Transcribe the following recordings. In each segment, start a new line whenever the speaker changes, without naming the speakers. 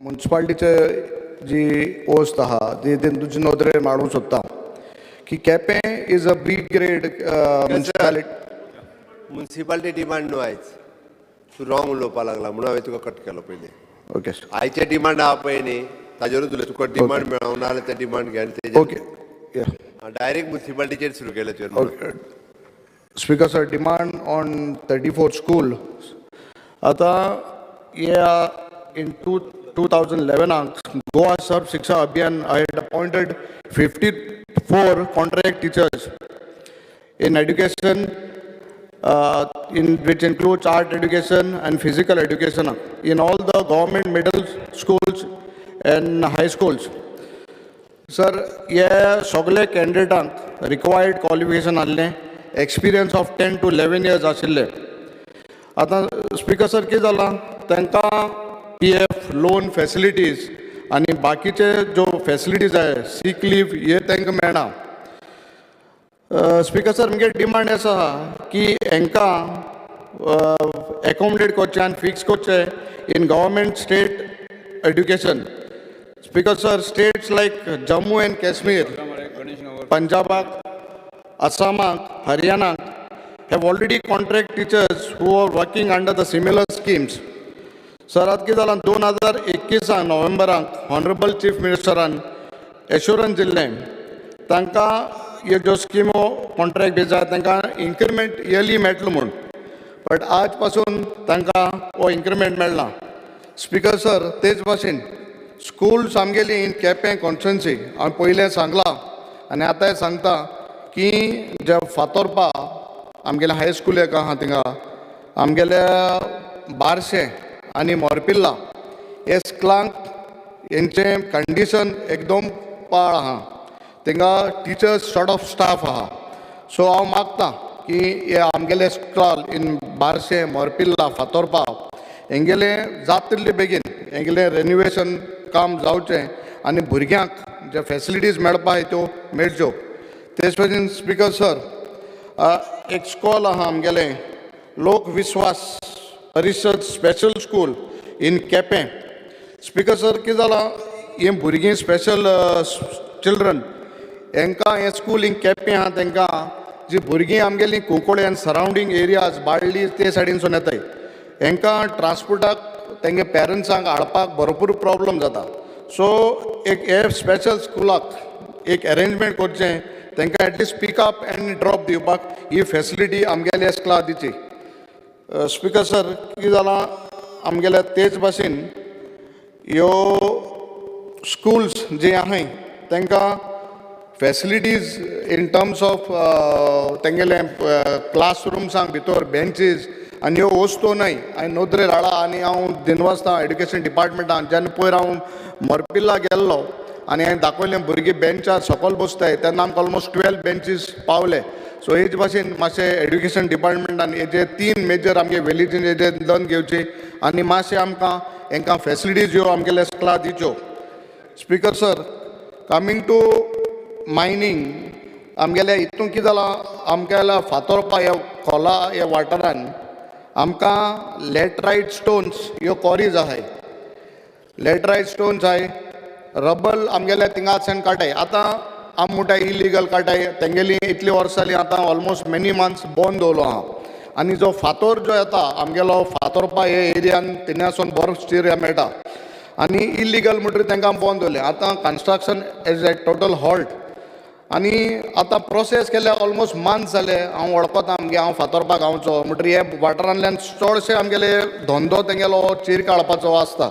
म्युन्सिपालिटीचे जी post आहा ती तुझी नोंदणी मारू सोदता की Quepem is a B grade
municipality demand न्हू आयज तूं रॉंग उलोवपाक लागला म्हणून हांवें तुका कट केलो पयलीं.
ओके
आयचे डिमांड आहा पळय न्ही ताजेरूच उलय तुका डिमांड मेळोंक ना जाल्यार ते डिमांड घे आनी तेजेर
ओके
डायरेक्ट म्युन्सिपालिटीचेर सुरू केले तुवें.
Speaker sir, demand on 34 school आता in 2011 Goa Sarv Shiksha Abhiyan I had appointed 54 contract teachers in education in which includes art education and physical education in all the government middle schools and high schools. Sir, yeah, सगळे कॅन्डिडेटांक required qualification आसलें, experience of 10 to 11 years आशिल्ले. आतां speaker sir कितें जालां तांकां PF loan facilities आनी बाकीचे जो फॅसिलिटीज आहे सीक लीव हे तांकां मेळना. स्पीकर सर, म्हगे डिमांड आसा की हांकां एकोमोडेट करचें आनी फिक्स करचें in government state education. Speaker sir, states like Jammu and Kashmir, पंजाबाक, आसामाक, हरियाणाक have already contract teachers who are working under the similar schemes. Sir, आतां कितें जालां 2021 नोव्हेंबराक ऑनरेबल चीफ मिनिस्टरान एश्योरन्स दिल्लें तांकां ह्यो ज्यो स्किमो कॉन्ट्रॅक्ट बेज आसा तांकां इन्क्रिमेंट इयरली मेळटलो म्हूण, बट आज पासून तांकां हो इन्क्रिमेंट मेळना. स्पीकर सर, तेच भाशेन स्कूल्स आमगेली इन केपें कॉन्स्टिट्युएन्सी हांवें पयलें सांगलां आनी आतांय सांगता की जे फातोर्पा आमगेले हायस्कूल एक आहा थिंगा आमगेले बारशे आनी मोरपिल्ला हे स्कलांक हेंचे कंडिशन एकदम पाड आहा. थिंगा टिचर्स शॉर्ट ऑफ स्टाफ आहा. सो हांव मागतां की हे आमगेले स्कॉल इन बारशे, मोरपिल्ला, फातोर्पा हेंगेले जात तितले बेगीन हेंगेले रेन्युवेशन काम जावचें आनी भुरग्यांक जे फॅसिलिटीज मेळपा जाय त्यो मेळच्यो. तेच भशेन स्पीकर सर, एक स्कॉल आहा आमगेले लोक विश्वास परिशद special school in Quepem. Speaker sir, कितें जालां हे भुरगीं स्पेशल चिल्ड्रन हांकां हें स्कूल इन केपें आहा तांकां जी भुरगीं आमगेलीं कुंकोळे आनी सरावंडींग एरियाज बाळ्ळी ते सायडीनसून येताय हांकां ट्रान्सपोर्टाक तेंगे पेरंट्सांक हाडपाक भरपूर प्रॉब्लम जाता. सो एक हे स्पेशल स्कुलाक एक अरेंजमेंट करचें, तांकां एटलिस्ट पिकअप एंड ड्रॉप दिवपाक ही फॅसिलिटी आमगेले स्कुला दिची. स्पीकर सर, कितें जालां आमगेले तेच भाशेन ह्यो स्कूल्स जे आहाय तांकां फॅसिलिटीज इन टर्म्स ऑफ तेंगेले क्लासरुम्सांक भितर बेंचीस आनी ह्यो वस्तू न्हय. हांवें नोंदरेर हाडा आनी हांव दिनवासता एड्युकेशन डिपार्टमेंटान जेन्ना पयर हांव मोरपिल्ला गेल्लो आनी हांवें दाखयलें भुरगीं बेंचार सकयल बसताय तेन्ना आमकां ऑलमोस्ट 12 बेंचीस पावले. सो हेच भाशेन मातशें एड्युकेशन डिपार्टमेंटान हेजे 3 मेजर आमगे वेलीचेर हेजे लन घेवची आनी मातशें आमकां हांकां फॅसिलिटीज ह्यो आमगेल्या स्कुला दिच्यो. Speaker sir, coming to mining आमगेल्या हितून कितें जालां आमगेल्या फातोर्पा ह्या खोला ह्या वाठारान आमकां लॅटरायट स्टोन्स ह्यो कॉरीज आहाय. लॅटरायट स्टोन्स आहाय, रबल आमगेल्या थिंगासान काटाय. आतां आम म्हणटाय इलिगल काटाय, तेंगेली इतली वर्सां जालीं आतां ऑलमोस्ट मेनी मंथ्स बंद दवरलो आहा. आनी जो फातोर जो येता आमगेलो फातोर्पा हे एरियान तिनासून बरो स्टिरिया मेळटा आनी इलिगल म्हणटरी तांकां बंद दवरलें. आतां construction as a total halt आनी आतां प्रोसेस केल्या ऑलमोस्ट मंथ्स जाले. हांव वळखता आमगे हांव फातोर्पा गांवचो म्हणटरी हे वाठारांतल्यान चडशे आमगेले धंदो तेंगेलो चीर काडपाचो आसता.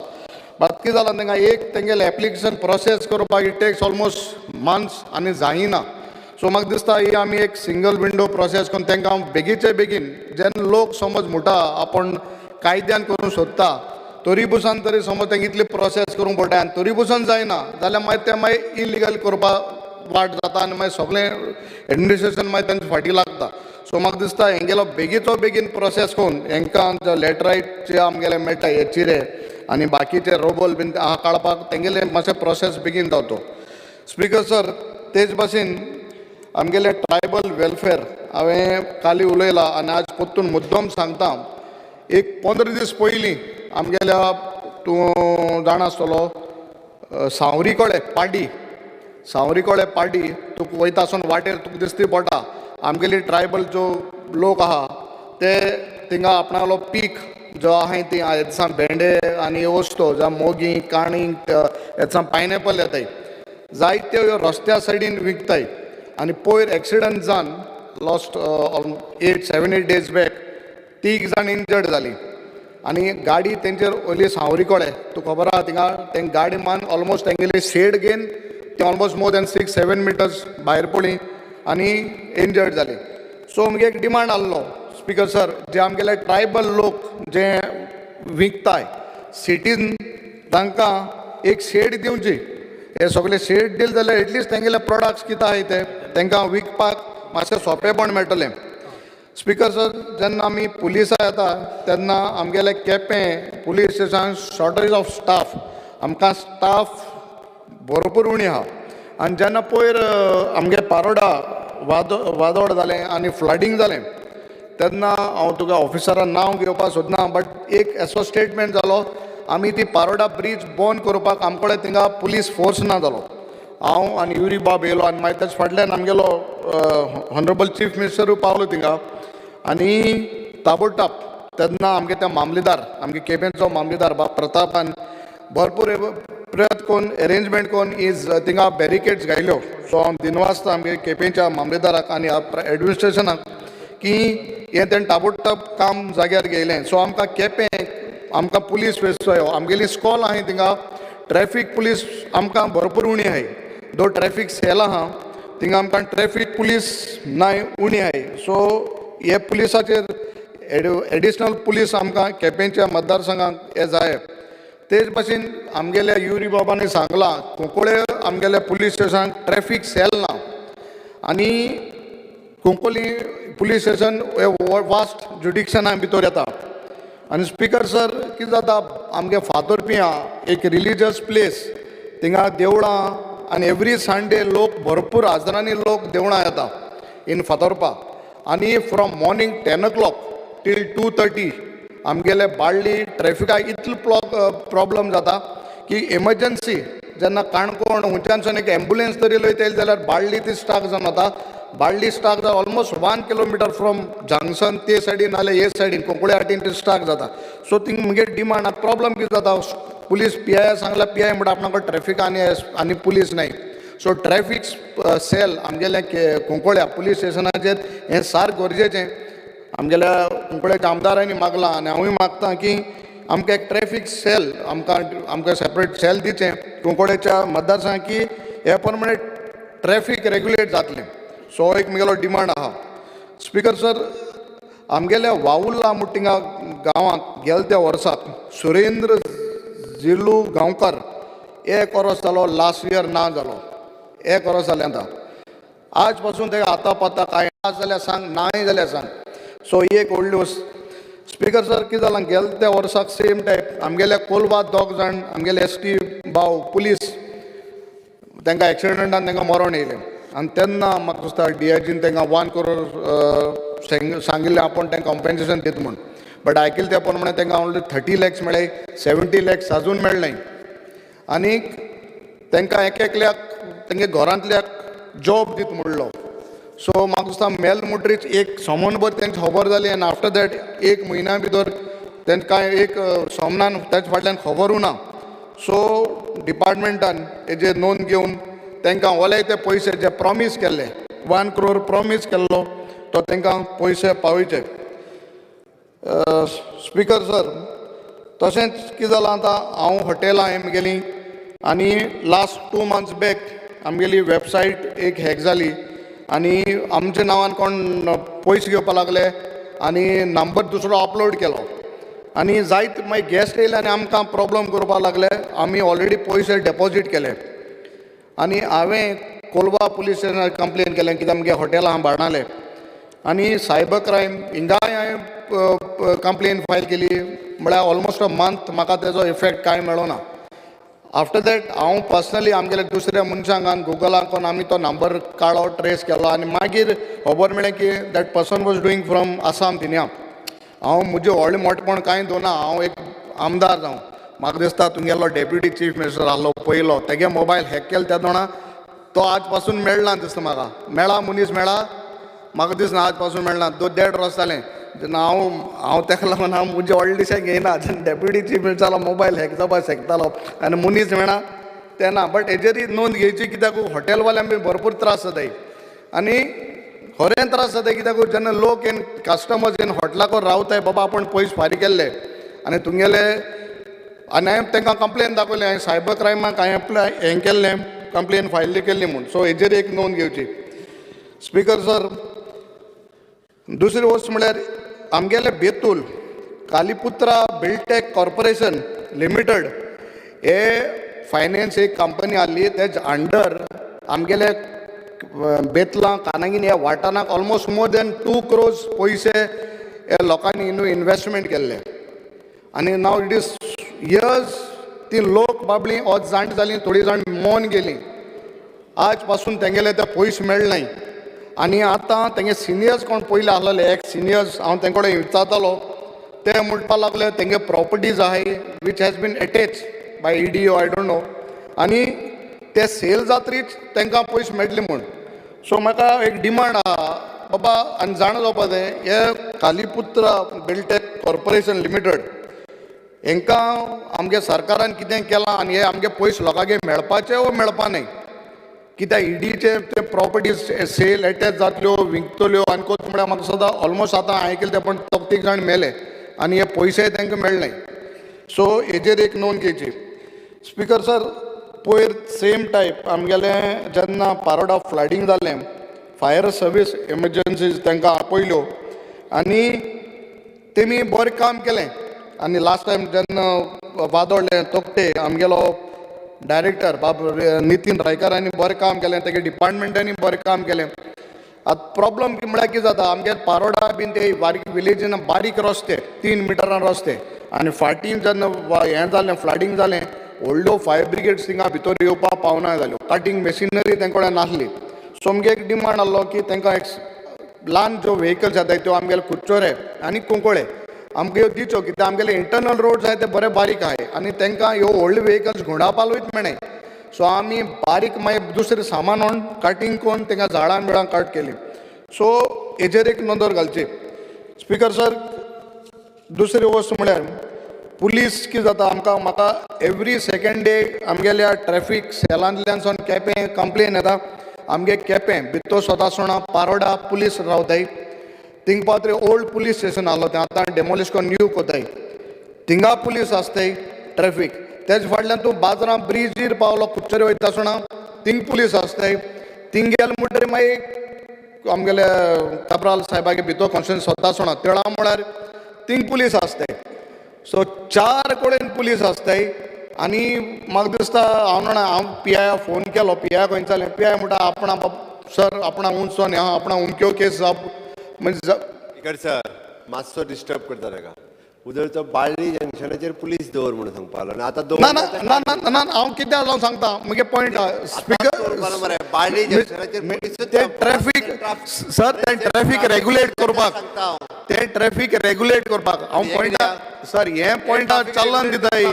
बट कितें जालां तांकां एक तेंगेलें एप्लिकेशन प्रोसेस करपाक इट टेक्स ऑलमोस्ट मंथ्स आनी जायना. सो म्हाका दिसता ही आमी एक सिंगल विंडो प्रोसेस करून तांकां बेगीचे बेगीन जेन्ना लोक समज म्हणटा आपूण कायद्यान करूंक सोदता तरी बसून तरी समज तांकां इतली प्रोसेस करूंक पडटा आनी तरी बसून जायना जाल्यार मागीर तें मागीर इलिगल करपाक वाट जाता आनी मागीर सगळें एडमिनिस्ट्रेशन मागीर तांचे फाटीं लागता. सो म्हाका दिसता हेंगेलो बेगीचो बेगीन प्रोसेस करून हांकां जो लॅटरायट जे आमगेले मेळटा हे चिरे आनी बाकीचे रोबल बीन हांगा काडपाक तेंगेले मातशें प्रोसेस बेगीन जावचो. स्पीकर सर, तेच भाशेन आमगेले ट्रायबल वेलफेअर हांवें काली उलयलां आनी आज परतून मुद्दम सांगता. एक 15 दीस पयलीं आमगेल्या तूं जाणा आसतलो सांवरीकोळे पाडी तुका वयता आसतना वाटेर तुका दिसती पडटा आमगेली ट्रायबल जो लोक आहा ते थिंगा आपणालो पीक जो आहाय ती ह्या दिसा भेंडे आनी वस्तू जावं मोगी काणींग ह्या दिसा पायनॅपल येताय जायत्यो ह्यो रस्त्या सायडीन विकताय आनी पयर एक्सिडंट जावन लॉस्ट 7-8 days बॅक 3 जाण इंजर्ड जालीं आनी गाडी तेंचेर ओली सांवरीकोळे तुका खबर आहा थिंगा तें गाडी मान ऑलमोस्ट तेंगेली शेड घेवन ते ऑलमोस्ट मोर दॅन 6-7 meters भायर पडली आनी इंजर्ड जाली. सो म्हगे एक डिमांड आहलो स्पिकर सर जे आमगेले ट्रायबल लोक जे विकताय सिटीन तांकां एक शेड दिवची हे सगळे शेड दिले जाल्यार एटलिस्ट तेंगेले प्रोडक्ट्स कितें आहाय ते तांकां विकपाक मातशें सोंपेपण मेळटलें. स्पिकर सर जेन्ना आमी पुलिसां येता तेन्ना आमगेले Quepem police station shortage of staff आमकां स्टाफ भरपूर उणी आहा आनी जेन्ना पयर आमगे पारोडा वादोड जालें आनी फ्लडींग जालें तेन्ना हांव तुका ऑफिसरान नांव घेवपाक सोदना बट एक असो स्टेटमेंट जालो आमी ती पारोडा ब्रीज बंद करपाक आमचे कडेन थिंगा पुलीस फोर्स ना जालो. हांव आनी युरी बाब येयलो आनी मागीर तेच फाटल्यान आमगेलो ऑनरेबल चीफ मिनिस्टरूय पावलो थिंगा आनी ताबडतोब तेन्ना आमगे ते मामलेदार आमगे केपेंचो मामलेदार बाब प्रतापान भरपूर प्रयत्न करून अरेंजमेंट करून इज थिंगा बॅरिकेड्स घायल्यो. सो हांव दिनवासता आमगे केपेंच्या मामलेदाराक आनी एडमिनिस्ट्रेशनाक की हें तेणें ताबडतोब काम जाग्यार घेयलें. सो आमकां केपें आमकां पुलीस वेचचो आमगेली स्कॉल आहाय थिंगा ट्रॅफीक पुलीस आमकां भरपूर उणी आहाय. दो ट्रॅफीक सेल आहा थिंगा आमकां ट्रॅफीक पुलीस नाय उणी आहाय. सो हे पुलिसाचेर एडिशनल पुलीस आमकां केपेंच्या मतदारसंघाक हे जाय. तेच भाशेन आमगेल्या युरी बाबांनी सांगलां कुंकोळे आमगेल्या पुलीस स्टेशनाक ट्रॅफीक सेल ना आनी कुंकोली पुलीस स्टेशन हे वास्ट जुडिक्शना भितर येता. आनी स्पिकर सर कितें जाता आमगे फातोरपिया एक रिलीजियस प्लेस थिंगा देवळां आनी एवरी संडे लोक भरपूर हजारांनी लोक देवळां येता इन फातोरपा आनी फ्रॉम मॉर्निंग 10 o'clock टील 2:30 आमगेले बाळ्ळी ट्रॅफिकाक इतलो प्रॉब्लम जाता की एमर्जन्सी जेन्ना काणकोण हुंयच्यानसून एक एम्बुलन्स तरी लयतले जाल्यार बाळ्ळी ती स्टाक जावन वता. बाळ्ळी स्टाक जावन ऑलमोस्ट 1 kilometer फ्रॉम जंक्शन ते सायडीन नाल्यार हे सायडीन कोंकळे वाटेन ती स्टाक जाता. सो थिंग मुगे डिमांड आतां प्रॉब्लम कितें जाता पुलीस PI सांगला PI म्हणटा आपणा कडेन ट्रॅफीक आनी पुलीस नाय. सो ट्रॅफीक सेल आमगेल्या कुंकोळ्या पुलीस स्टेशनाचेर हें सार गरजेचें. आमगेल्या कुंकळ्याच्या आमदारांनी मागलां आनी हांवूय मागतां की आमकां एक ट्रॅफीक सेल आमकां सेपरेट सेल दिचें कुंकोळ्याच्या मतदारसंघाक की हे प्रमाणे ट्रॅफीक रेग्युलेट जातलें. सो एक म्हगेलो डिमांड आहा. स्पिकर सर आमगेल्या वाउल्ला मुट्टिंगा गांवांत गेल्या त्या वर्साक सुरेंद्र जिलू गांवकार 1 वर्स जालो लास्ट इयर ना जालो 1 वर्स जालें आतां. आज पासून तेका आतां पत्ता कांय ना जाल्यार सांग नाय जाल्यार सांग. सो ही एक व्हडली वस्त. स्पिकर सर कितें जालां गेल्या त्या वर्साक सेम टायप आमगेल्या कोलवा 2 जाण आमगेले ST भाव पुलीस तांकां एक्सिडेंटान तांकां मरण येयलें आनी तेन्ना म्हाका दिसता DIGन तांकां 1 crore सांगिल्लें आपूण तांकां कॉम्पेन्सेशन दिता म्हूण. बट आयकलें त्या प्रमाणे तांकां ओन्ली 30 lakhs मेळ्ळे 70 lakhs अजून मेळ्ळें आनीक तांकां एकल्याक तेंगे घरांतल्याक जॉब दिता म्हणलो. सो म्हाका दिसता मेल मुट्रीच एक सोमनभर तेंची खबर जाली आनी आफ्टर दॅट 1 म्हयन्या भितर तांकां एक सोमनान ताचे फाटल्यान खबर उरना. सो डिपार्टमेंटान हेजेर नोंद घेवन तांकां ओले ते पयशे जे प्रॉमीस केल्ले 1 crore प्रॉमीस केल्लो तो तांकां पयशे पावयचे. स्पिकर सर तशेंच कितें जालां आतां हांव हॉटेलां गेलीं आनी लास्ट 2 months बॅक आमगेली वेबसायट एक हॅक जाली आनी आमच्या नांवान कोण पयशे घेवपाक लागले आनी नंबर दुसरो अपलोड केलो आनी जायत मागीर गॅस्ट येयले आनी आमकां प्रॉब्लम करपाक लागले. आमी ऑलरेडी पयशे डेपॉजीट केले आनी हांवें कोलवा पुलीस स्टेशनार कंप्लेन केलें कित्याक आमगे हॉटेलां हांबाळनाले आनी सायबर क्रायम हिंगाय हांवें कंप्लेन फायल केली म्हळ्यार ऑलमोस्ट अ मंथ म्हाका तेजो इफेक्ट कांय मेळो ना. आफ्टर दॅट हांव पर्सनली आमगेल्या दुसऱ्या मनशांक गुगलाक आमी तो नंबर काडलो ट्रेस केलो आनी मागीर खबर मेळ्ळें की that person was doing from Assam तिन्या. हांव म्हजें व्हडलें मोठेपण कांय दोना हांव एक आमदार जावन म्हाका दिसता तुमगेलो डेप्युटी चीफ मिनिस्टर आहलो पयलो तेगे मोबायल हॅक केलो त्या दोणा तो आज पासून मेळना दिसता म्हाका मेळा मनीस मेळा म्हाका दिसना आज पासून मेळना 2.5 वर्स जालें जेन्ना हांव तेका लागून हांव म्हणजे व्हडलेशें घेयना जेन्ना डेप्युटी चीफ मिनिस्टरालो मोबायल हॅक जावपाक शकतालो आनी मनीस मेळना तेन्ना बट हेजेरी नोंद घेवची कित्याक हॉटेलवाल्यांक बी भरपूर त्रास जाताय आनी खरें त्रास जाता कित्याक जेन्ना लोक कस्टमर्स हॉटेलाक रावताय बाबा आपण पयस फारीक केल्ले आनी तुमगेले आनी हांवें तांकां कंप्लेन दाखयलें हांवें सायबर क्रायमाक हांवें हें केल्लें कंप्लेन फायल केल्ली म्हूण सो हेजेर एक नोंद घेवची स्पिकर सर दुसरी वस्त म्हळ्यार आमगेले बेतूल कालीपुत्रा बिल्डटेक कॉर्पोरेशन लिमिटेड हे फायनान्स एक कंपनी आसली तेज अंडर आमगेले बेतलां कानागिन ह्या वाठाराक ऑलमोस्ट मोर दॅन 2 crores पयशे हे लोकांनी इन्वेस्टमेंट केल्ले आनी नाव इट इज इयर्स ती लोक बाबलीं आज जाण जालीं थोडीं जाण मौन गेलीं आज पासून तेंगेले ते पयशे मेळनाय आनी आतां तेंगे सिनियर्स कोण पयले आहलेले एक्स सिनियर्स हांव तेंचे कडेन विचारतालो ते म्हणपा लागले तेंगे प्रॉपर्टीज आहाय which has been attach by ED I don't know आनी ते सेल जात्रीच तांकां पयशे मेळटले म्हूण सो म्हाका एक डिमांड आहा बाबा आनी जाण जावपा जाय हे कालीपुत्रा बिल्डटेक कॉर्पोरेशन लिमिटेड हांकां आमगे सरकारान कितें केलां आनी हे आमगे पयशे लोकांगे मेळपाचे वो मेळपा न्हय कित्याक EDचे ते प्रॉपर्टीज सेल एटॅच जातल्यो विकतल्यो आनी कोत म्हळ्यार म्हाका सदां ऑलमोस्ट आतां आयकलें तें पण 3 जाण मेले आनी हे पयशे तांकां मेळनाय सो हेजेर एक नोंद घेवची स्पिकर सर पयर सेम टायप आमगेले जेन्ना पारोडा फ्लडींग जालें फायर सर्वीस एमर्जन्सीज तांकां आपयल्यो आनी तेमी बरें काम केलें आनी लास्ट टायम जेन्ना वादळ्ळें तोकटे आमगेलो डायरेक्टर नितीन रायकरांनी बरें काम केलें तेगे डिपार्टमेंटांनी बरें काम केलें आतां प्रॉब्लम म्हळ्यार कितें जाता आमगे पारोडा बीन ते बारीक विलेजीन बारीक रस्ते 3 मिटरान रस्ते आनी फाटीं जेन्ना हें जालें फ्लडींग जालें व्हडल्यो फायर ब्रिगेड्स थिंगा भितर येवपाक पावना जाल्यो कटींग मशिनरी तेंचे कडेन नासली सो आमगे एक डिमांड आहलो की तांकां एक ल्हान ज्यो व्हेकल्स येताय त्यो आमगेले कुच्चोरे आनी कुंकोळे आमकां ह्यो दिच्यो कित्याक आमगेले इंटरनल रोड्स आहाय ते बरे बारीक आहाय आनी तांकां ह्यो व्हडल्यो व्हेकल्स घुंडावपाक वयत मेळनाय सो आमी बारीक मागीर दुसरें सामान हाडून कटींग करून तांकां झाडां बिडां कट केली सो हेजेर एक नोंदर घालची स्पिकर सर दुसरी वस्त म्हळ्यार पुलीस कितें जाता म्हाका एवरी सेकंड डे आमगेल्या ट्रॅफीक सेलांतल्यान सावन केपें कंप्लेन येता आमगे केपें भितर सोदासोणा पारोडा पुलीस रावताय थिंग पावतरी ओल्ड पुलीस स्टेशन आहलो तें आतां डेमोलिश करून न्यू कोताय थिंगा पुलीस आसताय ट्रॅफीक तेज फाटल्यान तूं बाजारां ब्रिजीर पावलो कुच्चरे वयता आसतना थिंग पुलीस आसताय थिंग गेले म्हणटरी मागीर आमगेले काब्राल साहेबागे भितर कॉन्स्टिट्युन्सी सोदता आसतना तिळा म्हळ्यार थिंग पुलीस आसताय सो 4 कडेन पुलीस आसताय आनी म्हाका दिसता हांव PI फोन केलो PI खंयचालें PI म्हणटा आपणा सर आपणा उंचो न्ही हांव आपणा उंच्यो केस म्हणजे
इकड सर मातसो डिस्टर्ब करता ताका उदरचो बाळ्ळी जंक्शनाचेर पुलीस दवर म्हणून सांगपा लागलो आतां
ना ना ना ना ना हांव कित्याक लागून सांगता म्हगे पॉयंट स्पीकर
बाळ्ळी जंक्शनाचेर
ते ट्रॅफीक सर ते ट्रॅफीक रेग्युलेट करपाक ते ट्रॅफीक रेग्युलेट करपाक हांव पॉयंटा सर हे पॉयंटा चलन दिताय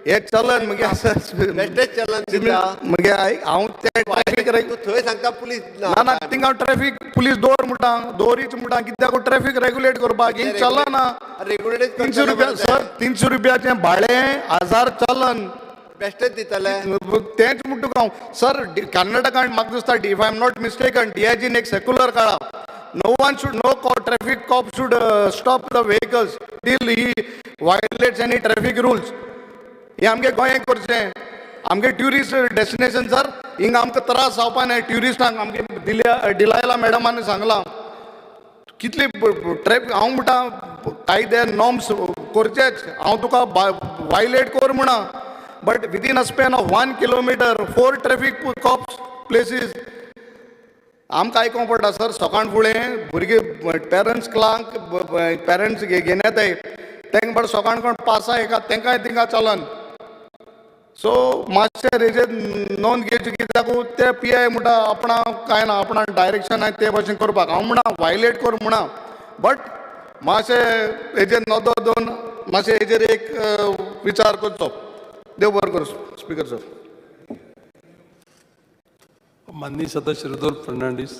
हे चलन मगे
चलन दिता
मगे हांव ते ट्रॅफीक
थंय सांगता पुलीस
ना ना थिंगा ट्रॅफीक पुलीस दवर म्हणटा दवरीच म्हणटा कित्याक ट्रॅफीक रेग्युलेट करपाक ही चलन
रेग्युलेट
300 रुपया सर 300 रुपयाचें भाडें 1000 चलन
बेश्टेच दिताले
तेंच म्हणटा तुका हांव सर कर्नाटकांत म्हाका दिसता if I am not mistaken DIGन एक सेक्युलर काडा no one should traffic cop should stop the vehicles till he violates any traffic rules हे आमगे गोंयांत करचें आमगे ट्युरिस्ट डेस्टिनेशन सर हिंगा आमकां त्रास जावपा न्हय ट्युरिस्टांक आमगे डिलायला मॅडमानी सांगलां कितली ट्रॅफिक हांव म्हणटा कायदे नॉर्म्स करचेच हांव तुका वायलेट कर म्हणा but within a span of 1 kilometre 4 traffic cops places आमकां आयकोंक पडटा सर सकाळ फुडें भुरगे पेरंट्स क्लांक पेरंट्स घेवन येताय तांकां बट सकाळ कोण पासा येता तांकांय थिंगा चलन सो मातशें हेजेर नोंद घेवची कित्याक ते PI म्हणटा आपणा कांय ना आपणा डायरेक्शन आहाय ते भाशेन करपाक हांव म्हणा वायलेट कर म्हणा बट मातशें हेजेर नदर दोन मातशें हेजेर एक विचार करचो. देव बरें करूं स्पीकर सर.
माननीय सदस्य Rudolf Fernandes.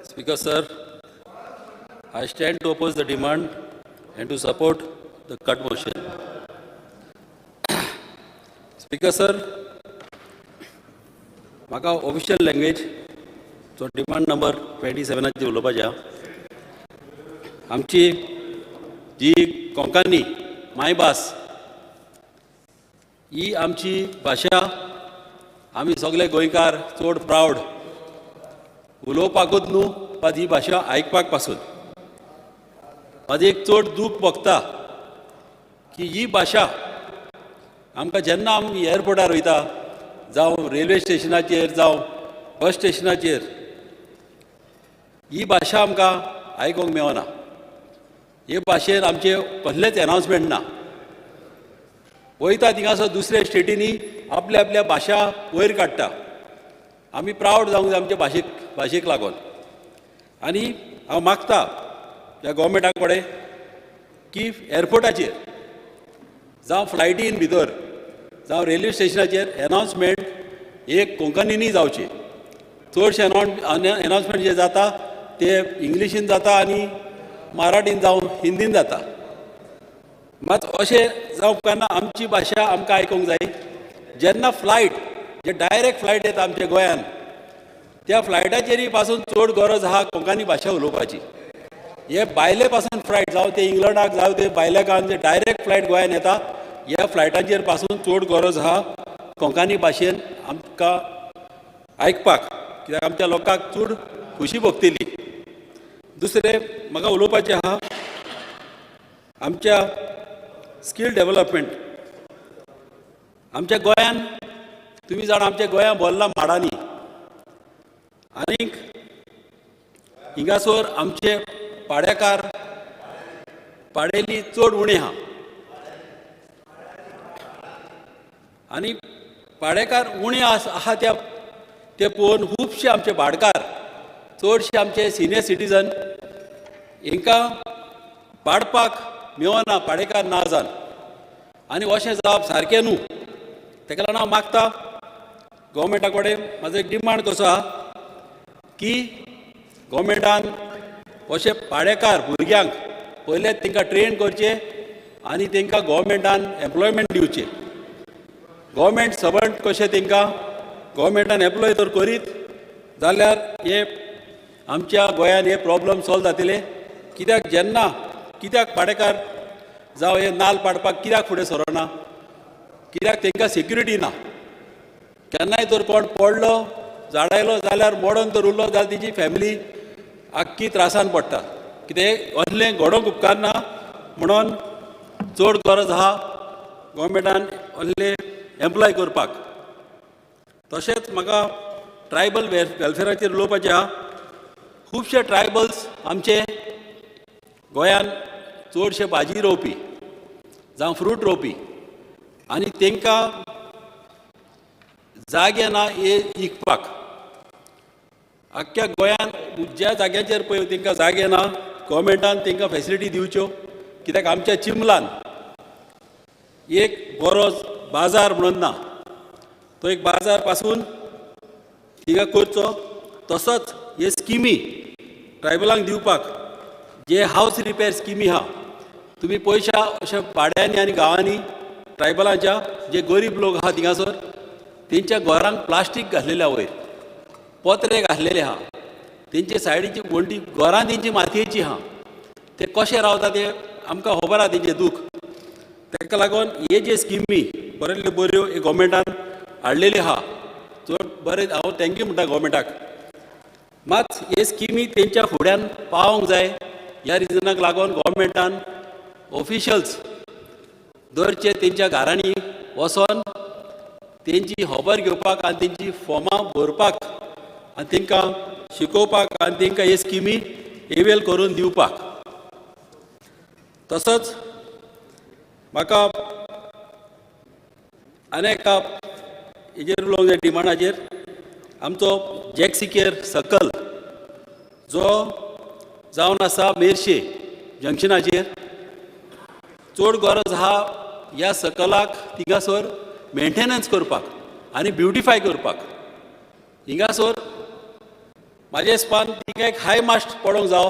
Speaker sir, I stand to oppose the demand and to support the cut motion. Speaker sir, म्हाका ऑफिशियल लँग्वेज जो डिमांड नंबर 27 उलोवपाचें आहा. आमची जी कोंकणी मायभास ही आमची भाशा आमी सगळे गोंयकार चड प्रावड उलोवपाकूच न्हू पण ही भाशा आयकपाक पासून. म्हाजें एक चड दूख भोगता की ही भाशा आमकां जेन्ना आमी एअरपोर्टार वयता जावं रेल्वे स्टेशनाचेर जावं बस स्टेशनाचेर ही भाशा आमकां आयकोंक मेळना. हे भाशेन आमचे कसलेंच एनावन्समेंट ना. वयता थिंगासर दुसऱ्या स्टेटींनी आपल्या आपल्या भाशा वयर काडटा. आमी प्रावड जावंक जाय आमच्या भाशेक लागून. आनी हांव मागता ह्या गोवोरमेंटा कडेन की एअरपोर्टाचेर जावं फ्लायटीन भितर जावं रेल्वे स्टेशनाचेर एनावन्समेंट एक कोंकणीनी जावचे. चडशे एनावन्समेंट जे जाता ते इंग्लिशीन जाता आनी मराठीन जावं हिंदीन जाता. मात अशें जावंक उपकारना. आमची भाशा आमकां आयकोंक जाय. जेन्ना फ्लायट जे डायरेक्ट फ्लायट येता आमच्या गोंयान त्या फ्लायटाचेरी पासून चड गरज आहा कोंकणी भाशा उलोवपाची. हे भायले पासून फ्लायट जावं ते इंग्लंडाक जावं ते भायल्याकान जे डायरेक्ट फ्लायट गोंयान येता ह्या फ्लायटाचेर पासून चड गरज आहा कोंकणी भाशेन आमकां आयकपाक. कित्याक आमच्या लोकांक चड खुशी भोगतली. दुसरें म्हाका उलोवपाचें आहा आमच्या स्कील डेव्हलपमेंट. आमच्या गोंयान तुमी जाणा आमच्या गोंयान भरला माडांनी आनीक हिंगासोर आमचे पाडेकार पाडेली चड उणे आहा. आनी पाडेकार उणे आहा ते पळोवन खुबशे आमचे भाटकार चडशे आमचे सिनियर सिटीजन हांकां पाडपाक मेळना पाडेकार ना जावन. आनी अशें जावप सारकें न्हू. तेका लागून हांव मागता गोवोरमेंटा कडेन म्हाजो एक डिमांड कसो आहा की गोवोरमेंटान अशे पाडेकार भुरग्यांक पयलें तांकां ट्रेन करचें आनी तांकां गोवोरमेंटान एम्प्लॉयमेंट दिवचें. गोवोरमेंट सर्वंट कशें तांकां गोवोरमेंटान एम्प्लॉय तर करीत जाल्यार हे आमच्या गोंयान हे प्रॉब्लम सॉल्व जातले. कित्याक जेन्ना कित्याक पाडेकार जावं हे नाल्ल पाडपाक कित्याक फुडें सरना. कित्याक तांकां सेक्युरिटी ना. केन्नाय तर कोण पडलो जाडायलो जाल्यार मोडोन तर उरलो जाल्यार तेजी फॅमिली आख्खी त्रासान पडटा. कितें असलें घडोवंक उपकारना म्हणून चड गरज आहा गोवोरमेंटान असले एम्प्लॉय करपाक. तशेंच म्हाका ट्रायबल वेलफेराचेर उलोवपाचें आहा. खुबशे ट्रायबल्स आमचे गोंयान चडशे भाजी रोवपी जावं फ्रूट रोवपी आनी तांकां जागे ना हे विकपाक. आख्ख्या गोंयान ज्या जाग्याचेर पळय तांकां जागे ना गोवोरमेंटान तांकां फॅसिलिटी दिवच्यो. कित्याक आमच्या चिंबलान एक बरो बाजार म्हणून ना. तो एक बाजार पासून थिंगा करचो. तसोच हे स्किमी ट्रायबलांक दिवपाक जे हावस रिपेर स्किमी आहा तुमी पयशा अशा पाड्यांनी आनी गांवांनी ट्रायबलांच्या जे गरीब लोक आहा थिंगासर तेंच्या घरांक प्लास्टीक घातलेल्या वयर पत्रे घातलेले आहा. तेंचे सायडीची वणटी घरां तेंची मातयेची आहा. ते कशें रावता ते आमकां खबर आहा तेंचें दूख. ताका लागून हे जे स्किमी बऱ्यो बऱ्यो गोवोरमेंटान हाडलेली आहा चड बरें हांव थँक्यू म्हणटा गोवोरमेंटाक. मात हे स्किमी तेंच्या फुड्यान पावोंक जाय. ह्या रिजनाक लागून गोवोरमेंटान ऑफिशल्स दरचे तेंच्या घरांनी वचोन तेंची खबर घेवपाक आनी तेंची फॉर्मां भरपाक आनी तांकां शिकोवपाक आनी तांकां हे स्किमी एवेल करून दिवपाक. तसोच म्हाका आनी एका हेजेर उलोवंक जाय डिमांडाचेर. आमचो जॅक सिकेर सर्कल जो जावन आसा मेर्शे जंक्शनाचेर चड गरज आहा ह्या सकलाक थिंगासर मेंटेनन्स करपाक आनी ब्युटिफाय करपाक. हिंगासर म्हाजे हिसपान थिंगा एक हाय मास्ट पडोंक जावो,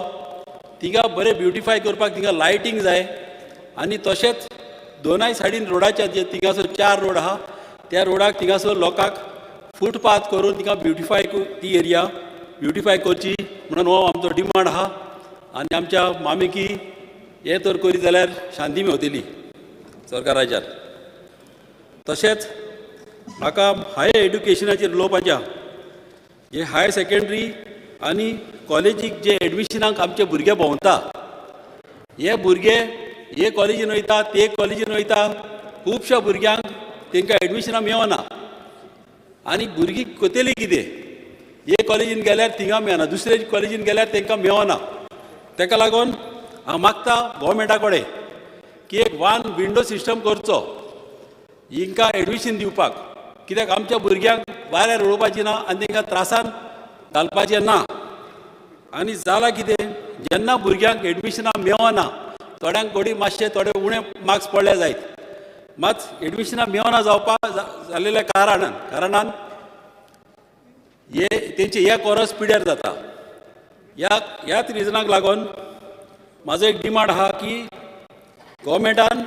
थिंगा बरें ब्युटिफाय करपाक थिंगा लायटींग जाय. आनी तशेंच दोनाय सायडीन रोडाच्या जे थिंगासर 4 रोड आहा त्या रोडाक थिंगासर लोकांक फुटपाथ करून थिंगा ब्युटिफाय ती एरिया ब्युटिफाय करची म्हणून हो आमचो डिमांड आहा. आनी आमच्या मामेकी हें तर करी जाल्यार शांती मेवतली सरकाराच्यान. तशेंच म्हाका हायर एड्युकेशनाचेर उलोवपाचें आहा. जे हायर सेकंडरी आनी कॉलेजीक जे एडमिशनाक आमचे भुरगे भोंवता, हे भुरगे हे कॉलेजीन वयता ते कॉलेजीन वयता, खुबश्या भुरग्यांक तांकां एडमिशनां मेळना. आनी भुरगीं कोतेली कितें, हे कॉलेजीन गेल्यार थिंगा मेळना, दुसरे कॉलेजीन गेल्यार तांकां मेळना. ताका लागून हांव मागता गोवोरमेंटा कडेन की एक वन विंडो सिस्टम करचो हिंकां एडमिशन दिवपाक. कित्याक आमच्या भुरग्यांक भायर उडोवपाची ना आनी तांकां त्रासान घालपाचें ना. आनी जालां कितें, जेन्ना भुरग्यांक एडमिशनां मेळना, थोड्यांक कोणी मातशे थोडे उणे मार्क्स पडले जायत, मात एडमिशनां मेळना जावपाक जाल्लेल्या कारणान हे तेंचे एक वर्स पिड्यार जाता. ह्याच रिजनाक लागून म्हाजो एक डिमांड आहा की गोवोरमेंटान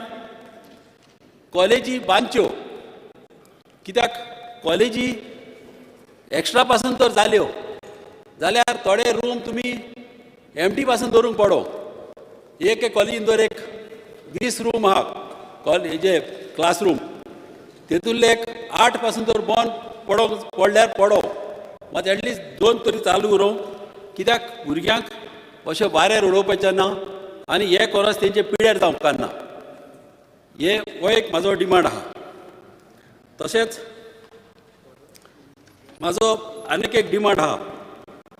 कॉलेजी बांदच्यो. कित्याक कॉलेजी एक्स्ट्रा पासून तर जाल्यो जाल्यार थोडे रूम तुमी एमटी पासून दवरूंक पडो. एक कॉलेजीन तर एक 20 रूम आहा हेजे क्लासरूम, तेतूंतले एक 8 पासून तर बंद पडल्यार पडो, मात एटलिस्ट 2 तरी चालू उरूं. कित्याक भुरग्यांक अशें भायर उडोवपाचें ना आनी हे कोरस तेंचे पिड्यार जावंक उपकारना. हो एक म्हाजो डिमांड आहा. तशेंच म्हाजो आनीक एक डिमांड आहा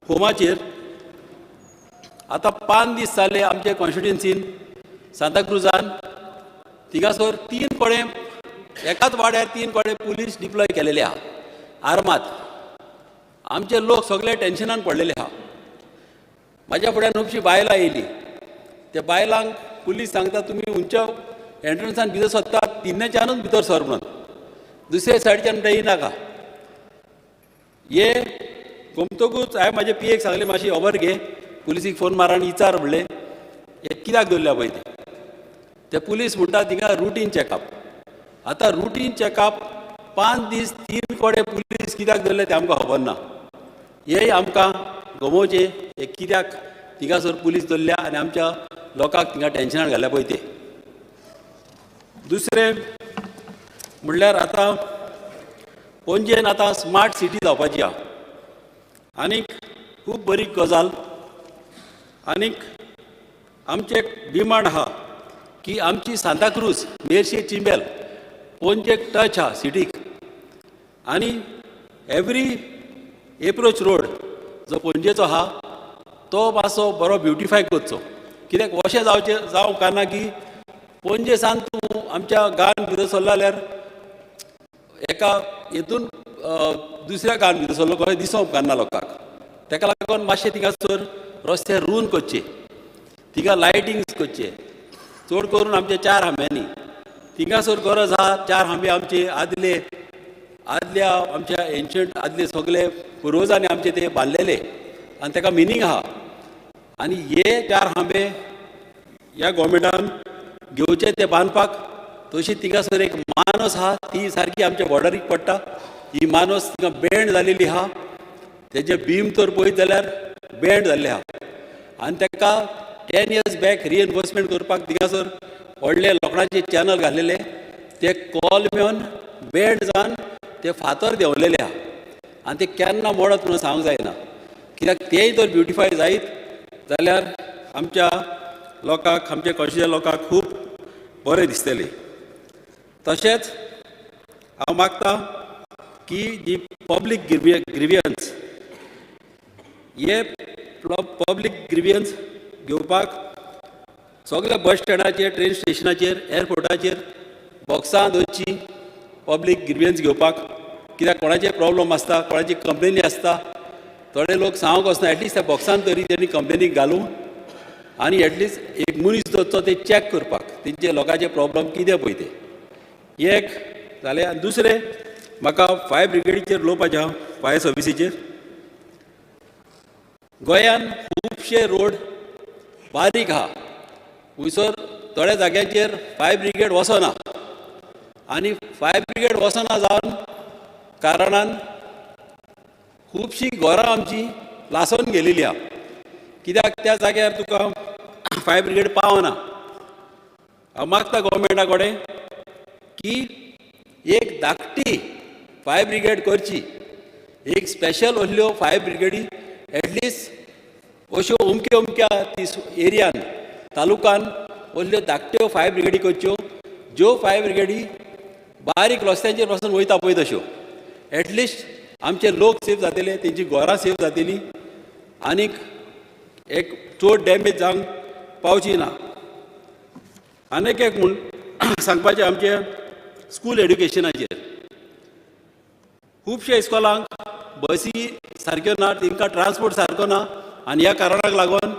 होमाचेर. आतां 5 दीस जाले आमचे कॉन्स्टिट्युएन्सीन सांताक्रुजान थिंगासर 3 कडेन एकाच वाड्यार 3 कडेन पुलीस डिप्लॉय केलेले आहा आर्मात. आमचे लोक सगळे टेन्शनान पडलेले आहा. म्हाज्या फुड्यान खुबशीं बायलां येयलीं. त्या बायलांक पुलीस सांगता तुमी खंयच्या एंट्रन्सान भितर सरता तिन्नेच्यानूच भितर सर म्हणून, दुसरे सायडीच्यान येयनाका. हे घुमतकूच हांवें म्हाजे पियेक सांगलें मातशी खबर घे, पुलिसीक फोन मार आनी विचार म्हणलें हे कित्याक दवरल्या पळय ते पुलीस म्हणटा थिंगा रुटीन चॅकअप. आतां रुटीन चॅकअप 5 दीस 3 कडेन पुलीस कित्याक दवरले तें आमकां खबर ना. हेय आमकां गमोवचें, हे कित्याक थिंगासर पुलीस दवरल्या आनी आमच्या लोकांक थिंगा टेन्शनान घाल्या पळय ते. दुसरें म्हणल्यार आतां पणजेन आतां स्मार्ट सिटी जावपाची आहा. आनीक खूब बरी गजाल. आनीक आमचें एक डिमांड आहा की आमची सांताक्रूज मेर्शे चिंबेल पणजेक टच आहा सिटीक. आनी एवरी एप्रोच रोड जो पणजेचो आहा तो मातसो बरो ब्युटिफाय करचो. कित्याक अशें जावं उपकारना की पणजे सान तूं आमच्या गांवांत भितर सरलो जाल्यार एका हेतून दुसऱ्या गांवांत भितर सरलो कशें दिसोंक उपकारना लोकांक. ताका लागून मातशें थिंगासर रस्ते रूंद करचे, थिंगा लायटिंग्स करचे. चड करून आमचे 4 खांब्यांनी थिंगासर गरज आहा. 4 खांबे आमचे आदल्या आमच्या एन्शंट आदले सगळे पुर्वजांनी आमचे ते बांदलेले आनी ताका मिनींग आहा. आनी हे 4 खांबे ह्या गोवोरमेंटान घेवचे ते बांदपाक. तशी थिंगासर एक मानस आहा ती सारकी आमच्या बॉर्डरीक पडटा. ही मानस थिंगा बँड जालेली आहा. तेजे बीम तर पळयत जाल्यार बँड जाल्ले आहा. आनी ताका 10 years बॅक रिएनफोर्समेंट करपाक थिंगासर व्हडले लोखणाचे चॅनल घाल्लेले, ते कॉल मेळोन बँड जावन ते फातर देंवलेले आहा. आनी ते केन्ना मोडत म्हणून सांगूंक जायना. कित्याक तेय तर ब्युटिफाय जायत जाल्यार आमच्या लोकांक, आमच्या कॉन्स्टिट्युएन्सी लोकांक खूब बरें दिसतलें. तशेंच हांव मागता की जी पब्लीक ग्रिवियन्स, हे पब्लीक ग्रिवियन्स घेवपाक सगळ्या बस स्टँडाचेर, ट्रेन स्टेशनाचेर, एअरपोर्टाचेर बॉक्सां दवरची पब्लीक ग्रिवियन्स घेवपाक. कित्याक कोणाचे प्रॉब्लम आसता, कोणाची कंप्लेनी आसता, थोडे लोक सांगूंक वचना, एटलिस्ट त्या बॉक्सान तरी तेणी कंप्लेनीक घालूं आनी एटलिस्ट एक मनीस दवरचो ते चॅक करपाक. तेंचे लोकांचे प्रॉब्लेम कितें पळय ते एक जालें. आनी दुसरें म्हाका फायर ब्रिगेडीचेर उलोवपाचें आहा, फायर सर्विसीचेर. गोंयान खुबशे रोड बारीक आहा, थंयसर थोड्या जाग्यांचेर फायर ब्रिगेड वचना. आनी फायर ब्रिगेड वचना जावन कारणान खुबशीं घरां आमची लासोन गेलेलीं आहा. कित्याक त्या जाग्यार तुका फायर ब्रिगेड पावना. हांव मागता गोवोरमेंटा कडेन की एक धाकटी फायर ब्रिगेड करची. एक स्पेशल असल्यो फायर ब्रिगेडी एटलिस्ट अश्यो अमक्या अमक्या एरियान तालुकान असल्यो धाकट्यो फायर ब्रिगेडी करच्यो, ज्यो फायर ब्रिगेडी बारीक रस्त्यांचेर पासून वयता पळय तश्यो. एटलिस्ट आमचे लोक सेफ जातले, तेंची घरां सेफ जातलीं आनीक एक चड डॅमेज जावंक पावची ना. आनीक एक म्हूण सांगपाचें आमचे स्कूल एड्युकेशनाचेर. खुबशे इस्कॉलांक बसी सारक्यो ना, तांकां ट्रान्सपोर्ट सारको ना आनी ह्या कारणाक लागून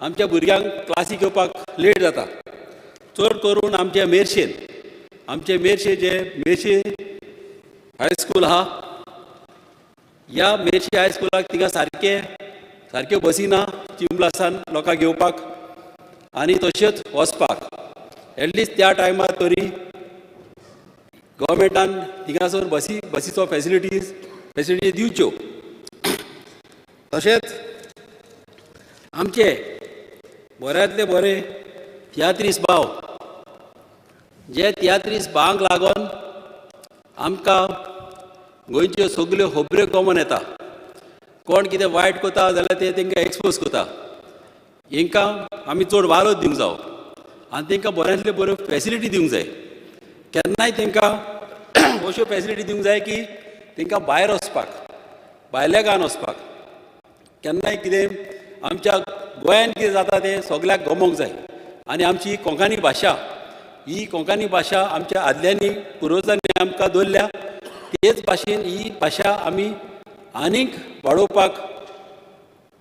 आमच्या भुरग्यांक क्लासीक येवपाक लेट जाता. चड करून आमच्या मेर्शे जे मेर्शे हायस्कूल आहा, ह्या मेर्शे हायस्कुलाक तिका सारक्यो बसी ना चिंबलासान लोकांक येवपाक आनी तश्योच वचपाक. एटलिस्ट त्या टायमार तरी गव्हर्मेंटान थिंगासर बसीचो फेसिलिटी दिवच्यो. तशेंच आमचे बऱ्यांतले बरे तियात्रीस भाव, जे तियात्रीस भावांक लागून आमकां गोंयच्यो सगल्यो खबऱ्यो कॉमन येता. कोण कितें वायट करता जाल्यार ते तांकां एक्सपोज करता. हांकां आमी चड वालोच दिवंक जावो आनी तांकां बऱ्यांतल्यो बऱ्यो फेसिलिटी दिवंक जाय. केन्नाय तांकां अश्यो फेसिलिटी दिवंक जाय की तांकां भायर वचपाक, भायल्या गांवांत वचपाक. केन्नाय कितें आमच्या गोंयांत कितें जाता तें सगल्याक गमोंक जाय. आनी आमची ही कोंकणी भाशा आमच्या आदल्यांनी पुर्वजांनी आमकां दवरल्या. तेच भाशेन ही भाशा आमी आनीक वाडोवपाक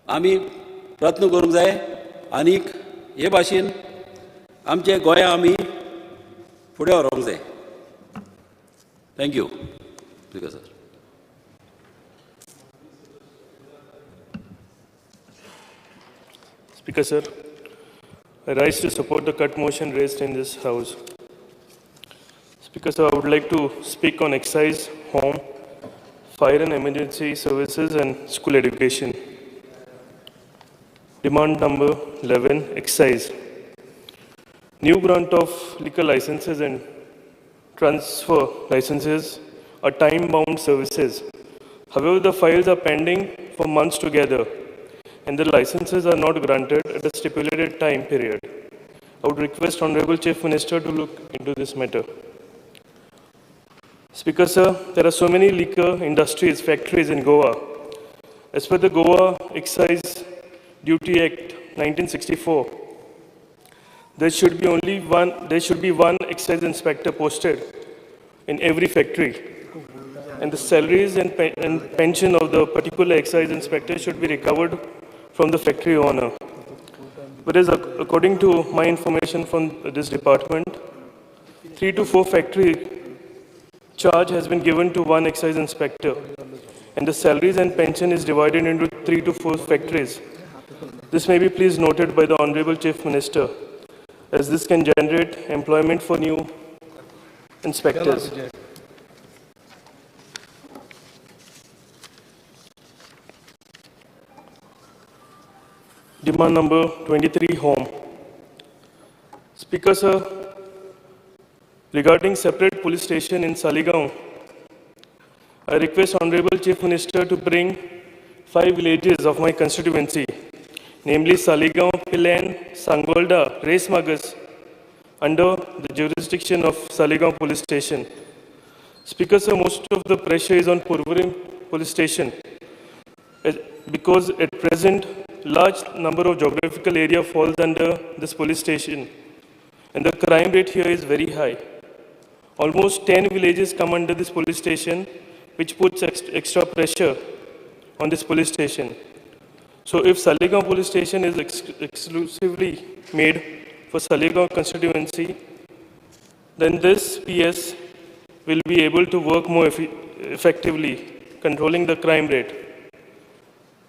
आमी प्रयत्न करूंक जाय. आनीक हे भाशेन आमचे गोंया आमी फुडें व्हरोंक जाय. Thank you speaker sir.
Speaker sir, I rise to support the cut motion raised in this house. Speaker sir, I would like to speak on excise, home, fire and emergency services and school education. Demand number 11, excise. New grant of liquor licenses and transfer licenses are time-bound services. However, the files are pending for months together and the licenses are not granted at a stipulated time period. I would request Honorable Chief Minister to look into this matter. Speaker sir, there are so many liquor industries, factories in Goa. As per the Goa Excise Duty Act 1964, there should be one excise inspector posted in every factory, and the salaries and pension of the particular excise inspector should be recovered from the factory owner. Whereas according to my information from this department, 3 to 4 factory charge has been given to one excise inspector, and the salaries and pension is divided into 3 to 4 factories. This may be please noted by the Honorable Chief Minister, as this can generate employment for new inspectors. Demand number 23, home. Speaker sir, regarding separate police station in Saligaon, I request Honorable Chief Minister to bring 5 villages of my constituency, namely Saligaon, Pilan, Sangolda, Resmagas, under the jurisdiction of Saligaon Police Station. Speaker sir, most of the pressure is on Purvarim Police Station because at present large number of geographical area falls under this police station and the crime rate here is very high. Almost 10 villages come under this police station, which puts extra pressure on this police station. So if Saligaon Police Station is exclusively made for Salegaon constituency, then this PS will be able to work more effectively, controlling the crime rate.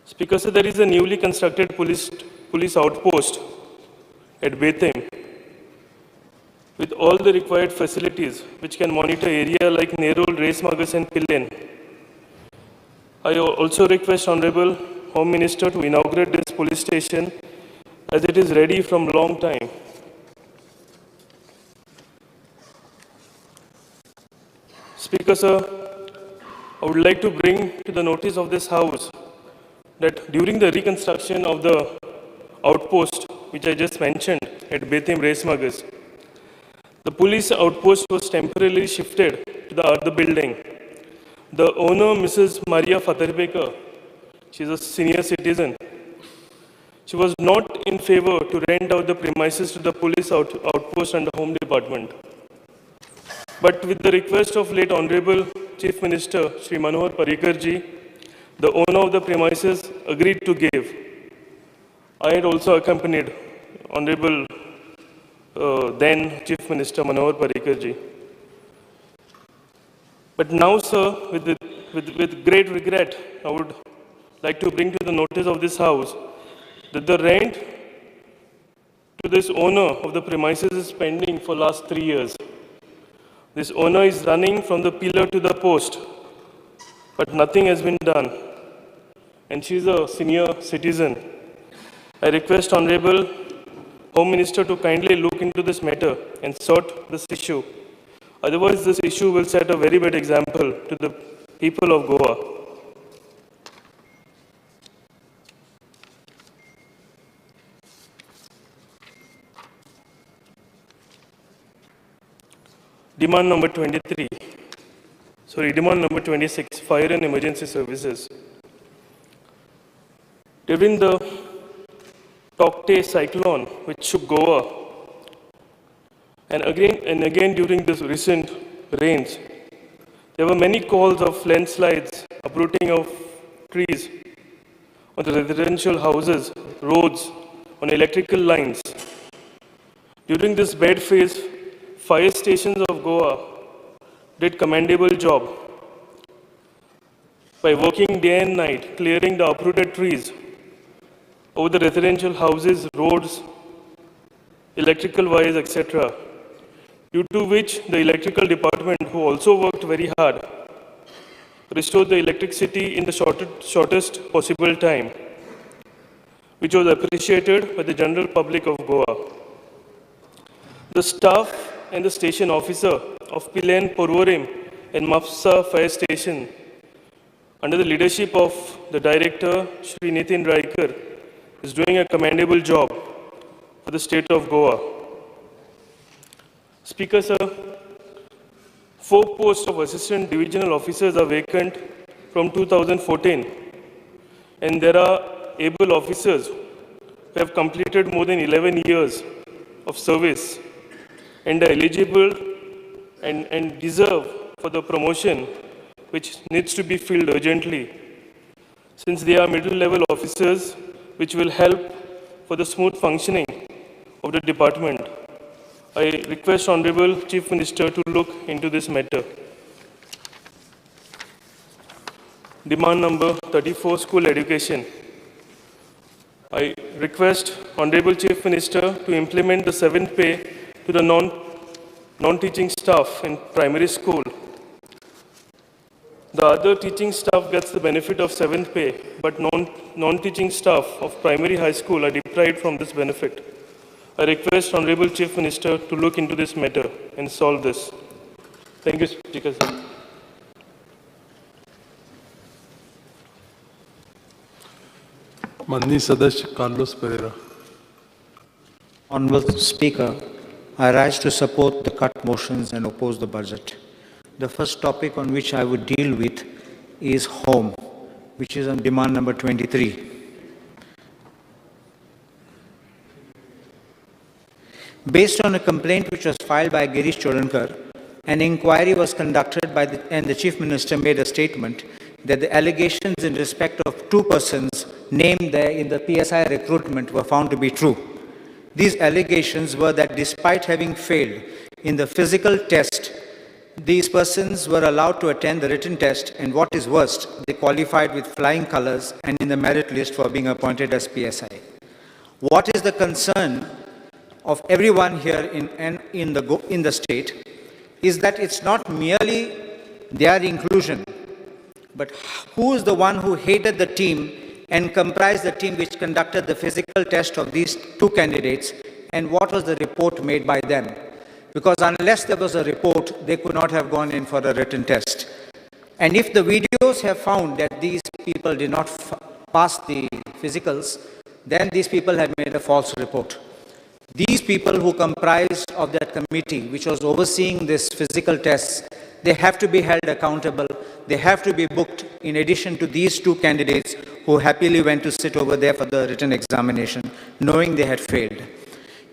Speaker, sir, there is a newly constructed police outpost at Bethlehem with all the required facilities which can monitor area like Nerul, Resmagas and Pillen. I also request Honorable Home Minister to inaugurate this police station as it is ready from long time. Speaker, sir, I would like to bring to the notice of this House that during the reconstruction of the outpost, which I just mentioned at Bethlehem Resmagas, the police outpost was temporarily shifted to the other building. The owner, Mrs. Maria Fatarbeka, she is a senior citizen. She was not in favor to rent out the premises to the police outpost and the Home Department. But with the request of late Honorable Chief Minister Shri Manohar Parrikar ji, the owner of the premises agreed to give. I had also accompanied Honorable then Chief Minister Manohar Parrikar ji. But now, sir, with great regret, I would like to bring to the notice of this House that the rent to this owner of the premises is pending for last 3 years. This owner is running from the pillar to the post, but nothing has been done. And she is a senior citizen. I request Honorable Home Minister to kindly look into this matter and sort this issue. Otherwise, this issue will set a very bad example to the people of Goa. Demand number 26, Fire and Emergency Services. During the Tokte cyclone, which shook Goa, and again during this recent rains, there were many calls of landslides, uprooting of trees on the residential houses, roads, on electrical lines. During this bad phase, fire stations of Goa did commendable job by working day and night, clearing the uprooted trees over the residential houses, roads, electrical wires, etc. Due to which the electrical department, who also worked very hard, restored the electricity in the shortest possible time, which was appreciated by the general public of Goa. The staff and the station officer of Pilen, Porvorim and Mapsa fire station, under the leadership of the director, Shri Nitin Raikar, is doing a commendable job for the state of Goa. Speaker, sir, 4 posts of assistant divisional officers are vacant from 2014, and there are able officers who have completed more than 11 years of service and are eligible and deserve for the promotion, which needs to be filled urgently, since they are middle-level officers which will help for the smooth functioning of the department. I request Honorable Chief Minister to look into this matter. Demand number 34, School Education. I request Honorable Chief Minister to implement the 7th pay to the non-teaching staff in primary school. The other teaching staff gets the benefit of 7th pay, but non-teaching staff of primary high school are deprived from this benefit. I request Honorable Chief Minister to look into this matter and solve this. Thank you, Speaker, sir.
माननीय सदस्य Carlos Pereira.
Honorable Speaker, I rise to support the cut motions and oppose the budget. The first topic on which I would deal with is home, which is on demand number 23. Based on a complaint which was filed by Girish Chodankar, an inquiry was conducted and the Chief Minister made a statement that the allegations in respect of 2 persons named there in the PSI recruitment were found to be true. These allegations were that despite having failed in the physical test, these persons were allowed to attend the written test, and what is worst, they qualified with flying colors and in the merit list for being appointed as PSI. What is the concern of everyone here in the state is that it's not merely their inclusion, but who is the one who hated the team and comprised the team which conducted the physical test of these two candidates, and what was the report made by them? Because unless there was a report, they could not have gone in for a written test. And if the videos have found that these people did not pass the physicals, then these people have made a false report. These people who comprised of that committee, which was overseeing this physical tests, they have to be held accountable. They have to be booked in addition to these two candidates who happily went to sit over there for the written examination, knowing they had failed.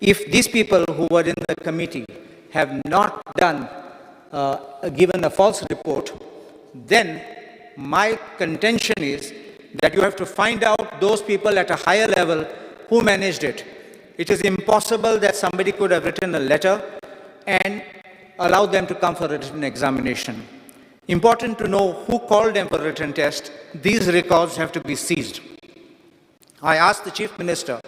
If these people who were in the committee have not given a false report, then my contention is that you have to find out those people at a higher level who managed it. It is impossible that somebody could have written a letter and allowed them to come for a written examination. Important to know who called them for a written test. These records have to be seized. I asked the Chief Minister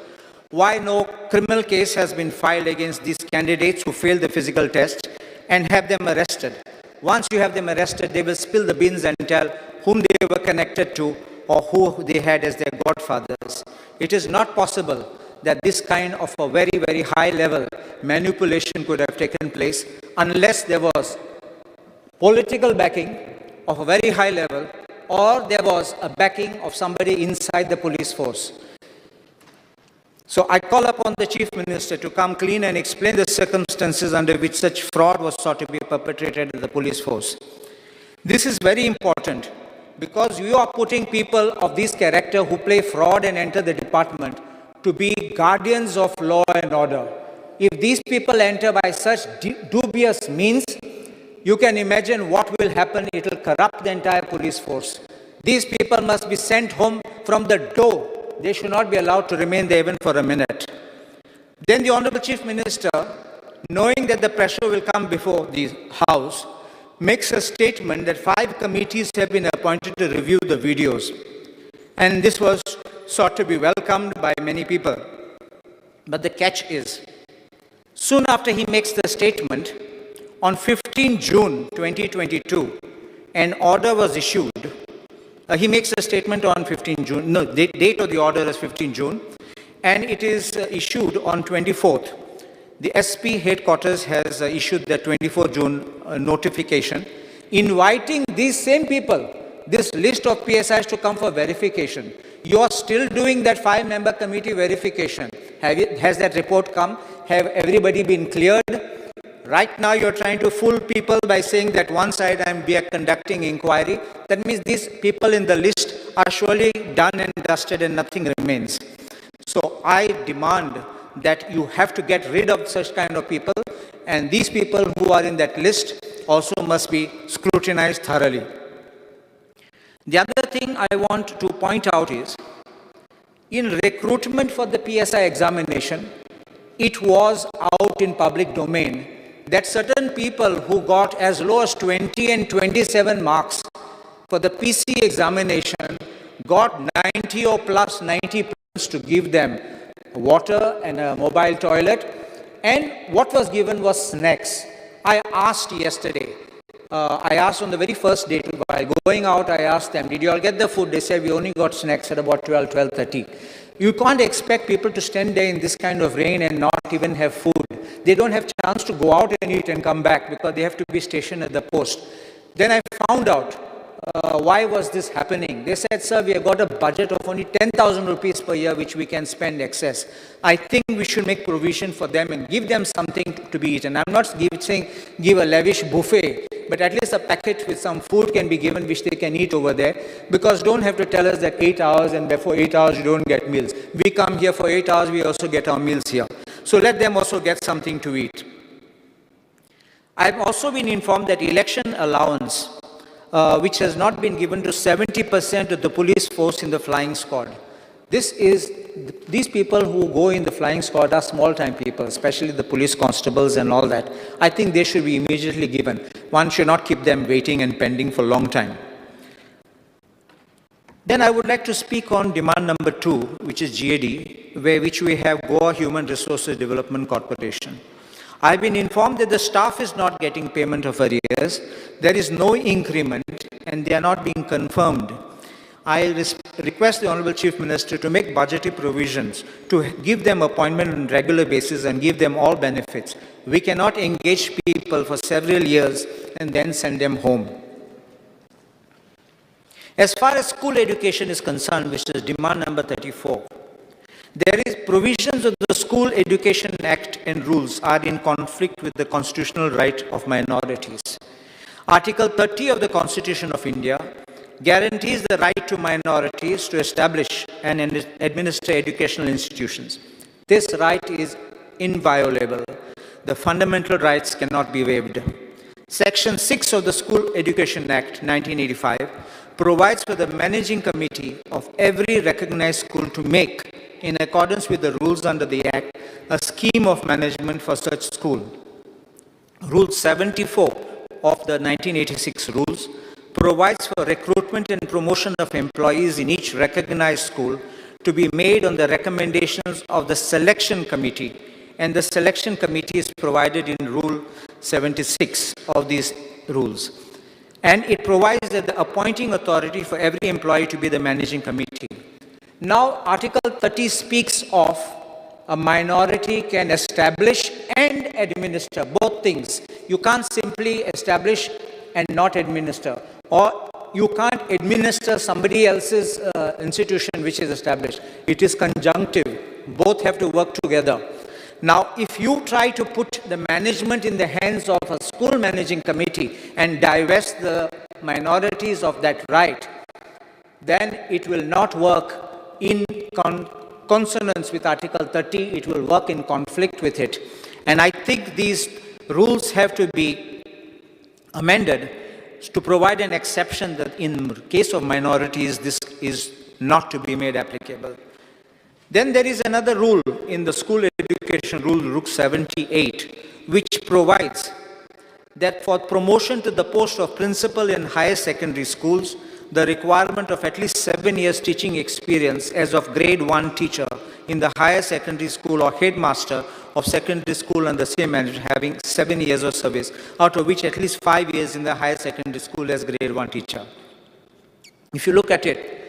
why no criminal case has been filed against these candidates who failed the physical test and have them arrested. Once you have them arrested, they will spill the beans and tell whom they were connected to or who they had as their godfathers. It is not possible that this kind of a very, very high level manipulation could have taken place unless there was political backing of a very high level or there was a backing of somebody inside the police force. So I call upon the Chief Minister to come clean and explain the circumstances under which such fraud was sought to be perpetrated in the police force. This is very important because you are putting people of this character who play fraud and enter the department to be guardians of law and order. If these people enter by such dubious means, you can imagine what will happen. It will corrupt the entire police force. These people must be sent home from the door. They should not be allowed to remain there even for a minute. Then the Honorable Chief Minister, knowing that the pressure will come before the House, makes a statement that 5 committees have been appointed to review the videos. And this was sought to be welcomed by many people. But the catch is, soon after he makes the statement, on 15 June 2022, an order was issued. He makes a statement on 15 June, no, the date of the order is 15 June, and it is issued on 24th. The SP headquarters has issued the 24 June notification, inviting these same people, this list of PSIs to come for verification. You are still doing that 5-member committee verification. Has that report come? Have everybody been cleared? Right now you're trying to fool people by saying that one side we are conducting inquiry. That means these people in the list are surely done and dusted and nothing remains. So I demand that you have to get rid of such kind of people, and these people who are in that list also must be scrutinized thoroughly. The other thing I want to point out is, in recruitment for the PSI examination, it was out in public domain that certain people who got as low as 20 and 27 marks for the PC examination got 90 or plus 90 points to give them water and a mobile toilet, and what was given was snacks. I asked yesterday, I asked on the very first day, while going out, I asked them, did you all get the food? They said, we only got snacks at about 12:30. You can't expect people to stand there in this kind of rain and not even have food. They don't have chance to go out and eat and come back because they have to be stationed at the post. Then I found out why was this happening. They said, sir, we have got a budget of only 10,000 rupees per year which we can spend excess. I think we should make provision for them and give them something to be eaten. I'm not saying give a lavish buffet, but at least a packet with some food can be given which they can eat over there, because don't have to tell us that 8 hours and before 8 hours you don't get meals. We come here for 8 hours, we also get our meals here. So let them also get something to eat. I've also been informed that election allowance, which has not been given to 70% of the police force in the flying squad. This is these people who go in the flying squad are small-time people, especially the police constables and all that. I think they should be immediately given. One should not keep them waiting and pending for a long time. Then I would like to speak on demand number 2, which is GAD, which we have Goa Human Resources Development Corporation. I've been informed that the staff is not getting payment of arrears, there is no increment, and they are not being confirmed. I request the Honorable Chief Minister to make budgetary provisions to give them appointment on a regular basis and give them all benefits. We cannot engage people for several years and then send them home. As far as school education is concerned, which is demand number 34, there is provisions of the School Education Act and rules are in conflict with the constitutional right of minorities. Article 30 of the Constitution of India guarantees the right to minorities to establish and administer educational institutions. This right is inviolable. The fundamental rights cannot be waived. Section 6 of the School Education Act 1985 provides for the managing committee of every recognized school to make, in accordance with the rules under the Act, a scheme of management for such school. Rule 74 of the 1986 rules provides for recruitment and promotion of employees in each recognized school to be made on the recommendations of the selection committee, and the selection committee is provided in Rule 76 of these rules. And it provides that the appointing authority for every employee to be the managing committee. Now, Article 30 speaks of a minority can establish and administer both things. You can't simply establish and not administer, or you can't administer somebody else's institution which is established. It is conjunctive. Both have to work together. Now, if you try to put the management in the hands of a school managing committee and divest the minorities of that right, then it will not work in consonance with Article 30, it will work in conflict with it. And I think these rules have to be amended to provide an exception that in case of minorities, this is not to be made applicable. Then there is another rule in the School Education Rule, Rule 78, which provides that for promotion to the post of principal in higher secondary schools, the requirement of at least 7 years teaching experience as of grade 1 teacher in the higher secondary school or headmaster of secondary school and the same manager having 7 years of service, out of which at least 5 years in the higher secondary school as grade 1 teacher. If you look at it,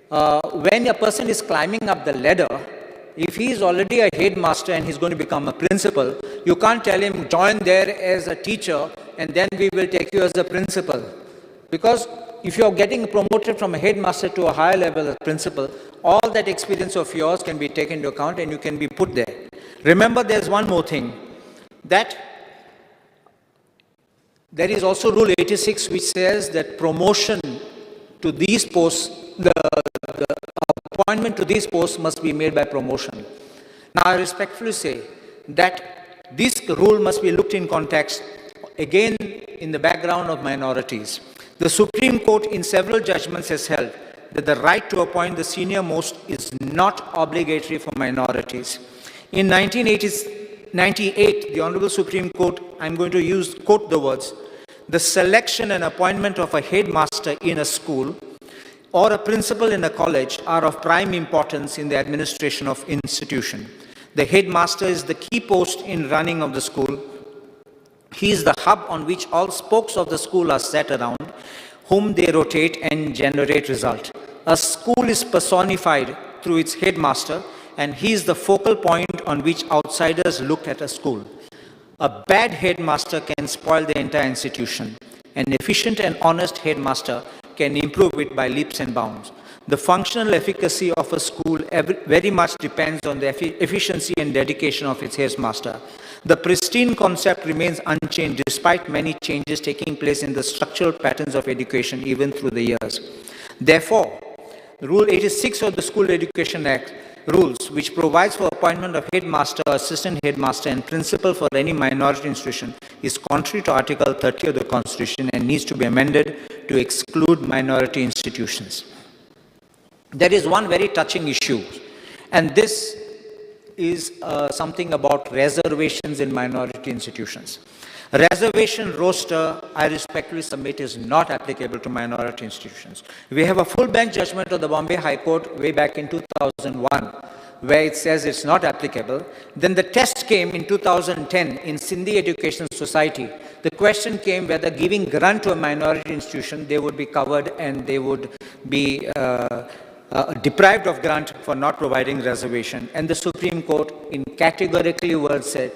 when a person is climbing up the ladder, if he is already a headmaster and he's going to become a principal, you can't tell him join there as a teacher and then we will take you as a principal. Because if you're getting promoted from a headmaster to a higher level of principal, all that experience of yours can be taken into account and you can be put there. Remember, there's one more thing, that there is also Rule 86 which says that promotion to these posts, the appointment to these posts must be made by promotion. Now, I respectfully say that this rule must be looked in context, again, in the background of minorities. The Supreme Court in several judgments has held that the right to appoint the senior most is not obligatory for minorities. In 1998, the Honorable Supreme Court, I'm going to quote the words, the selection and appointment of a headmaster in a school or a principal in a college are of prime importance in the administration of institution. The headmaster is the key post in running of the school. He is the hub on which all spokes of the school are set around, whom they rotate and generate result. A school is personified through its headmaster, and he is the focal point on which outsiders look at a school. A bad headmaster can spoil the entire institution. An efficient and honest headmaster can improve it by leaps and bounds. The functional efficacy of a school very much depends on the efficiency and dedication of its headmaster. The pristine concept remains unchanged despite many changes taking place in the structural patterns of education even through the years. Therefore, Rule 86 of the School Education Act rules, which provides for appointment of headmaster, assistant headmaster, and principal for any minority institution, is contrary to Article 30 of the Constitution and needs to be amended to exclude minority institutions. There is one very touching issue, And this is something about reservations in minority institutions. Reservation roster, I respectfully submit, is not applicable to minority institutions. We have a full bench judgment of the Bombay High Court way back in 2001, where it says it's not applicable. Then the test came in 2010 in Sindhi Education Society. The question came whether giving grant to a minority institution, they would be covered and they would be deprived of grant for not providing reservation. And the Supreme Court in categorically words said,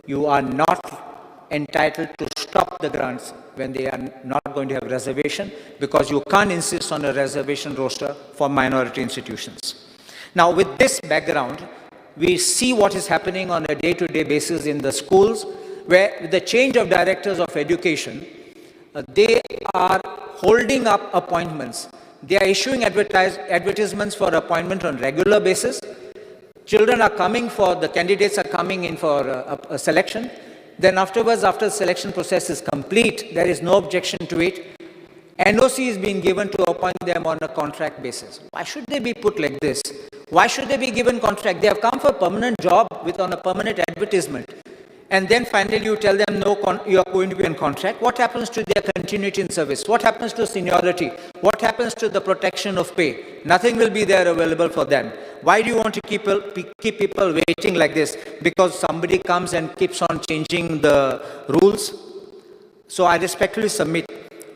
you are not entitled to stop the grants when they are not going to have reservation, because you can't insist on a reservation roster for minority institutions. Now, with this background, we see what is happening on a day-to-day basis in the schools, where with the change of directors of education, they are holding up appointments. They are issuing advertisements for appointment on regular basis. Children are coming for, the candidates are coming in for a selection. Then afterwards, after the selection process is complete, there is no objection to it. NOC is being given to appoint them on a contract basis. Why should they be put like this? Why should they be given contract? They have come for a permanent job on a permanent advertisement. And then finally you tell them, no, you are going to be on contract. What happens to their continuity in service? What happens to seniority? What happens to the protection of pay? Nothing will be there available for them. Why do you want to keep people waiting like this? Because somebody comes and keeps on changing the rules. So I respectfully submit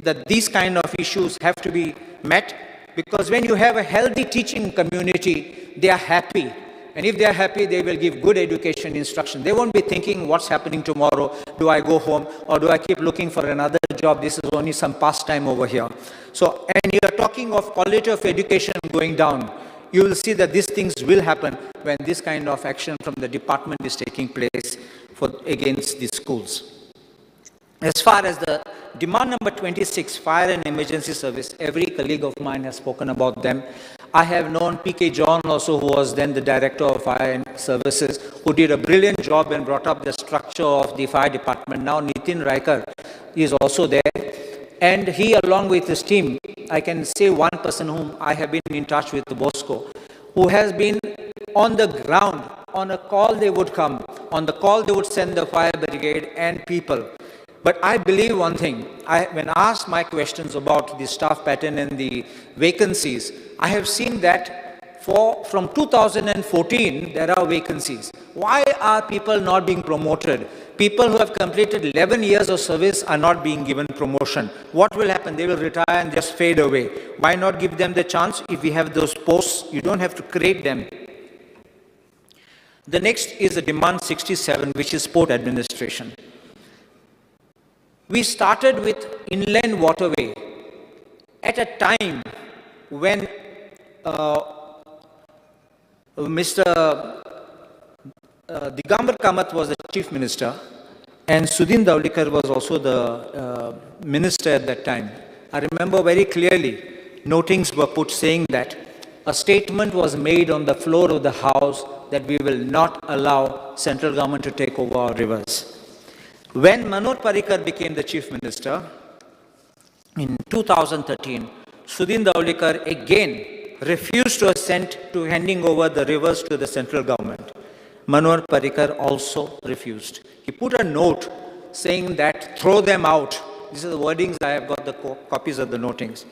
that these kind of issues have to be met, because when you have a healthy teaching community, they are happy. And if they are happy, they will give good education instruction. They won't be thinking, what's happening tomorrow? Do I go home or do I keep looking for another job? This is only some pastime over here. So, and you are talking of quality of education going down. You will see that these things will happen when this kind of action from the department is taking place against the schools. As far as the demand number 26, fire and emergency service, every colleague of mine has spoken about them. I have known P.K. John also, who was then the director of fire and services, who did a brilliant job and brought up the structure of the fire department. Now Nitin Raikar is also there. And he, along with his team, I can say one person whom I have been in touch with, Bosco, who has been on the ground. On a call they would come. On the call they would send the fire brigade and people. But I believe one thing, when asked my questions about the staff pattern and the vacancies, I have seen that from 2014, there are vacancies. Why are people not being promoted? People who have completed 11 years of service are not being given promotion. What will happen? They will retire and just fade away. Why not give them the chance? If we have those posts, you don't have to create them. The next is the demand 67, which is port administration. We started with inland waterway at a time when Mr. Digambar Kamath was the chief minister and Sudhin Daulikar was also the minister at that time. I remember very clearly, notings were put saying that a statement was made on the floor of the house that we will not allow central government to take over our rivers. When Manor Parrikar became the chief minister in 2013, Sudhin Daulikar again refused to assent to handing over the rivers to the central government. Manor Parrikar also refused. He put a note saying that throw them out. These are the wordings, I have got the copies of the notings.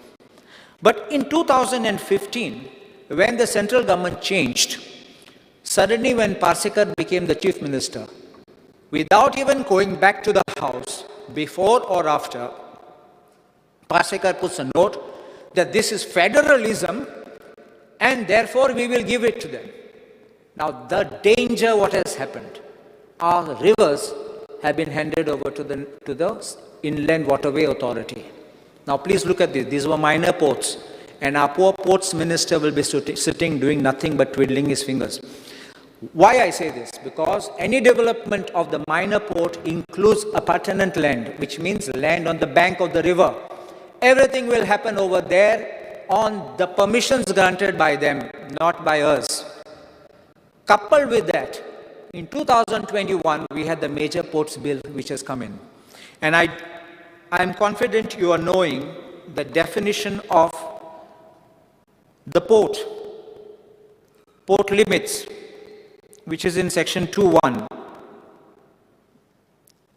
But in 2015, when the central government changed, suddenly when Parrikar became the chief minister, without even going back to the house, before or after, Parrikar puts a note that this is federalism and therefore we will give it to them. Now the danger, what has happened, our rivers have been handed over to the Inland Waterway Authority. Now please look at this, these were minor ports and our poor ports minister will be sitting doing nothing but twiddling his fingers. Why I say this? Because any development of the minor port includes appurtenant land, which means land on the bank of the river. Everything will happen over there on the permissions granted by them, not by us. Coupled with that, in 2021, we had the major ports bill which has come in. And I am confident you are knowing the definition of the port. port limits, which is in section 2(1).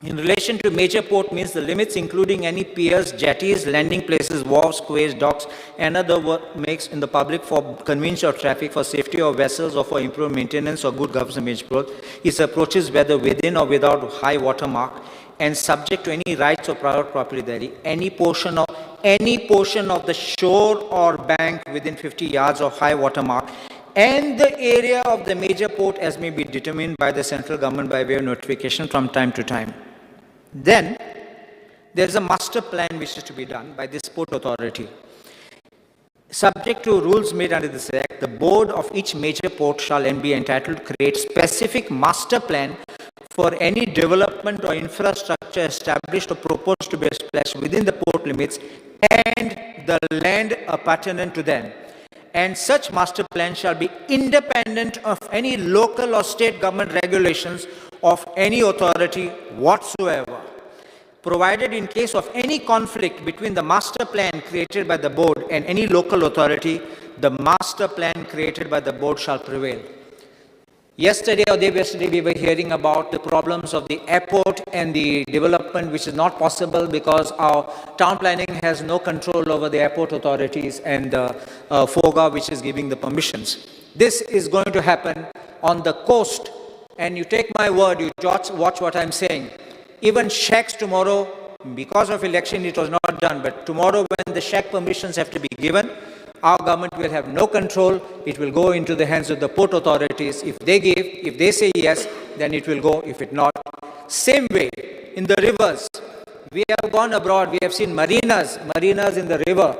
In relation to major port means the limits including any piers, jetties, landing places, wharves, quays, docks, and other work makes in the public for convenience of traffic, for safety of vessels, or for improved maintenance or good government growth, is approaches whether within or without high water mark, and subject to any rights or private property therein, any portion of the shore or bank within 50 yards of high water mark, and the area of the major port as may be determined by the central government by way of notification from time to time. Then, there is a master plan which is to be done by this port authority. Subject to rules made under this Act, the board of each major port shall be entitled to create specific master plan for any development or infrastructure established or proposed to be established within the port limits and the land appurtenant to them. And such master plan shall be independent of any local or state government regulations of any authority whatsoever. Provided in case of any conflict between the master plan created by the board and any local authority, the master plan created by the board shall prevail. Yesterday or day yesterday we were hearing about the problems of the airport and the development which is not possible because our town planning has no control over the airport authorities and the FOGA which is giving the permissions. This is going to happen on the coast, and you take my word, you watch what I'm saying. Even shacks tomorrow, because of election it was not done, but tomorrow when the shack permissions have to be given, our government will have no control. It will go into the hands of the port authorities. If they say yes, then it will go. If it not, same way in the rivers. We have gone abroad. We have seen marinas in the river.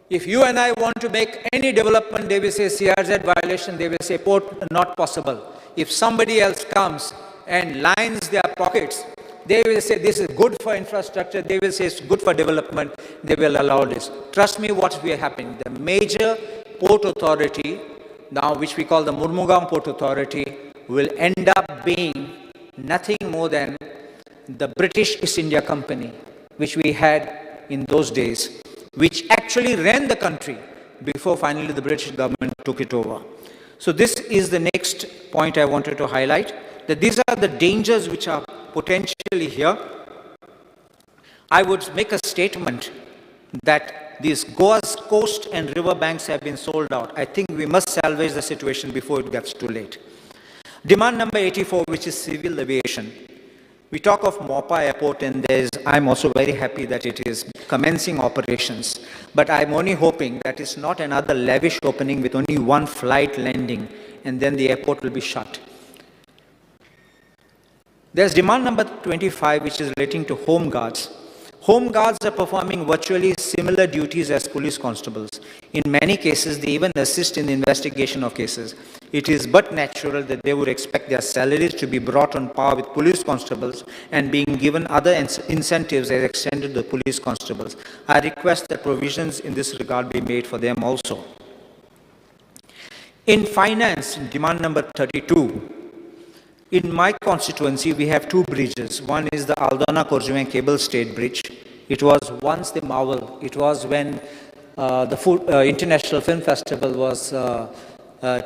If you and I want to make any development, they will say CRZ violation. They will say port not possible. If somebody else comes and lines their pockets, they will say this is good for infrastructure, they will say it's good for development, they will allow this. Trust me, what will happen? The major port authority, now which we call the Murmugaon Port Authority, will end up being nothing more than the British East India Company, which we had in those days, which actually ran the country before finally the British government took it over. So this is the next point I wanted to highlight, that these are the dangers which are potentially here. I would make a statement that these Goa's coast and river banks have been sold out. I think we must salvage the situation before it gets too late. Demand number 84, which is civil aviation. We talk of Mopa Airport, and I'm also very happy that it is commencing operations. But I'm only hoping that it's not another lavish opening with only one flight landing, and then the airport will be shut. There's demand number 25, which is relating to home guards. Home guards are performing virtually similar duties as police constables. In many cases, they even assist in the investigation of cases. It is but natural that they would expect their salaries to be brought on par with police constables and being given other incentives as extended to police constables. I request that provisions in this regard be made for them also. In finance, demand number 32. In my constituency, we have two bridges. One is the Aldona-Korjuang Cable Stayed Bridge. It was once the marvel. It was when the International Film Festival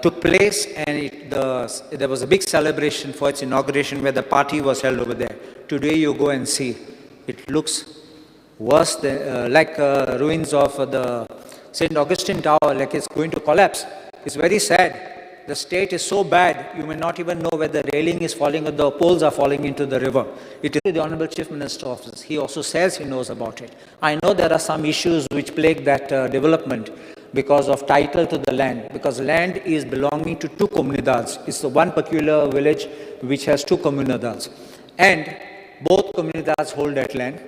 took place, and there was a big celebration for its inauguration where the party was held over there. Today you go and see, it looks worse than, like ruins of the St. Augustine Tower, like it's going to collapse. It's very sad. The state is so bad, you may not even know where the railing is falling or the poles are falling into the river. It is the Honorable Chief Minister's office. He also says he knows about it. I know there are some issues which plague that development because of title to the land, because land is belonging to two comunidades. It's the one peculiar village which has two comunidades. And both comunidades hold that land.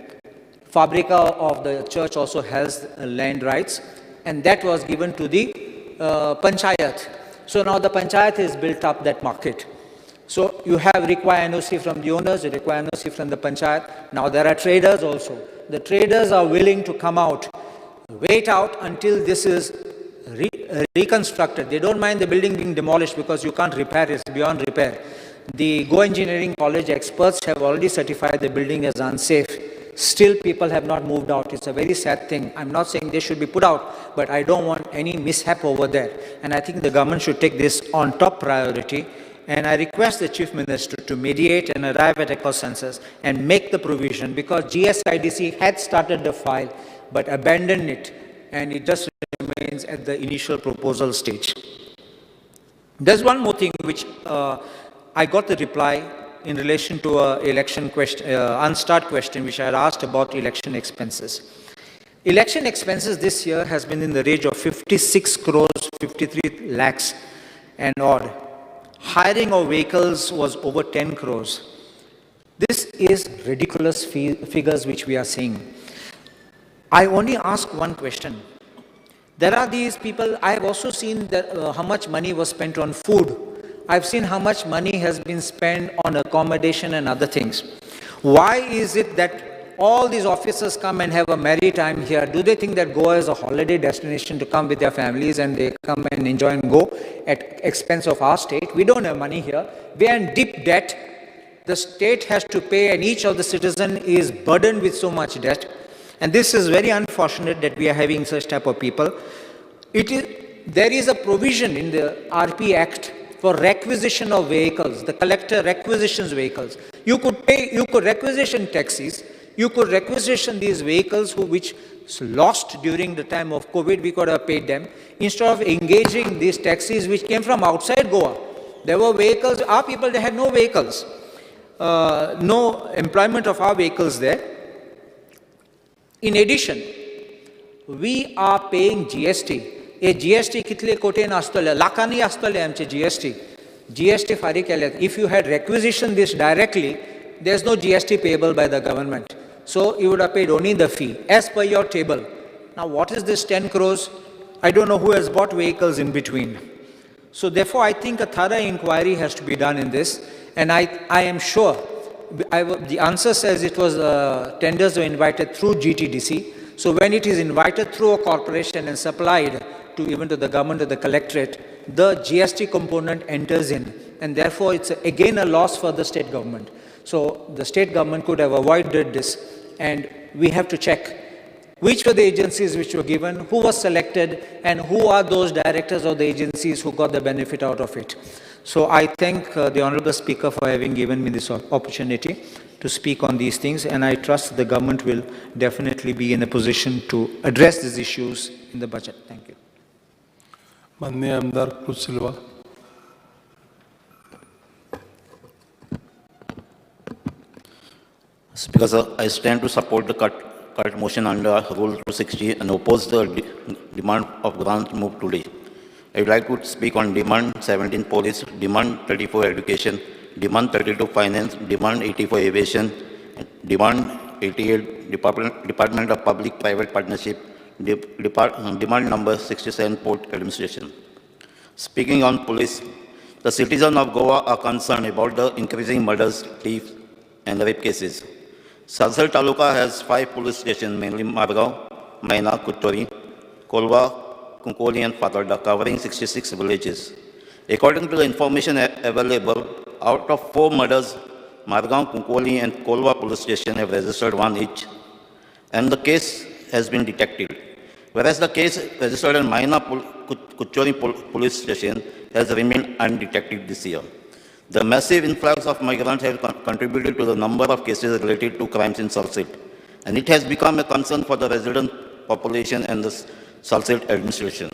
Fabrica of the church also has land rights, and that was given to the panchayat. So now the panchayat has built up that market. So you require NOC from the owners, you require NOC from the panchayat. Now there are traders also. The traders are willing to come out, wait out until this is reconstructed. They don't mind the building being demolished because you can't repair it, it's beyond repair. The Go Engineering College experts have already certified the building as unsafe. Still, people have not moved out. It's a very sad thing. I'm not saying they should be put out, but I don't want any mishap over there. And I think the government should take this on top priority. And I request the Chief Minister to mediate and arrive at a consensus and make the provision, because GSIDC had started the file but abandoned it, and it just remains at the initial proposal stage. There's one more thing which I got the reply in relation to an election question, unstart question which I had asked about election expenses. Election expenses this year has been in the range of 56 crores, 53 lakhs and odd. Hiring of vehicles was over 10 crores. This is ridiculous figures which we are seeing. I only ask one question. There are these people, I have also seen that, how much money was spent on food. I've seen how much money has been spent on accommodation and other things. Why is it that all these officers come and have a merry time here? Do they think that Goa is a holiday destination to come with their families and they come and enjoy and go at expense of our state? We don't have money here. We are in deep debt. The state has to pay, and each of the citizen is burdened with so much debt. And this is very unfortunate that we are having such type of people. There is a provision in the RP Act for requisition of vehicles. The collector requisitions vehicles. You could requisition taxis. You could requisition these vehicles which lost during the time of COVID. We could have paid them instead of engaging these taxis which came from outside Goa. There were vehicles. Our people, they had no vehicles, no employment of our vehicles there. In addition, we are paying GST. A GST कितले कोटेन आस्तले लाखानी आस्तले आमचे GST फारी केले. If you had requisitioned this directly, there is no GST payable by the government. So you would have paid only the fee as per your table. Now what is this 10 crores? I don't know who has bought vehicles in between. So therefore I think a thorough inquiry has to be done in this, and I am sure the answer says it was tenders were invited through GTDC. So when it is invited through a corporation and supplied to even to the government or the collectorate, the GST component enters in, and therefore it's again a loss for the state government. So the state government could have avoided this, and we have to check which were the agencies which were given, who was selected, and who are those directors of the agencies who got the benefit out of it. So I thank the Honorable Speaker for having given me this opportunity to speak on these things, and I trust the government will definitely be in a position to address these issues in the budget. Thank you.
माननीय आमदार कृष सिल्वा.
Speaker, sir, I stand to support the cut motion under Rule 260 and oppose the demand of grant moved today. I would like to speak on demand 17 police, demand 34 education, demand 32 finance, demand 84 aviation, demand 88 Department of Public-Private Partnership, demand number 67 Port Administration. Speaking on police, the citizens of Goa are concerned about the increasing murders, theft, and rape cases. Salsal Taluka has 5 police stations, mainly Margao, Maina, Kuttori, Kolwa, Kunkoli, and Fatarda, covering 66 villages. According to the information available, out of 4 murders, Margao, Kunkoli, and Kolwa police station have registered 1 each, and the case has been detected. Whereas the case registered in Maina Kuttori police station has remained undetected this year. The massive influx of migrants has contributed to the number of cases related to crimes in Salsit, and it has become a concern for the resident population and the Salsit administration,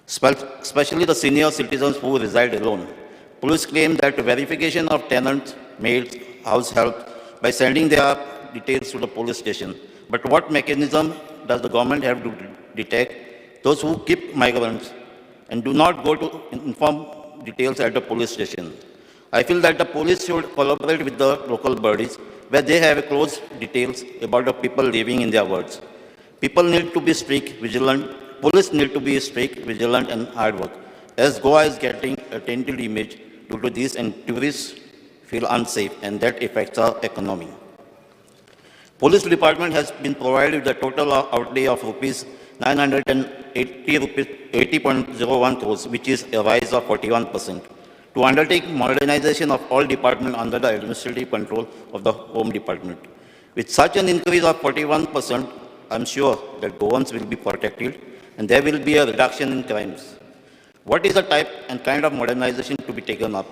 especially the senior citizens who reside alone. Police claim that verification of tenants, maids, house help by sending their details to the police station. But what mechanism does the government have to detect those who keep migrants and do not go to inform details at the police station? I feel that the police should collaborate with the local bodies where they have close details about the people living in their wards. People need to be strict, vigilant. Police need to be strict, vigilant, and hard work, as Goa is getting a tainted image due to this, and tourists feel unsafe, and that affects our economy. Police department has been provided with a total outlay of rupees 980.01 crores, which is a rise of 41%, to undertake modernization of all departments under the administrative control of the Home Department. With such an increase of 41%, I'm sure that Goans will be protected and there will be a reduction in crimes. What is the type and kind of modernization to be taken up?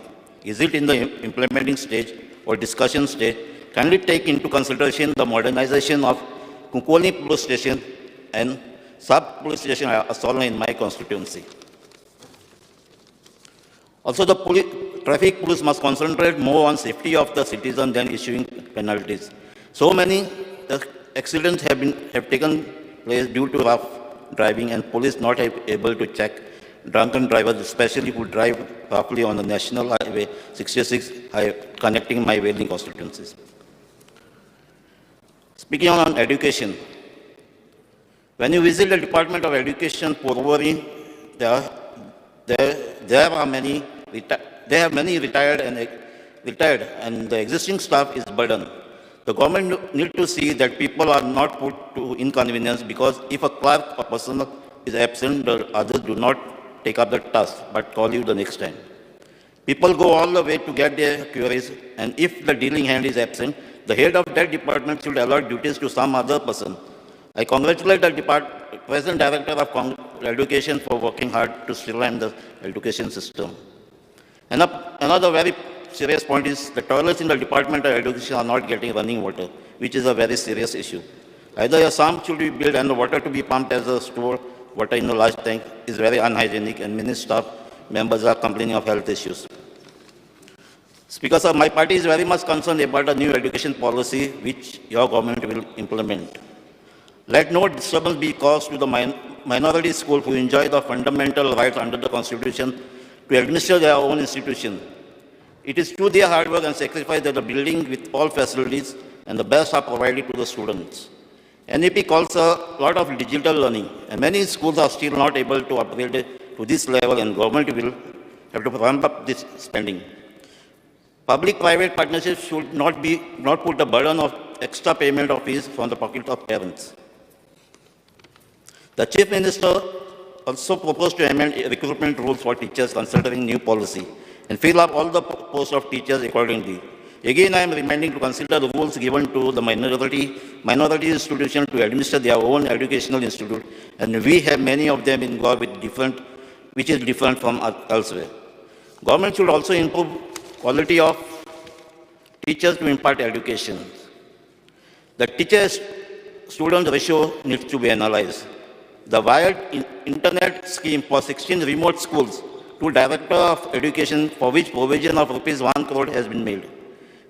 Is it in the implementing stage or discussion stage? Can we take into consideration the modernization of Kunkoli police station and sub-police station Asolna in my constituency? Also, the traffic police must concentrate more on safety of the citizen than issuing penalties. So many accidents have taken place due to rough driving and police not able to check drunken drivers, especially who drive roughly on the National Highway 66 connecting my Wailing constituencies. Speaking on education, when you visit the Department of Education, Porvorim, there are many retired and the existing staff is burdened. The government need to see that people are not put to inconvenience because if a clerk or person is absent, the others do not take up the task but call you the next time. People go all the way to get their queries, and if the dealing hand is absent, the head of that department should allot duties to some other person. I congratulate the present Director of Education for working hard to streamline the education system. And another very serious point is the toilets in the Department of Education are not getting running water, which is a very serious issue. Either a sump should be built and the water to be pumped as a store water in a large tank is very unhygienic, and many staff members are complaining of health issues. Speaker, sir, my party is very much concerned about a new education policy which your government will implement. Let no disturbance be caused to the minority schools who enjoy the fundamental rights under the Constitution to administer their own institution. It is through their hard work and sacrifice that the building with all facilities and the best are provided to the students. NEP calls a lot of digital learning, and many schools are still not able to upgrade to this level, and government will have to ramp up this spending. Public-private partnerships should not put the burden of extra payment of fees from the pocket of parents. The Chief Minister also proposed to amend recruitment rules for teachers considering new policy and fill up all the posts of teachers accordingly. Again, I am reminding to consider the rules given to the minority institution to administer their own educational institute, and we have many of them in Goa which is different from elsewhere. Government should also improve quality of teachers to impart education. The teacher-student ratio needs to be analyzed. The wired internet scheme for 16 remote schools to Director of Education, for which provision of rupees 1 crore has been made.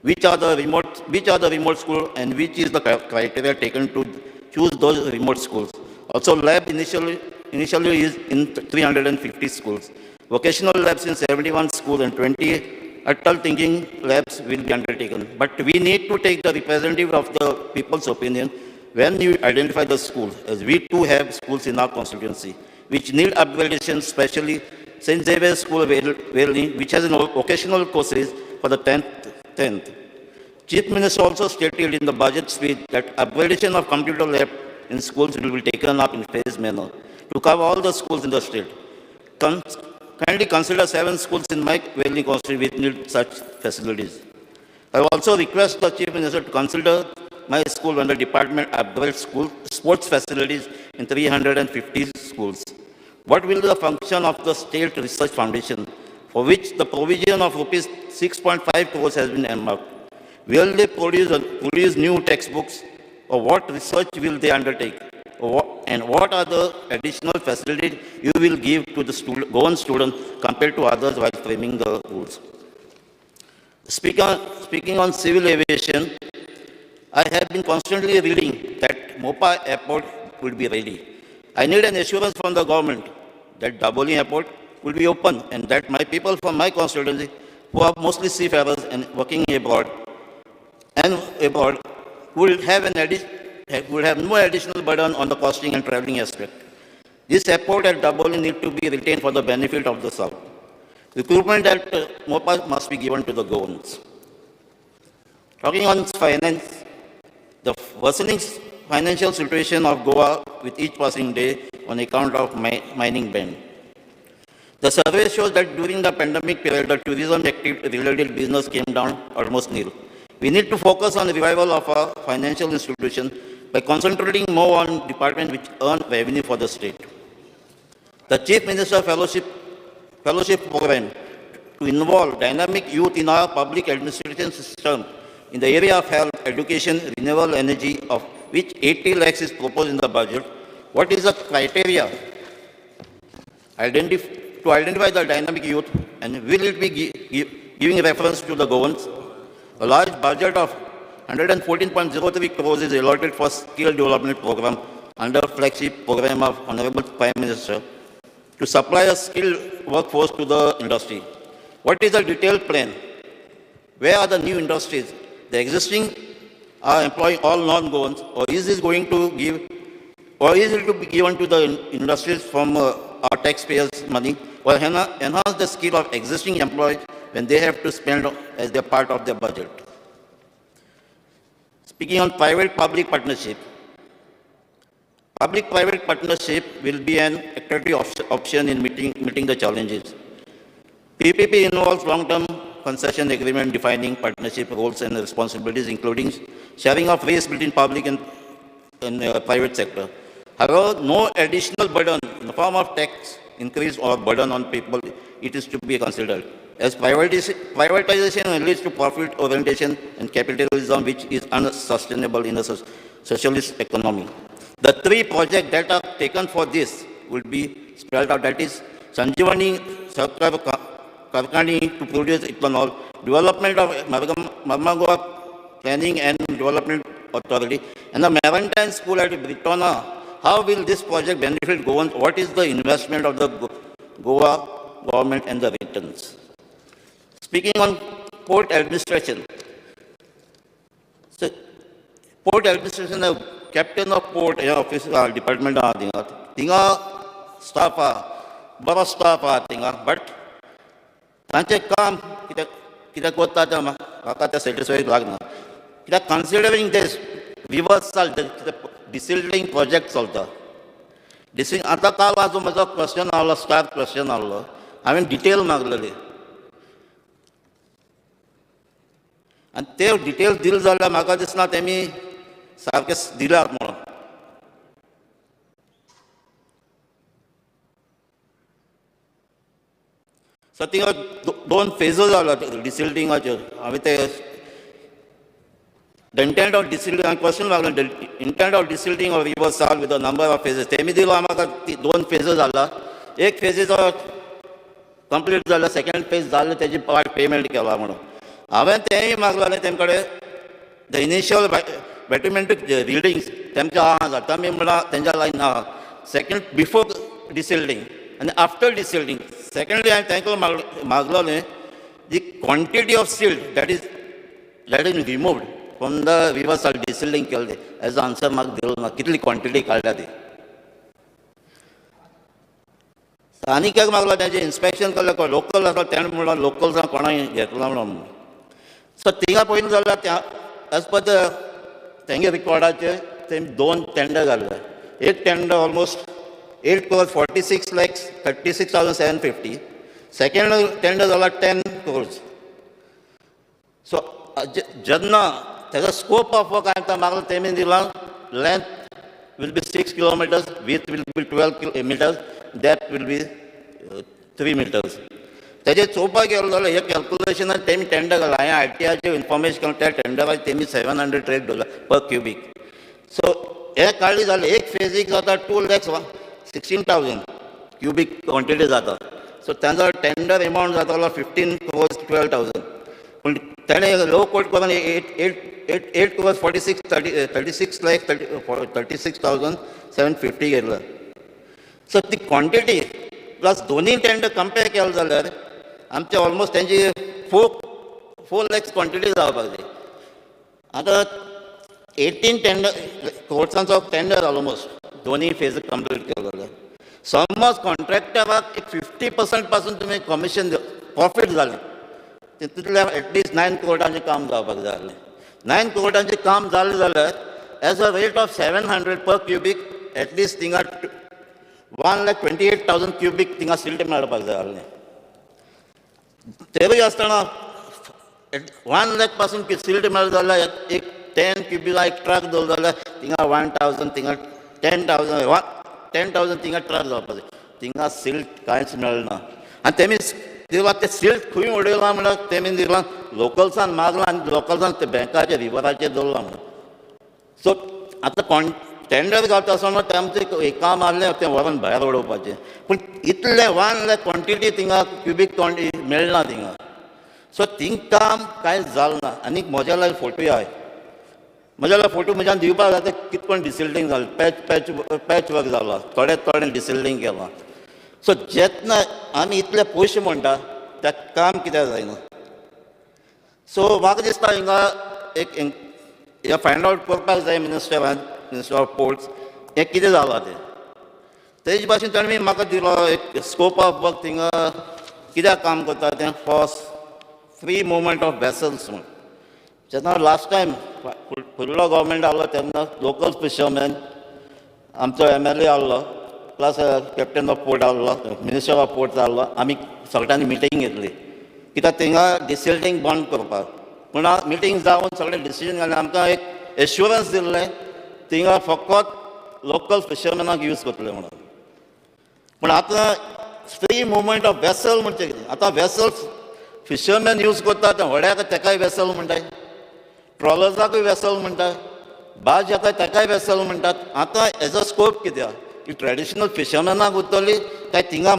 Which are the remote schools and which is the criteria taken to choose those remote schools? Also, lab initially is in 350 schools. Vocational labs in 71 schools and 20 adult thinking labs will be undertaken. But we need to take the representative of the people's opinion when you identify the schools, as we too have schools in our constituency, which need upgradation, especially St. Xavier's School, Wailing, which has an vocational courses for the 10th. Chief Minister also stated in the budget speech that upgradation of computer lab in schools will be taken up in phased manner to cover all the schools in the state. Kindly consider 7 schools in my Wailing constituency which need such facilities. I also request the Chief Minister to consider my school when the department upgrades school sports facilities in 350 schools. What will be the function of the State Research Foundation, for which the provision of rupees 6.5 crores has been earmarked? Will they produce new textbooks, or what research will they undertake? And what are the additional facilities you will give to the Goan student compared to others while framing the rules? Speaking on civil aviation, I have been constantly reading that Mopa Airport will be ready. I need an assurance from the government that Daboling Airport will be open and that my people from my constituency, who are mostly seafarers and working abroad, will have no additional burden on the costing and traveling aspect. This airport at Daboling need to be retained for the benefit of the South. Recruitment at Mopa must be given to the Goans. Talking on finance, the worsening financial situation of Goa with each passing day on account of mining ban. The survey shows that during the pandemic period, the tourism-related business came down almost nil. We need to focus on the revival of our financial institution by concentrating more on departments which earn revenue for the state. The Chief Minister Fellowship Program to involve dynamic youth in our public administration system in the area of health, education, renewable energy, of which 80 lakhs is proposed in the budget. What is the criteria to identify the dynamic youth, and will it be giving reference to the Goans? A large budget of 114.03 crores is allotted for skill development program under flagship program of Honorable Prime Minister to supply a skilled workforce to the industry. What is the detailed plan? Where are the new industries? The existing are employing all non-Goans, or is this going to give, or is it to be given to the industries from our taxpayers' money, or enhance the skill of existing employees when they have to spend as their part of their budget? Speaking on private-public partnership, public-private partnership will be an attractive option in meeting the challenges. PPP involves long-term concession agreement defining partnership roles and responsibilities, including sharing of risk between public and private sector. However, no additional burden in the form of tax increase or burden on people, it is to be considered, as privatization leads to profit orientation and capitalism, which is unsustainable in a socialist economy. The three projects that are taken for this will be spelled out, that is Sanjivani Karkani to produce ethanol, development of Marmagua Planning and Development Authority, and the Maritime School at Britona. How will this project benefit Goans? What is the investment of the Goa government and the returns? Speaking on port administration, so port administration, the captain of port office department tinga staff baro staff tinga, but तांचे काम कित्याक कोत्ता तें म्हाका तें satisfied लागना, कित्याक कन्सिडरींग दीस reversal desilting project चलता. आतां काल वाजून म्हजो क्वेश्चन आहलो, स्टाफ क्वेश्चन आहलो, हांवें डिटेल मागलेली आनी ते डिटेल दिले जाल्यार म्हाका दिसना तेमी सारके दिल्यात म्हणून. सो थिंगा दोन फेजस जालो डिसिल्टिंगाच्यो. हांवें ते द इंटेंट ऑफ डिसिल्टिंग हांवें क्वेश्चन मागलो, intent of desilting of reversal with the number of phases. तेमी दिलो म्हाका दोन फेजस जाला. एक फेजीचो कंप्लीट जालो, सेकंड फेज जाल्लो तेजी पार्ट पेमेंट केला म्हणून. हांवें तेंय मागलो आनी तेम कडेन द इनिशियल बॅटुमेंट रिडिंग्स तेमचे आहा जाता मी म्हणल्यार तेंच्या लायन आहा. सेकंड बिफोर डिसिल्टिंग आनी आफ्टर डिसिल्टिंग. सेकंडली हांवें तेंका मागलोलें the quantity of silt that is removed from the reversal desilting केल्ले एज अ आन्सर म्हाका दिलो ना, कितली क्वॉन्टिटी काडल्या ती. आनीक एक मागलो तेजें इन्स्पेक्शन केलें, लोकल आसा तेणें म्हणलो लोकल्सां कोणाय घेतला म्हणून. सो थिंगा पळयलें जाल्यार एज पर द तेंगे रिकॉर्डाचेर तेमी दोन टेंडर घाल्ले. एक tender almost 8 crores 46 lakhs 36,750. Second tender जाला 10 crores. So जेन्ना तेजो स्कोप ऑफ वर्क हांवें मागलो तेमी दिला, length will be 6 kilometers, width will be 12 meters, depth will be 3 meters. तेजे चोवपाक गेलो जाल्यार हे कॅल्क्युलेशनान तेमी टेंडर घाला. हांवें ITIचे इन्फॉर्मेशन केलें, त्या टेंडराक तेमी $700 per cubic. सो हे काडली जाल्यार एक फेजीक जाता 2,16,000 cubic क्वॉन्टिटी जाता. सो तांचो टेंडर एमावंट जातालो 15 crores 12,000. पूण ताणें लो कोट करून 8 crores 36 lakhs 36,750 घेतला. सो ती क्वॉन्टिटी प्लस दोनूय टेंडर कंपेर केलो जाल्यार आमचे ऑलमोस्ट तेंची 4 lakhs क्वॉन्टिटी जावपाक जाय. आतां 18 टेंडर कोर्सांचो टेंडर ऑलमोस्ट दोनूय फेज कंप्लीट केलो जाल्यार समज कॉन्ट्रॅक्टराक 50% पासून तुमी कमिशन प्रॉफीट जालें, तितूंतल्यान एटलिस्ट 9 crores काम जावपाक जाय आसलें. 9 crores काम जालें जाल्यार as a rate of 700 per cubic at least थिंगा 1,28,000 cubic थिंगा सिल्ट मेळपाक जाय आसलें. तेवूय आसतना 1 lakh पासून सिल्ट मेळ्ळो जाल्यार एक 10 क्युबिक एक ट्रक दवरलो जाल्यार थिंगा 1000 थिंगा 10,000 थिंगा ट्रक जावपाक जाय. थिंगा सिल्ट कांयच मेळना आनी तेमी दिला ते सिल्ट खंय उडयला म्हणल्यार तेमी दिला लोकल्सान मागला आनी लोकल्सान ते बँकाच्या रिवराचेर दवरला म्हणून. सो आतां टेंडर घालता आसतना तेमचें एक काम आहलें तें व्हरून भायर उडोवपाचें, पूण इतलें 1 lakh क्वॉन्टिटी थिंगा क्युबीक क्वॉन्टिटी मेळना थिंगा. सो थिंग काम कांयच जालें ना. आनीक म्हज्या लागीं फोटोय आहाय. म्हज्या लागीं फोटो म्हज्यान दिवपाक जाता कितें करून डिसिल्टींग जालें, पॅच वर्क जाला, थोडें डिसिल्टींग केलां. सो जेन्ना आमी इतले पयशे म्हणटा तें काम कित्याक जायना. सो म्हाका दिसता हिंगा एक हें फायंड आवट करपाक जाय मिनिस्टर ऑफ पोर्ट्स हें कितें जालां तें. तेजे भाशेन ताणें म्हाका दिलो एक स्कोप ऑफ वर्क थिंगा कित्याक काम करता तें first free movement of vessels म्हूण. जेन्ना लास्ट टायम फुडलो गव्हर्मेंट आहलो तेन्ना लोकल फिशरमॅन आमचो MLA आहलो प्लस कॅप्टन ऑफ पोर्ट आहलो, मिनिस्टर ऑफ पोर्ट्स आहलो. आमी सगळ्यांनी मिटींग घेतली कित्याक थिंगा डिसिल्टींग बंद करपाक. पूण मिटींग जावन सगळें डिसिजन घालें आमकां एक एश्युरन्स दिल्लें थिंगा फकत लोकल फिशरमॅनाक यूज करतले म्हणून. पूण आतां फ्री मुवमेंट ऑफ वेसल म्हणजे कितें, आतां वेसल्स फिशरमॅन यूज करता ते व्हड्याक तेकाय वेसल म्हणटाय, ट्रॉलर्साकूय वेसल म्हणटा, बाज येता तेकाय वेसल म्हणटात. आतां हेजो स्कोप कितें आहा की ट्रेडिशनल फिशरमॅनाक उरतली काय थिंगा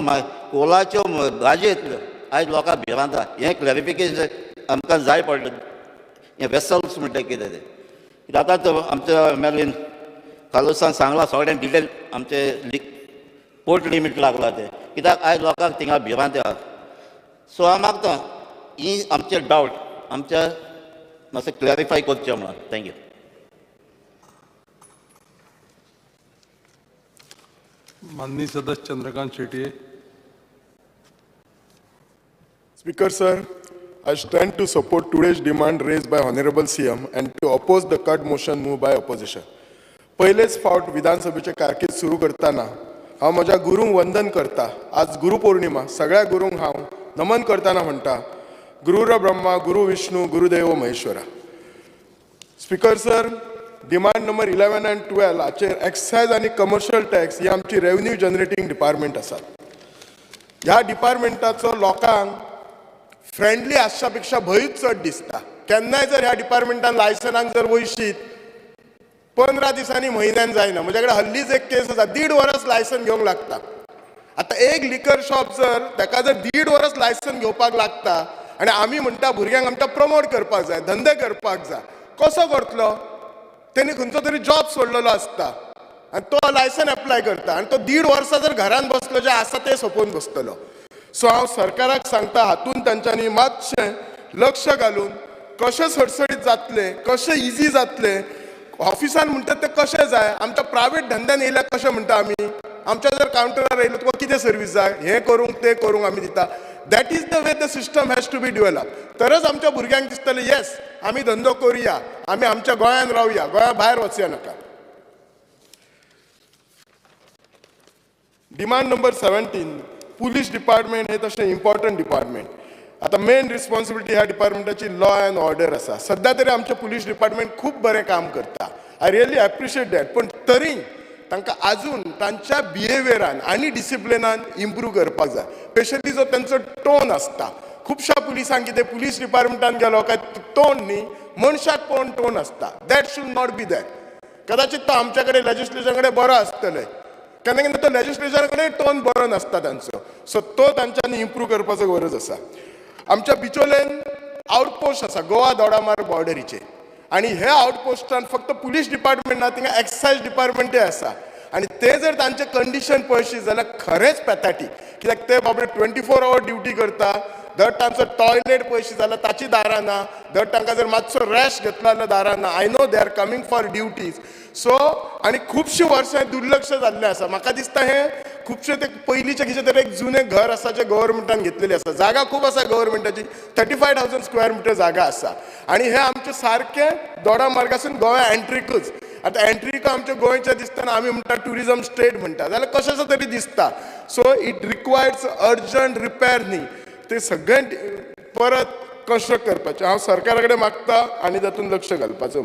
कोलाच्यो भाजी येतल्यो आयज लोकांक भिरांता. हें क्लॅरिफिकेशन आमकां जाय पडलें. हें वेसल्स म्हणटा कितें तें. कित्याक आतां आमच्या MLAन कालुसान सांगलां सगळें डिटेल आमचे पोर्ट लिमीट लागला तें, कित्याक आयज लोकांक थिंगा भिरांत आहा. सो हांव मागतां ही आमचे डावट आमच्या मातशें क्लॅरिफाय करचें म्हणून. थँक्यू.
माननीय सदस्य Chandrakant Shetty.
Speaker sir, I stand to support today's demand raised by Honorable CM and to oppose the cut motion moved by opposition. पहिलेच फावट विधानसभेचे कारकीर्द सुरू करताना हांव म्हज्या गुरूंक वंदन करता. आज गुरुपौर्णिमा. सगळ्या गुरूंक हांव नमन करताना म्हणटा गुरुर ब्रह्मा गुरु Vishnu Gurudev Maheshwara. Speaker sir, demand number 11 आणि 12 हाचेर एक्सायज आनी कमर्शियल टॅक्स ही आमची रेव्हेन्यू जनरेटिंग डिपार्टमेंट आसा. ह्या डिपार्टमेंटाचो लोकांक फ्रेंडली आसच्या पेक्षा भंयच चड दिसता. केन्नाय जर ह्या डिपार्टमेंटान लायसनाक जर वयशीत 15 दिसांनी म्हयन्यान जायना. म्हजे कडेन हल्लीच एक केस आसा, 1.5 वर्स लायसन घेवंक लागता. आतां एक लिकर शॉप जर ताका जर 1.5 वर्स लायसन घेवपाक लागता आनी आमी म्हणटा भुरग्यांक आमच्या प्रमोट करपाक जाय, धंदे करपाक जाय, कसो करतलो. तेणी खंयचो तरी जॉब सोडलेलो आसता आनी तो लायसन एप्लाय करता आनी तो 1.5 वर्सां जर घरान बसलो जे आसा ते सोंपोवन बसतलो. सो हांव सरकाराक सांगता हातून तांच्यांनी मातशें लक्ष घालून कशें सडसडीत जातलें, कशें इजी जातलें, ऑफिसान म्हणटात तें कशें जाय. आमच्या प्रायवेट धंद्यान येयल्यार कशें म्हणटा आमी, आमच्या जर कावंटरार येयलो तुका कितें सर्वीस जाय, हें करूंक तें करूंक आमी दिता. That is the way the system has to be develop. तरच आमच्या भुरग्यांक दिसतलें येस आमी धंदो करुया, आमी आमच्या गोंयांत रावया, गोंया भायर वचया नाका. डिमांड नंबर 17 पुलीस डिपार्टमेंट हे तशें इम्पॉर्टंट डिपार्टमेंट. आतां मेन रिस्पॉन्सिबिलिटी ह्या डिपार्टमेंटाची लॉ अँड ऑर्डर आसा. सद्या तरी आमचें पुलीस डिपार्टमेंट खूब बरें काम करता. I really appreciate that. पूण तरी तांकां आजून तांच्या बिहेवियरान आनी डिसिप्लिनान इम्प्रूव करपाक जाय. स्पेशली जो तांचो टोन आसता. खुबश्या पुलिसांक कितें पुलीस डिपार्टमेंटान गेलो काय टोन न्ही मनशाक पळोवन टोन आसता. That should not be that. कदाचित तो आमच्या कडेन लेजिस्लेशन कडेन बरो आसतले, केन्ना केन्ना तो लेजिस्लेशन कडेन टोन बरो नासता तांचो. सो तो तांच्यांनी इम्प्रूव करपाचो गरज आसा. आमच्या बिचोलेन आउटपोस्ट आसा गोवा दोडामार्ग बॉर्डरीचेर आनी हे आउटपोस्टान फक्त पुलीस डिपार्टमेंट ना, थिंगा एक्सायज डिपार्टमेंटूय आसा. आनी ते जर तांचे कंडिशन पळयशी जाल्यार खरेंच पॅथॅटीक. कित्याक ते बाबडे 24 आवर ड्युटी करता. दर तांचो टॉयलेट पळयशी जाल्यार ताची दारां ना. दर तांकां जर मातसो रेस्ट घेतलो जाल्यार दारां ना. I know they are coming for duties. So आनी खुबशीं वर्सां दुर्लक्ष जाल्लें आसा. म्हाका दिसता हें खुबशे ते पयलींचे कितें तरी एक जुनें घर आसा जें गव्हर्मेंटान घेतलेलें आसा. जागा खूब आसा गव्हर्मेंटाची, 35,000 स्क्वेअर मिटर जागा आसा. आनी हें आमचें सारकें दोडा मार्गासून गोंया एंट्रीकूच. आतां एंट्रीक आमच्या गोंयच्या दिसतना आमी म्हणटा ट्युरिजम स्टेट म्हणटा जाल्यार कशेंसो तरी दिसता. So it requires urgent repair न्ही ते सगळें परत कंस्ट्रक्ट करपाचें हांव सरकारा कडेन मागता आनी तातूंत लक्ष घालपाचो.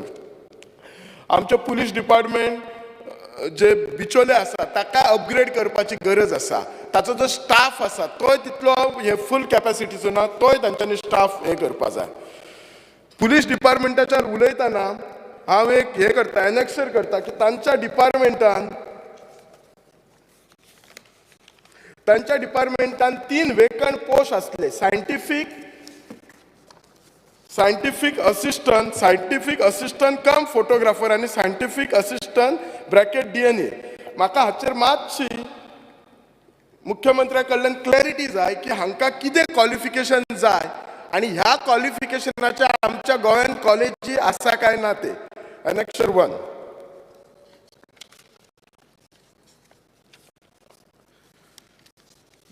आमचें पुलीस डिपार्टमेंट जे बिचोले आसा ताका अपग्रेड करपाची गरज आसा. ताचो जो स्टाफ आसा तोय तितलो हे फूल कॅपॅसिटीचो ना, तोय तांच्यांनी स्टाफ हे करपा जाय. पुलीस डिपार्टमेंटाचेर उलयतना हांव एक हे करता, एनेक्शर करता की तांच्या डिपार्टमेंटान 3 वेकंट पोस्ट आसले. सायंटिफीक असिस्टंट कम फोटोग्राफर आनी सायंटिफीक असिस्टंट ब्रॅकेट DNA. म्हाका हाचेर मातशी मुख्यमंत्र्या कडल्यान क्लॅरिटी जाय की हांकां कितें क्वॉलिफिकेशन जाय आनी ह्या क्वॉलिफिकेशनाच्या आमच्या गोंयांत कॉलेजी आसा काय ना ते. एनेक्शर 1.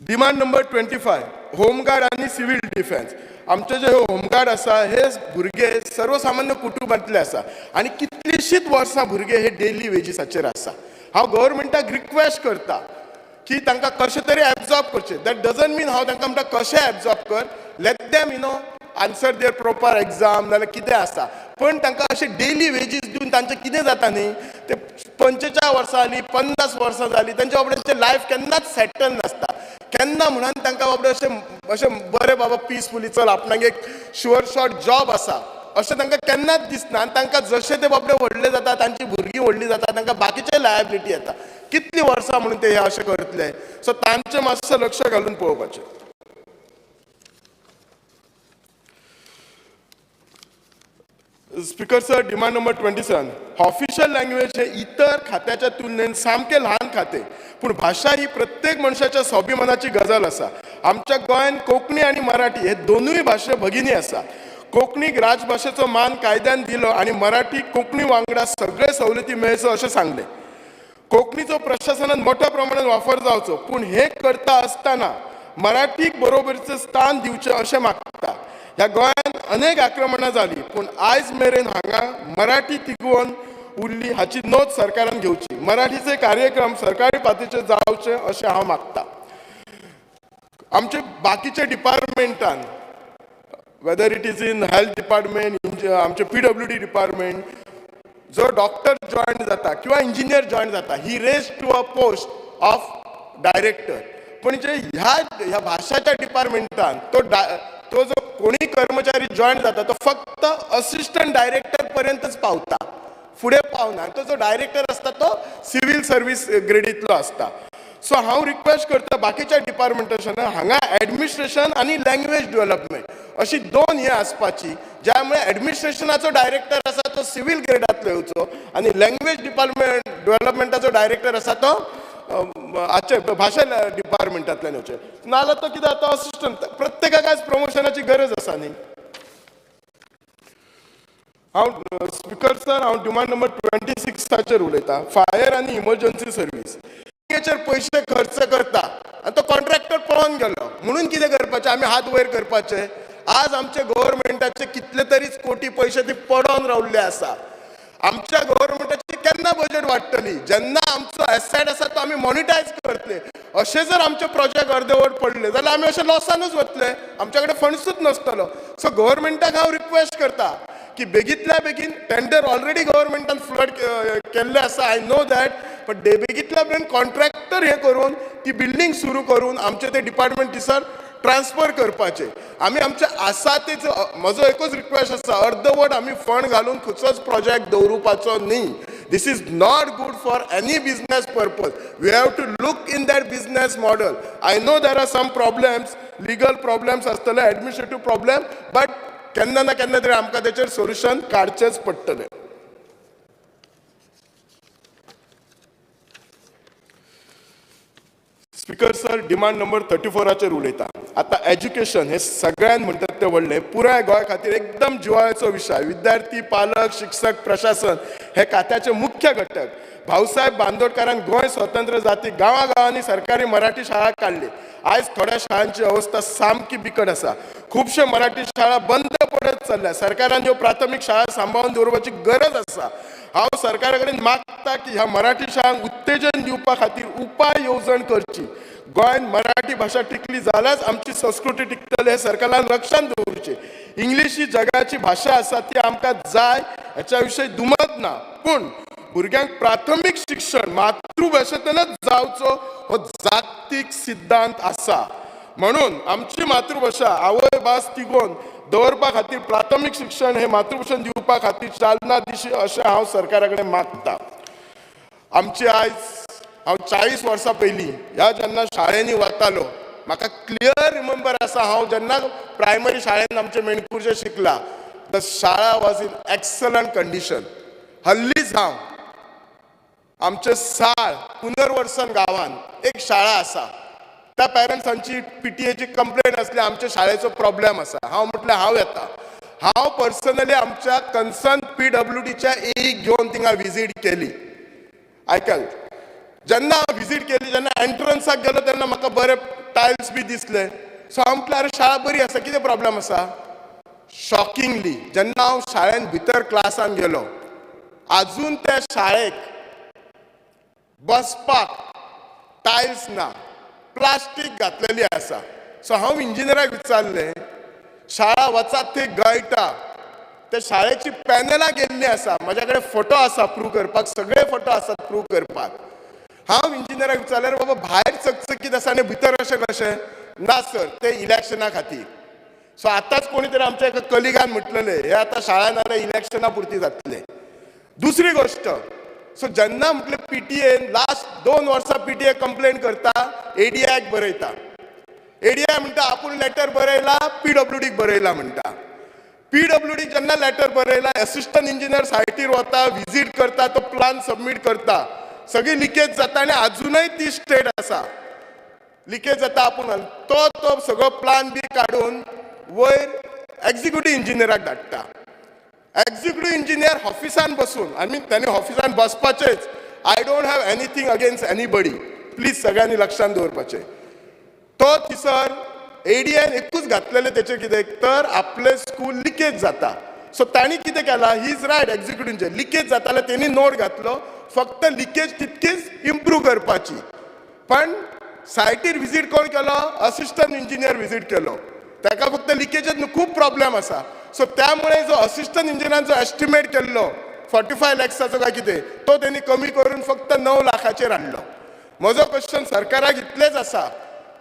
डिमांड नंबर 25 होमगार्ड आनी सिव्हिल डिफेन्स. आमचे जे होमगार्ड आसा हे भुरगे सर्वसामान्य कुटुंबांतले आसा आनी कितलींशींच वर्सां भुरगे हे डेली वेजीसाचेर आसा. हांव गव्हर्मेंटाक रिक्वेस्ट करता की तांकां कशें तरी एब्जॉर्ब करचें. दॅट डजंट मीन हांव तांकां म्हणटा कशें एब्जॉर्ब कर, let them answer their proper exam नाल्यार कितें आसा, पण तांकां अशें डेली वेजीस दिवन तांचें कितें जाता न्ही, ते 45 वर्सां जालीं 50 वर्सां जालीं तांच्या बाबड्याचें लायफ केन्नाच सेटल नासता. केन्ना म्हणून तांकां बाबडे अशें बरें बाबा पिसफुली चल आपणाक एक शुअर शॉर्ट जॉब आसा अशें तांकां केन्नाच दिसना. आनी तांकां जशें ते बाबडे व्हडले जाता, तांची भुरगीं व्हडलीं जाता, तांकां बाकीचे लायबिलिटी येता. कितलीं वर्सां म्हणून ते हे अशें करतले. सो तांचें मातशें लक्ष घालून पळोवपाचें. Speaker sir, demand number 27 official language हे इतर खात्याच्या तुलनेत सामकें ल्हान खातें, पूण भाशा ही प्रत्येक मनशाच्या स्वाभिमानाची गजाल आसा. आमच्या गोंयांत कोंकणी आनी मराठी हे दोनूय भाशे भगिनी आसा. कोंकणीक राजभाशेचो मान कायद्यान दिलो आनी मराठी कोंकणी वांगडा सगळे सवलती मेळचो अशें सांगलें. कोंकणीचो प्रशासनान मोठ्या प्रमाणात वापर जावचो, पूण हे करता आसतना मराठीक बरोबरीचें स्थान दिवचें अशें मागता. ह्या गोंयांत अनेक आक्रमणां जालीं, पूण आयज मेरेन हांगा मराठी तिगोवन उरली हाची नोंद सरकारान घेवची. मराठीचे कार्यक्रम सरकारी पातळीचेर जावचे अशें हांव मागतां. आमचे बाकीचे डिपार्टमेंटान whether it is in health department, आमचे PWD डिपार्टमेंट, जो डॉक्टर जॉयन जाता किंवा इंजिनियर जॉयन जाता, he raise to a post of director. पण जे ह्या भाशाच्या डिपार्टमेंटान तो जो कोणी कर्मचारी जॉईन जाता तो फक्त असिस्टंट डायरेक्टर पर्यंतच पावता, फुडें पावना. तो जो डायरेक्टर आसता तो सिव्हिल सर्व्हिस ग्रेडींतलो आसता. सो हांव रिक्वेस्ट करता बाकीच्या डिपार्टमेंटान हांगा एडमिनिस्ट्रेशन आनी लँग्वेज डेव्हलपमेंट अशी 2 हे आसपाची, ज्यामुळे एडमिनिस्ट्रेशनाचो डायरेक्टर आसा तो सिव्हिल ग्रेडांतलो येवचो आनी लँग्वेज डेव्हलपमेंटाचो डायरेक्टर आसा तो हाचे भाशा डिपार्टमेंटांतल्यान येवचे. नाजाल्यार तो कितें जाता असिस्टंट प्रत्येकाक प्रमोशनाची गरज आसा न्ही. हांव स्पीकर सर, हांव डिमांड नंबर 26 उलयतां. फायर आनी इमर्जन्सी सर्वीस हाचेर पयशे खर्च करता आनी तो कॉन्ट्रॅक्टर पळोवन गेलो म्हणून कितें करपाचें, आमी हात वयर करपाचे. आज आमचे गव्हर्मेंटाचे कितले तरीच कोटी पयशे ते पडोवन रावल्ले आसा. आमच्या गव्हर्मेंटाची केन्ना बजेट वाडटली, जेन्ना आमचो एसेट आसा तो आमी मॉनिटायज करतले. अशें जर आमचे प्रोजेक्ट अर्देवट पडले जाल्यार आमी अशे लॉसानूच वतले, आमच्या कडेन फंड्सूच नासतलो. सो गव्हर्मेंटाक हांव रिक्वेस्ट करता की बेगींतल्या बेगीन टेंडर ऑलरेडी गव्हर्मेंटान फ्लड केल्ले आसा, आय नो दॅट, बट बेगींतल्या बेगीन कॉन्ट्रॅक्टर हे करून ती बिल्डींग सुरू करून आमचे ते डिपार्टमेंट दिसर ट्रान्सफर करपाचे. आमी आमचे आसा तेच. म्हजो एकूच रिक्वेस्ट आसा, अर्दवट आमी फंड घालून खंयचोच प्रोजेक्ट दवरुपाचो न्ही. This is not good for any business purpose. We have to look in that business model. I know there are some problems, legal problems आसतले, administrative problem, but केन्ना ना केन्ना तरी आमकां तेचेर सोल्युशन काडचेच पडटलें. स्पीकर सर, डिमांड नंबर 34 उलयता. आतां एज्युकेशन हे सगळ्यांत म्हणटात ते व्हडले पुराय गोंया खातीर एकदम जिवाळ्याचो विशय. विद्यार्थी, पालक, शिक्षक, प्रशासन हे खात्याचे मुख्य घटक. भाऊसाहेब बांदोडकरान गोंय स्वतंत्र जातीक गांवागांवांनी सरकारी मराठी शाळा काडली. आयज थोड्या शाळांची अवस्था सामकी बिकट आसा. खुबशे मराठी शाळा बंद पडत चल्ल्या. सरकारान ह्यो प्राथमीक शाळा सांबाळून दवरपाची गरज आसा. हांव सरकारा कडेन मागता की ह्या मराठी शाळांक उत्तेजन दिवपा खातीर उपाय येवजण करची. गोंयांत मराठी भाशा टिकली जाल्यारच आमची संस्कृती टिकतली हे सरकारान लक्षांत दवरचें. इंग्लिश ही जगाची भाषा आसा ती आमकां जाय हेच्या विशयी दुमत ना, पूण भुरग्यांक प्राथमीक शिक्षण मातृभाशेंतूनच जावचो हो जागतीक सिद्धांत आसा. म्हणून आमची मातृभाषा आवय भास तिगोवन दवरपा खातीर प्राथमीक शिक्षण हे मातृभाषेन दिवपा खातीर चालना दिशी अशें हांव सरकारा कडेन मागतां. आमची आयज हांव 40 वर्सां पयलीं ह्या जेन्ना शाळेंनी वतालो, म्हाका क्लियर रिमेंबर आसा, हांव जेन्ना प्रायमरी शाळेंत आमचे मेणकुर्जे शिकला, द शाळा वॉज इन एक्सलंट कंडिशन. हल्लीच हांव आमचे साळ पुनर्वसन गांवांत एक शाळा आसा, त्या पेरंट्सांची PTA कंप्लेंट असली आमच्या शाळेचो प्रॉब्लेम आसा. हांव म्हटलें हांव येता. हांव पर्सनली आमच्या कन्सर्न PWDच्या AEक घेवन थिंगा विजीट केली. आयकल जेन्ना हांव विजीट केली, जेन्ना एंट्रन्साक गेलो तेन्ना म्हाका बरे टायल्स बी दिसले. सो हांव म्हटलें अरे शाळा बरी आसा, कितें प्रॉब्लेम आसा? शॉकिंगली जेन्ना हांव शाळेंत भितर क्लासान गेलो, आजून त्या शाळेक बसपाक टायल्स ना, प्लास्टीक घातलेली आसा. सो हांव इंजिनियराक विचारलें, शाळा वचात थंय गळटा, त्या शाळेची पॅनलां गेल्लीं आसा, म्हाज्या कडेन फोटो आसा प्रूव करपाक, सगळे फोटो आसात प्रूव करपाक. हांव इंजिनियराक विचारल्यार बाबा भायर चकचकीत आसा आनी भितर अशें कशें? ना सर, ते इलेक्शना खातीर. सो आतांच कोणी तरी आमच्या एका कलिगान म्हटलेलें हे आतां शाळा नाल्यार इलेक्शना पुरती जातले. दुसरी गोश्ट, सो जेन्ना म्हटलें PTA लास्ट 2 वर्सां PTA कंप्लेंट करता, ADIक बरयता. ADI म्हणटा आपूण लेटर बरयला, PWDक बरयला म्हणटा. PWD जेन्ना लेटर बरयला, असिस्टंट इंजिनियर सायटीर वता, विजीट करता, तो प्लान सबमीट करता, सगळी लिकेज जाता आनी अजूनय ती स्टेट आसा. लिकेज जाता आपूण तो सगळो प्लान बी काडून वयर एक्झिक्युटीव इंजिनियराक धाडटा. एक्झिक्युटीव इंजिनियर ऑफिसान बसून, आय मीन त्यांनी ऑफिसान बसपाचेच. I don't have anything against anybody, please सगळ्यांनी लक्षात दवरपाचें. तो थिसर ADIन एकूच घातलेलें तेचें कितें तर आपले स्कूल लिकेज जाता. सो तांणी कितें केलां, he is right, executive engineer leakage जाता जाल्यार तेणी नोट घातलो, फक्त लिकेज तितकीच इम्प्रूव करपाची. पण सायटीर विजीट कोण केलो? असिस्टंट इंजिनियर विजीट केलो. ताका फक्त लिकेजेस खूब प्रॉब्लेम आसा. सो त्यामुळे जो असिस्टंट इंजिनियरान जो एस्टिमेट केल्लो 45 लॅक्साचो काय कितें, तो त्यांनी कमी करून फक्त 9 लाखाचेर हाडलो. म्हजो क्वेश्चन सरकाराक इतलेच आसा,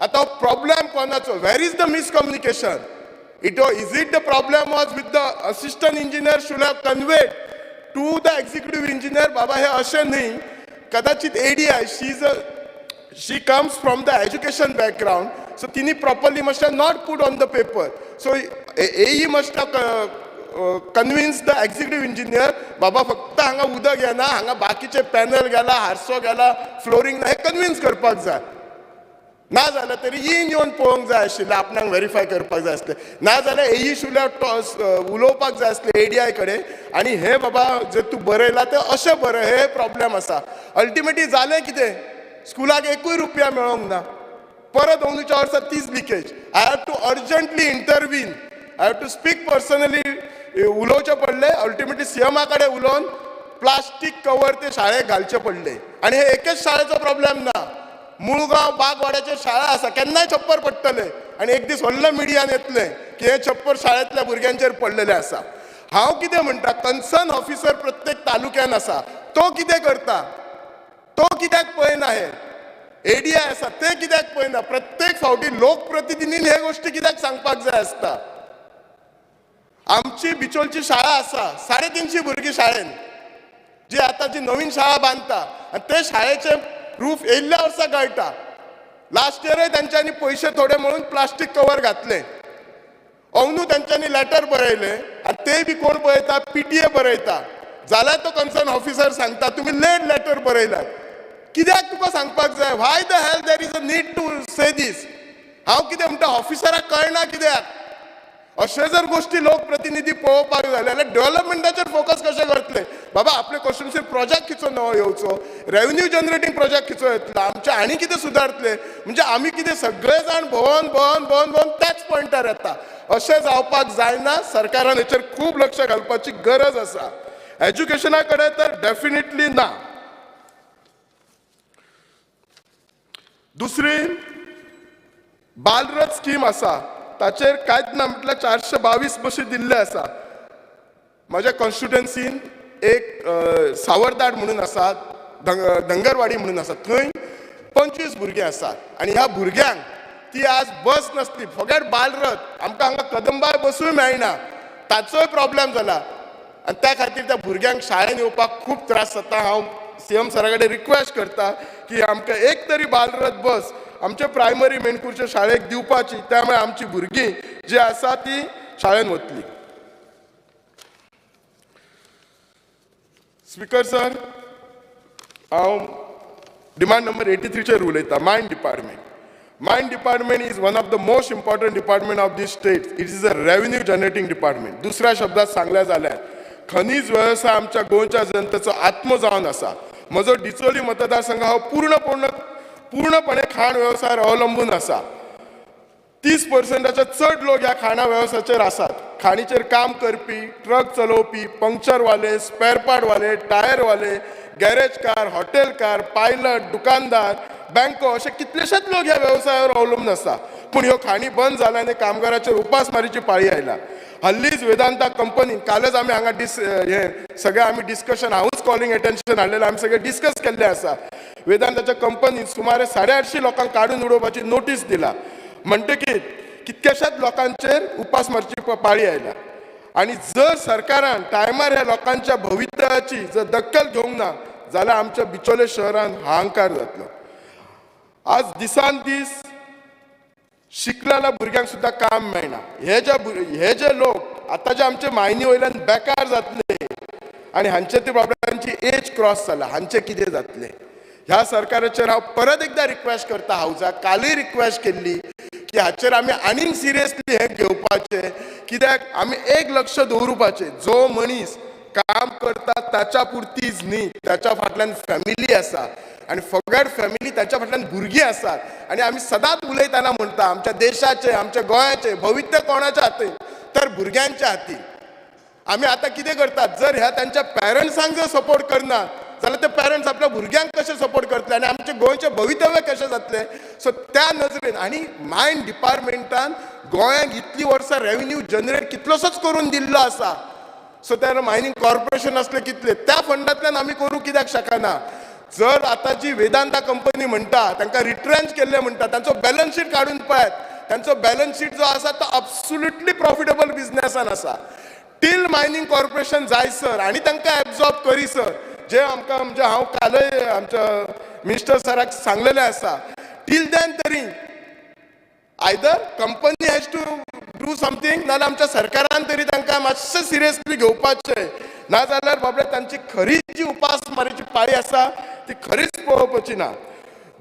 आतां प्रॉब्लेम कोणाचो? Where is the miscommunication? Is it the problem was with the assistant engineer should have conveyed to the executive engineer, बाबा हे अशें न्ही. कदाचित ADI she comes from the education background, so tini properly must have not put on the paper. So AE must have convinced the executive engineer, baba फक्त हांगा उदक येना, हांगा बाकीचे पॅनल गेला, हारसो गेला, फ्लोरिंग ना, हे कन्विन्स करपाक जाय. ना जाल्यार तरी येवन पळोवंक जाय आशिल्लें, आपणाक व्हेरीफाय करपाक जाय आसलें. ना जाल्यार AE शुड उलोवपाक जाय आसलें ADI कडेन, आनी हे बाबा जे तूं बरयला तें अशें बरय, हे प्रॉब्लेम आसा. अल्टिमेटली जालें कितें? स्कुलाक एकूय रुपया मेळोंक ना. परत अंदूच्या वर्सा तीच leakage. I have to urgently intervene, I have to speak personally, उलोवचें पडलें. अल्टिमेटली CMA कडेन उलोवन प्लास्टीक कवर ते शाळेक घालचे पडले. आनी हे एकच शाळेचो प्रॉब्लेम ना, मुळगांव बागवाड्याचे शाळा आसा, केन्नाय छप्पर पडटले. आनी एक दीस व्हडले मिडियान येतलें की हे छप्पर शाळेंतल्या भुरग्यांचेर पडलेले आसा. हांव कितें म्हणटा, कन्सर्न ऑफिसर प्रत्येक तालुक्यान आसा, तो कितें करता? तो कित्याक पळयना? हे ADI आसा ते कित्याक पळयना? प्रत्येक फावटी लोकप्रतिनिधीन हे गोष्टी कित्याक सांगपाक जाय आसता? आमची बिचोलची शाळा आसा, 350 भुरगीं शाळेन, जी आतां जी नवीन शाळा बांदता, आनी ते शाळेचे रूफ येयल्ल्या वर्सा गळटा. लास्ट इयरय तांच्यांनी पयशे थोडे म्हणून प्लास्टीक कवर घातले. अंदू तांच्यांनी लेटर बरयले, आनी ते बी कोण पळयता? PTA बरयता. जाल्यार तो कन्सर्न ऑफिसर सांगता तुम्ही लेट लेटर बरयलात. कित्याक तुका सांगपाक जाय? Why the hell there is a need to say this? हांव कितें म्हणटा, ऑफिसराक कळना कित्याक? अशे जर गोष्टी लोकप्रतिनिधी पळोवपाक जाय जाल्यार डेव्हलपमेंटाचेर फोकस कशें करतले? बाबा आपले कॉन्स्टिट्युन्सी प्रोजेक्ट खिचो नवो येवचो, रेव्हेन्यू जनरेटिंग प्रोजेक्ट खिचो येतलो, आमचे आनी कितें सुदारतले? म्हणजे आमी कितें सगळे जाण भोंवन भोंवन भोंवन भोंवन त्याच पॉयंटार येता. अशें जावपाक जायना. सरकारान हेचेर खूब लक्ष घालपाची गरज आसा. एज्युकेशना कडेन तर डेफिनेटली ना. दुसरी बालरथ स्कीम आसा, ताचेर कांयच ना म्हटल्यार 422 बशी दिल्ले आसा. म्हज्या कॉन्स्टिट्युएन्सीन एक सावरदाड म्हणून आसा, धंगरवाडी म्हणून आसा, थंय 25 भुरगीं आसात आनी ह्या भुरग्यांक ती आज बस नसली, फकत बालरथ, आमकां हांगा कदंबाय बसूय मेळना, ताचोय प्रॉब्लेम जाला आनी त्या खातीर त्या भुरग्यांक शाळेन येवपाक खूब त्रास जाता. हांव CM सरा कडेन रिक्वेस्ट करता की आमकां एक तरी बालरथ बस आमचे प्रायमरी मेणकुरच्या शाळेक दिवपाची, त्यामुळे आमची भुरगीं जी आसा ती शाळेन वतली. स्पीकर सर, हांव डिमांड नंबर 83 चेर उलयता. मायन department. Mine department is one of the most important department of this state. It is a revenue generating department. दुसऱ्या शब्दात सांगल्या जाल्यार खनिज व्यवसाय आमच्या गोंयच्या जनतेचो आत्मो जावन आसा. म्हजो डिचोली मतदारसंघ हो पूर्णपणे खाण व्यवसायावर अवलंबून आसा. 30% चड लोक ह्या खाणा व्यवसायाचेर आसात. खाणीचेर काम करपी, ट्रक चलोवपी, पंक्चरवाले, स्पेअर पार्टवाले, टायरवाले, गॅरेजकार, हॉटेलकार, पायलट, दुकानदार, बँको असे कितलेशेच लोक ह्या व्यवसायावर अवलंबून आसा. पूण ह्यो खाणी बंद जाल्याने कामगारांचेर उपासमारीची पाळी आयला. हल्लीच वेदांता कंपनी, कालच आमी हांगा हे सगळे आमी डिस्कशन, हांवूच कॉलिंग अटेन्शन हाडलेलें, आमी सगळे डिस्कस केल्ले आसा. वेदांताच्या कंपनीन सुमारे 850 लोकांक काडून उडोवपाची नोटीस दिला. म्हणटकीर कितक्याशाच लोकांचेर उपासमारीची पाळी आयला. आणि जर सरकारान टायमार ह्या लोकांच्या भवितव्याची जर दखल घेवंक ना जाल्यार आमच्या बिचोले शहरान हाहाकार जातलो. आज दिसान दीस शिकलेल्या भुरग्यांक सुद्धा काम मेळना. हे जे लोक आता जे आमचे मायनी वयल्यान बेकार जातले आणि हांचे ते बाबड्यांची एज क्रॉस जाला, हांचे कितें जातले? ह्या सरकाराचेर हांव परत एकदा रिक्वेस्ट करता. हाऊसाक कालूय रिक्वेस्ट केल्ली की हाचेर आमी आनीक सिरियसली हे घेवपाचे, कित्याक आमी एक लक्ष दवरुपाचे, जो मनीस काम करता ताच्या पुरतीच न्ही, त्याच्या फाटल्यान फॅमिली आसा आणि फगड फॅमिली, त्याच्या फाटल्यान भुरगीं आसात. आणि आमी सदांच उलयतना म्हणटा आमच्या देशाचे, आमच्या गोंयाचे भवित्य कोणाच्या हातीन? तर भुरग्यांच्या हातीन. आमी आतां कितें करतात? जर ह्या त्यांच्या पॅरंट्सांक जर सपोर्ट करना जाल्यार ते पॅरंट्स आपल्या भुरग्यांक कशे सपोर्ट करतले आणि आमचे गोंयचे भवितव्य कशें जातले? सो त्या नजरेन आणि मायन डिपार्टमेंटान गोंयांक इतली वर्सां रेव्हेन्यू जनरेट कितलोसोच करून दिल्लो आसा. सो त्या मायनिंग कॉर्पोरेशन असले कितले, त्या फंडांतल्यान आमी करूं कित्याक शकना? जर आता जी वेदांता कंपनी म्हणटा तांकां रिट्रेंच केल्ले म्हणटा, तांचो बॅलन्स शीट काडून पळयात. तांचो बॅलन्स शीट जो आसा तो एब्सोल्युटली प्रॉफिटेबल बिझनेसान आसा. टील मायनिंग कॉर्पोरेशन जायसर आनी तांकां एब्झॉर्ब करीसर, जे आमकां म्हणजे हांव कालय आमच्या मिनिस्टर सराक सांगलेलें आसा, टील देन तरी either company has to do something, नाल्यार आमच्या सरकारान तरी तांकां मातशें सिरियसली घेवपाचें, नाजाल्यार बाबडे तांची खरीच जी उपासमारीची पाळी आसा ती खरीच पळोवपाची ना.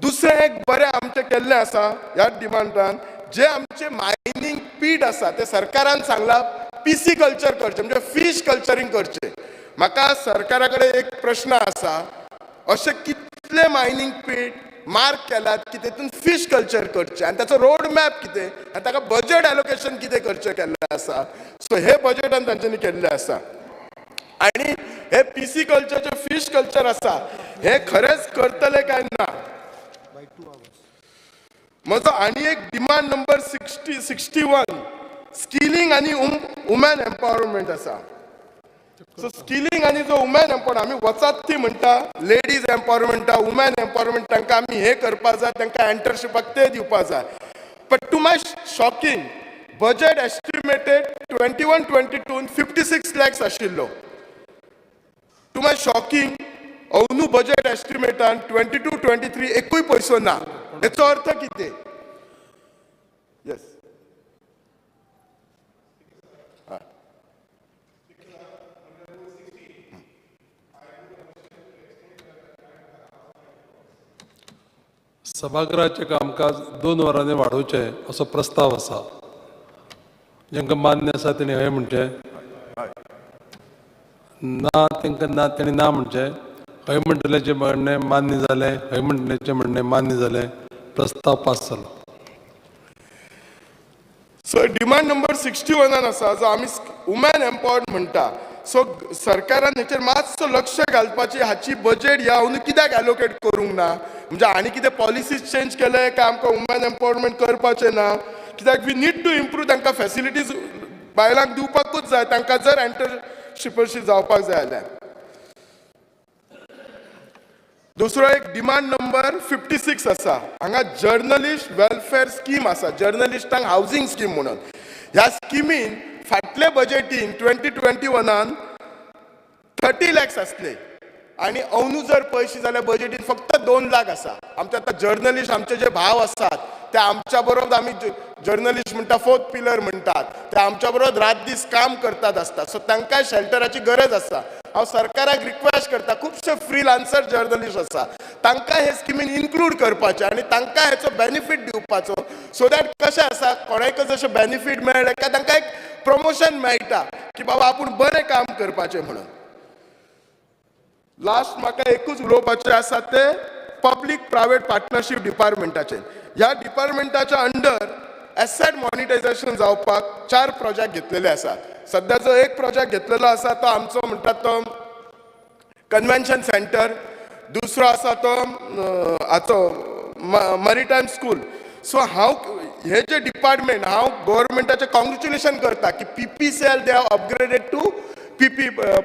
दुसरें एक बरें आमचें केल्लें आसा ह्या डिमांडान, जे आमचे मायनिंग पीट आसा ते सरकारान सांगलां PC कल्चर करचें, म्हणजे फिश कल्चरींग करचें. म्हाका सरकारा कडेन एक प्रश्न आसा, अशे कितले मायनिंग पीट मार्क केल्यात की तेतून फिश कल्चर करचें आनी ताचो रोड मॅप कितें आनी ताका बजेट एलोकेशन कितें करचें केल्लें आसा? सो हे बजेटान तांच्यांनी केल्लें आसा. आणि हे PC कल्चरचे फिश कल्चर आसा हे खरेंच करतले काय ना? म्हजो आनी एक डिमांड नंबर 61 स्किलिंग आणि वुमन एम्पावरमेंट आसा. सो स्किलिंग आणि जो वुमन एम्पावरमेंट आमी वचात ती म्हणटा लेडीज एम्पावरमेंटा, वुमन एम्पावरमेंट, तांकां आमी हे करपा जाय, तांकां एंटरशिपाक ते दिवपा जाय. But to my shocking budget estimated 21-22 56 lakhs आशिल्लो. टू माय शॉकिंग अंदू बजेट एस्टिमेटान 22-23 एकूय पयसो ना. हेचो अर्थ कितें? येस,
सभागृहाचे कामकाज 2 वरांनी वाडोवचें असो प्रस्ताव आसा. जेंकां मान्य आसा तेणी हय म्हणचें, ना तांकां ना तेणी ना म्हणचें. हय म्हणटल्याचें म्हणणें मान्य जालें, हय म्हणटल्याचें म्हणणें मान्य जालें. प्रस्ताव पास जालो.
सो डिमांड नंबर 61 आसा जो आमी वुमन एम्पावर्ड म्हणटा. सो सरकारान हेचेर मातसो लक्ष घालपाची, हाची बजेट ह्या अंदू कित्याक एलोकेट करूंक ना? म्हणजे आनी कितें पॉलिसीज चेंज केले काय आमकां वुमन एम्पावरमेंट करपाचें ना, कित्याक वी नीड टू इम्प्रूव तांकां फॅसिलिटीज बायलांक दिवपाकूच जाय तांकां जर एंटरप्रिनरशीप जावपाक जाय जाल्यार. दुसरो एक डिमांड नंबर 56 आसा. हांगा जर्नलिस्ट वेलफेअर स्कीम आसा, जर्नलिस्टांक हावजींग स्कीम म्हणून. ह्या स्किमीन फाटले बजेटीन 2021 30 lakhs आसले आणि अंदू जर पळयशी जाल्यार बजेटीन फक्त 2 लाख आसा. आमचे आतां जर्नलिस्ट आमचे जे भाव आसात ते आमच्या बरोबर आमी जर्नलिस्ट म्हणटा 4th pillar म्हणटात, ते आमच्या बरोबर रात दीस काम करतात आसतात. सो तांकां शेल्टराची गरज आसा. हांव सरकाराक रिक्वेस्ट करता, खुबशे फ्रीलान्सर जर्नलिस्ट आसा तांकां हे स्किमीन इन्क्लूड करपाचें आणि तांकां हेचो बेनिफीट दिवपाचो, सो दॅट कशें आसा कोणाकय जशें बेनिफीट मेळ्ळें काय तांकां एक प्रमोशन मेळटा की बाबा आपूण बरें काम करपाचें म्हणून. लास्ट म्हाका एकूच उलोवपाचें आसा ते पब्लीक प्रायवेट पार्टनरशीप डिपार्टमेंटाचेर. ह्या डिपार्टमेंटाच्या अंडर एसेट मॉनिटायझेशन जावपाक 4 प्रोजेक्ट घेतलेले आसात. सध्याचो एक प्रोजेक्ट घेतलेलो आसा तो आमचो म्हणटा तो कन्वेन्शन सेंटर, दुसरो आसा तो हाचो मॅरिटायम स्कूल. सो हांव हे जे डिपार्टमेंट हांव गव्हर्मेंटाचें कॉंग्रेच्युलेशन करता की PPCL they have upgraded to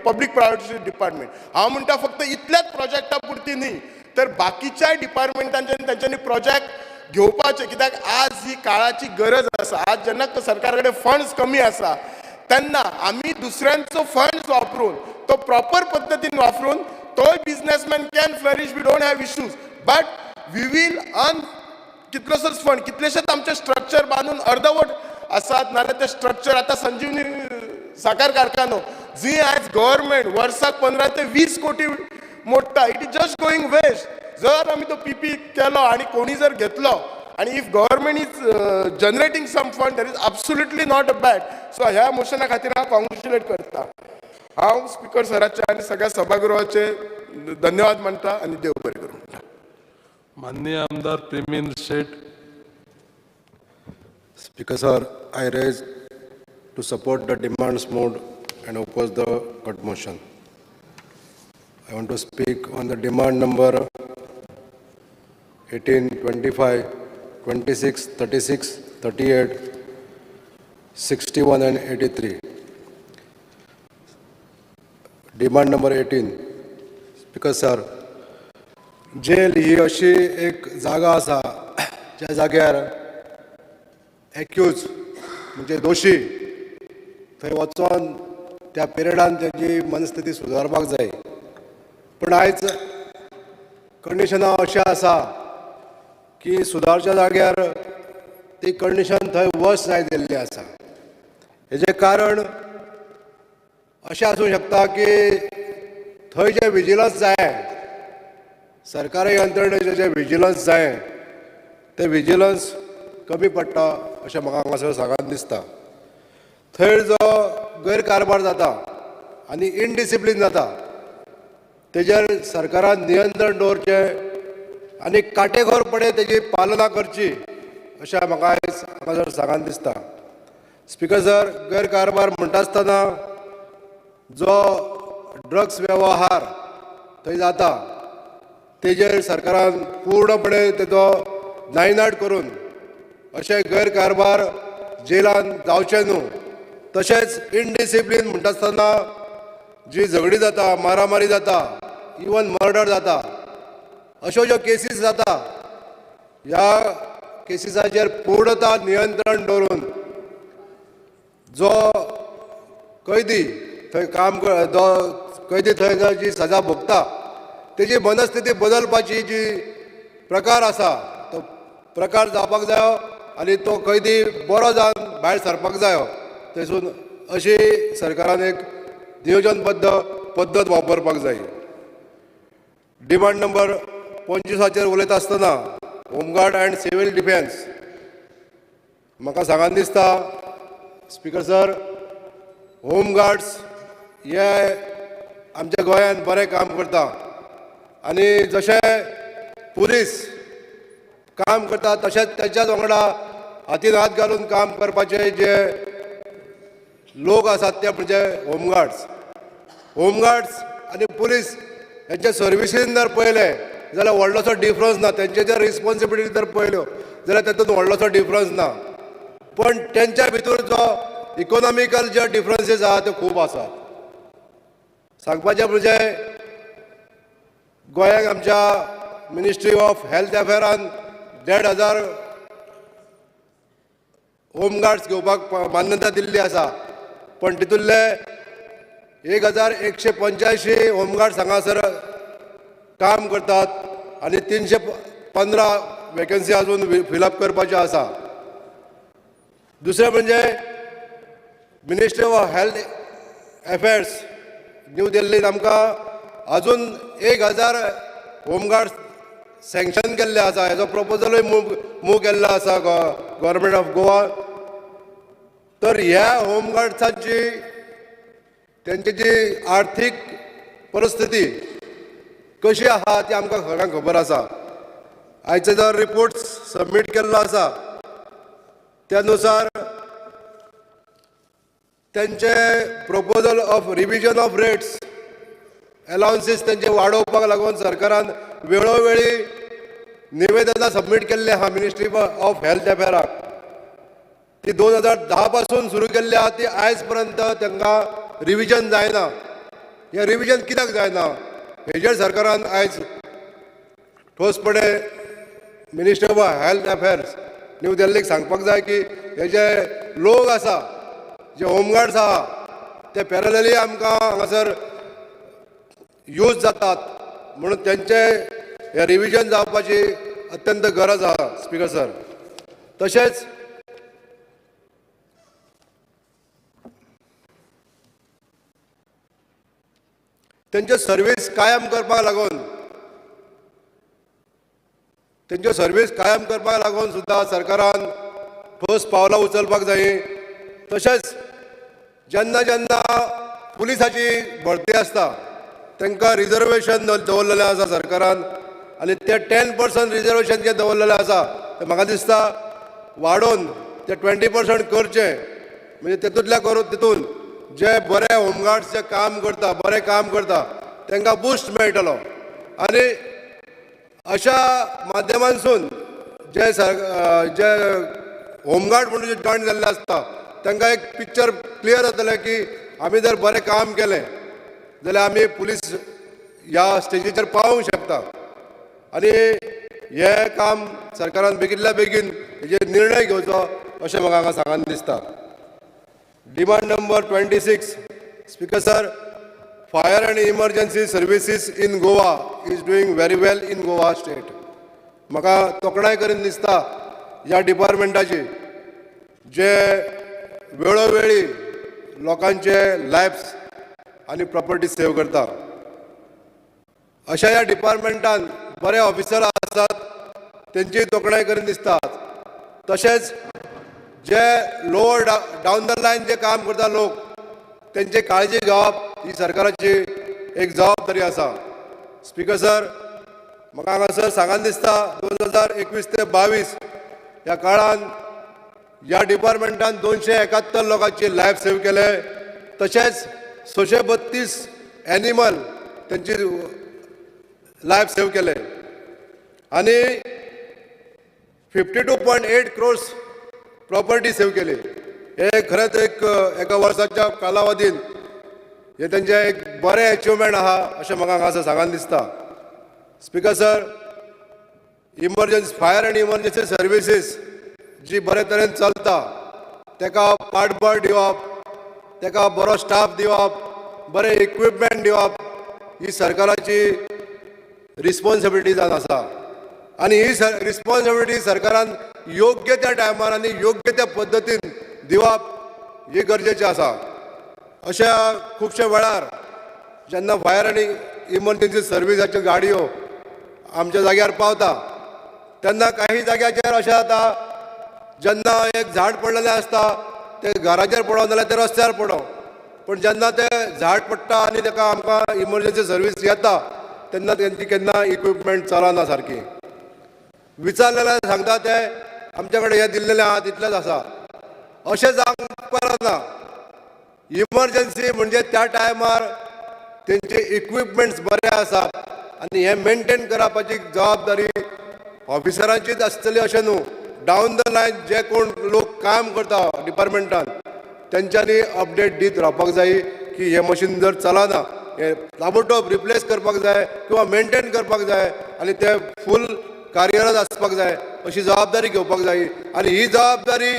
public private department. हांव म्हणटा फक्त इतल्याच प्रोजेक्टा पुरती न्ही तर बाकीच्या डिपार्टमेंटांचे तांच्यांनी प्रोजेक्ट घेवपाचे, कित्याक आज ही काळाची गरज आसा. आज जेन्ना सरकार कडेन फंड्स कमी आसा तेन्ना आमी दुसऱ्यांचो फंड्स वापरून तो प्रॉपर पद्दतीन वापरून तोय businessman can flourish, we don't have issues, but we will earn कितलोसोच फंड. कितलेशेच आमचे स्ट्रक्चर बांदून अर्दवट आसात, नाल्यार ते स्ट्रक्चर आतां संजीवनी साकार कारखानो जी आयज गव्हर्मेंट वर्साक 15 ते 20 कोटी मोडटा, it is just going waste. जर आमी तो PP केलो आणि कोणी जर घेतलो आणि if government is generating some fund that is absolutely not a bad. So ह्या मोशना खातीर हांव कॉंग्रेच्युलेट करता. हांव स्पीकर सराचे आनी सगळ्या सभागृहाचे धन्यवाद मानता आणि देव बरें करूं म्हणटा.
माननीय आमदार प्रेमेंद्र शेठ.
Speaker sir, I raise to support the demands moved and oppose the cut motion. I want to speak on the demand number 18, 25, 26, 36, 38, 61 and 83. Demand number 18. Speaker sir, gel ही अशी एक जागा आसा ज्या जाग्यार एक्यूज म्हणजे दोशी थंय वचोन त्या पिरियडान तेजी मनस्थिती सुदारपाक जाय. पण आयज कंडिशनां अशी आसा की सुदारच्या जाग्यार ती कंडिशन थंय वर्स जायत गेल्ली आसा. हेजें कारण अशें आसूं शकता की थंय जे विजिलन्स जाय, सरकारी यंत्रणेचें जें विजिलन्स जाय तें विजिलन्स कमी पडटा अशें म्हाका हांगासर सांगात दिसता. थंय जो गैरकारबार जाता आनी इनडिसिप्लीन जाता तेजेर सरकारान नियंत्रण दवरचें आनी काटेकोरपणे तेजी पालना करची अशें म्हाका आयज हांगासर सांगात दिसता. स्पीकर सर, गैरकारबार म्हणटा आसतना जो ड्रग्स वेवहार थंय जाता तेजेर सरकारान पूर्णपणे तेजो नायनाट करून अशे गैरकारबार जेलान जावचे न्हू. तशेंच इनडिसिप्लीन म्हणटा आसतना जी झगडी जाता, मारामारी जाता, इवन मर्डर जाता, अश्यो ज्यो केसीस जाता ह्या केसीसाचेर पूर्णता नियंत्रण दवरून जो कैदी थंय काम जो कैदी थंय जी सजा भोगता तेजी मनस्थिती बदलपाची जी प्रकार आसा तो प्रकार जावपाक जायो आनी तो कैदी बरो जावन भायर सरपाक जायो. थंयसून अशी सरकारान एक नियोजनबद्ध पद्दत वापरपाक जाय. डिमांड नंबर 25 उलयता आसतना होमगार्ड अँड सिव्हील डिफेन्स म्हाका सांगात दिसता स्पीकर सर, होमगार्ड्स हे आमच्या गोंयांत बरें काम करता आनी जशे पुलीस काम करता तशेंच तेच्याच वांगडा हातीन हात घालून काम करपाचे जे लोक आसात ते म्हणजे होमगार्ड्स आनी पुलीस हेंचे सर्विसीन जर पळयले जाल्यार व्हडलोसो डिफरन्स ना. तेंचे जर रिस्पॉन्सिबिलिटी जर पळयल्यो जाल्यार तातूंत व्हडलोसो डिफरन्स ना. पण त्यांच्या भितर जो इकॉनॉमिकल जे डिफरन्सीस आहा ते खूब आसात. सांगपाचें म्हणजे गोंयांत आमच्या मिनिस्ट्री ऑफ हेल्थ अफेरान 1,500 होमगार्ड्स घेवपाक मान्यता दिल्ली आसा, पण तितूंतले 1,185 होमगार्ड्स हांगासर काम करतात आनी 315 वेकन्सी अजून फिलअप करपाच्यो आसा. दुसरें म्हणजे ministry of health affairs new दिल्लीन आमकां अजून 1,000 होमगार्ड्स सँक्शन केल्ले आसा. हेजो प्रपोजलूय मूव केल्लो आसा गव्हर्मेंट ऑफ गोवा. तर ह्या होमगार्ड्सांची त्यांची जी आर्थीक परिस्थिती कशी आहा ती आमकां सगळ्यांक खबर आसा. आयचे जो रिपोर्ट सबमीट केल्लो आसा त्यानुसार त्यांचे proposal of revision of rates allowances त्यांचे वाडोवपाक लागून सरकारान वेळोवेळी निवेदनां सबमीट केल्ले आहा मिनिस्ट्री ऑफ हेल्थ अफेराक. ती 2010 पासून सुरू केल्ली आहा. ती आयज पर्यंत तांकां रिविजन जायना. हें रिविजन कित्याक जायना हेजेर सरकारान आयज ठोसपणे ministry of health affairs new दिल्लीक सांगपाक जाय की हे जे लोक आसा जे होमगार्ड्स आहा ते पॅरलली आमकां हांगासर यूज जातात म्हणून त्यांचे हे रिविजन जावपाची अत्यंत गरज आहा. स्पीकर सर, तशेंच त्यांचे सर्वीस कायम करपाक लागून सुद्दां सरकारान ठोस पावलां उचलपाक जाय. तशेंच जेन्ना जेन्ना पुलिसाची भरती आसता तांकां रिजर्वेशन दवरलेलें आसा सरकारान आनी ते 10% रिजर्वेशन जे दवरलेलें आसा ते म्हाका दिसता वाडोवन ते 20% करचे. म्हणजे तितून जे बरे होमगार्ड्स जे बरें काम करता तांकां बूस्ट मेळटलो. आनी अशा माध्यमांसून जे होमगार्ड म्हणून जे जॉयन जाल्ले आसता तांकां एक पिक्चर क्लियर जातलें की आमी जर बरें काम केलें जाल्यार आमी पुलीस ह्या स्टेजीचेर पावूंक शकता. आनी हे काम सरकारान बेगितल्या बेगीन हेजेर निर्णय घेवचो अशें म्हाका हांगा सांगन दिसता. Demand number 26. Speaker sir, fire and emergency services in Goa is doing very well in Goa state. म्हाका तोखणाय करीन दिसता ह्या डिपार्टमेंटाची जे वेळोवेळी लोकांचे लायफ्स आनी प्रॉपर्टी सेव करता. अशा ह्या डिपार्टमेंटान बरे ऑफिसर आसात तेंची तोखणाय करीन दिसता. तशेंच जे लोअर डावन द लायन जे काम करता लोक त्यांची काळजी घेवप ही सरकाराची एक जबाबदारी आसा. स्पीकर सर, म्हाका हांगासर सांगन दिसता 2021 ते 22 ह्या काळान ह्या डिपार्टमेंटान 271 लोकांची लायफ सेव केले. तशेंच 632 एनिमल त्यांची लायफ सेव केले आनी 52.8 crores प्रॉपर्टी सेव केली. हे खरेंच एका वर्साच्या कालावधीन हे तेंचे एक बरें अचिवमेंट आहा अशें म्हाका हांगासर सांगन दिसता. Speaker sir, fire and emergency services जी बरे तरेन चलता ताका पाठबळ दिवप, ताका बरो स्टाफ दिवप, बरे इक्विपमेंट दिवप ही सरकाराची रिस्पॉन्सिबिलिटी जावन आसा. आनी ही रिस्पॉन्सिबिलिटी सरकारान योग्य त्या टायमार आनी योग्य त्या पद्दतीन दिवप ही गरजेचें आसा. अशा खुबशे वेळार जेन्ना फायर आनी इमर्जन्सी सर्विसाच्यो गाडयो आमच्या जाग्यार पावता तेन्ना काही जाग्याचेर अशें जाता जेन्ना एक झाड पडलेलें आसता ते घराचेर पडों नाल्यार ते रस्त्यार पडों. पण जेन्ना ते झाड पडटा आनी ताका आमकां इमर्जन्सी सर्वीस येता तेन्ना तेंची केन्ना इक्विपमेंट चलना सारकी. विचारलेले सांगता ते आमचे कडेन हे दिल्लेलें आहा तितलेंच आसा. अशें जावंक पारना. इमर्जन्सी म्हणजे त्या टायमार तेंचे इक्विपमेंट्स बरे आसात आनी हे मेंटेन करपाची जबाबदारी ऑफिसरांचीच आसतली अशें न्हू. डावन द लायन जे कोण लोक काम करता डिपार्टमेंटान तेंच्यांनी अपडेट दीत रावपाक जाय की हे मशीन जर चलना हे ताबडतोब रिप्लेस करपाक जाय किंवा मेंटेन करपाक जाय आनी ते फूल कार्यरत आसपाक जाय अशी जबाबदारी घेवपाक जाय आनी ही जबाबदारी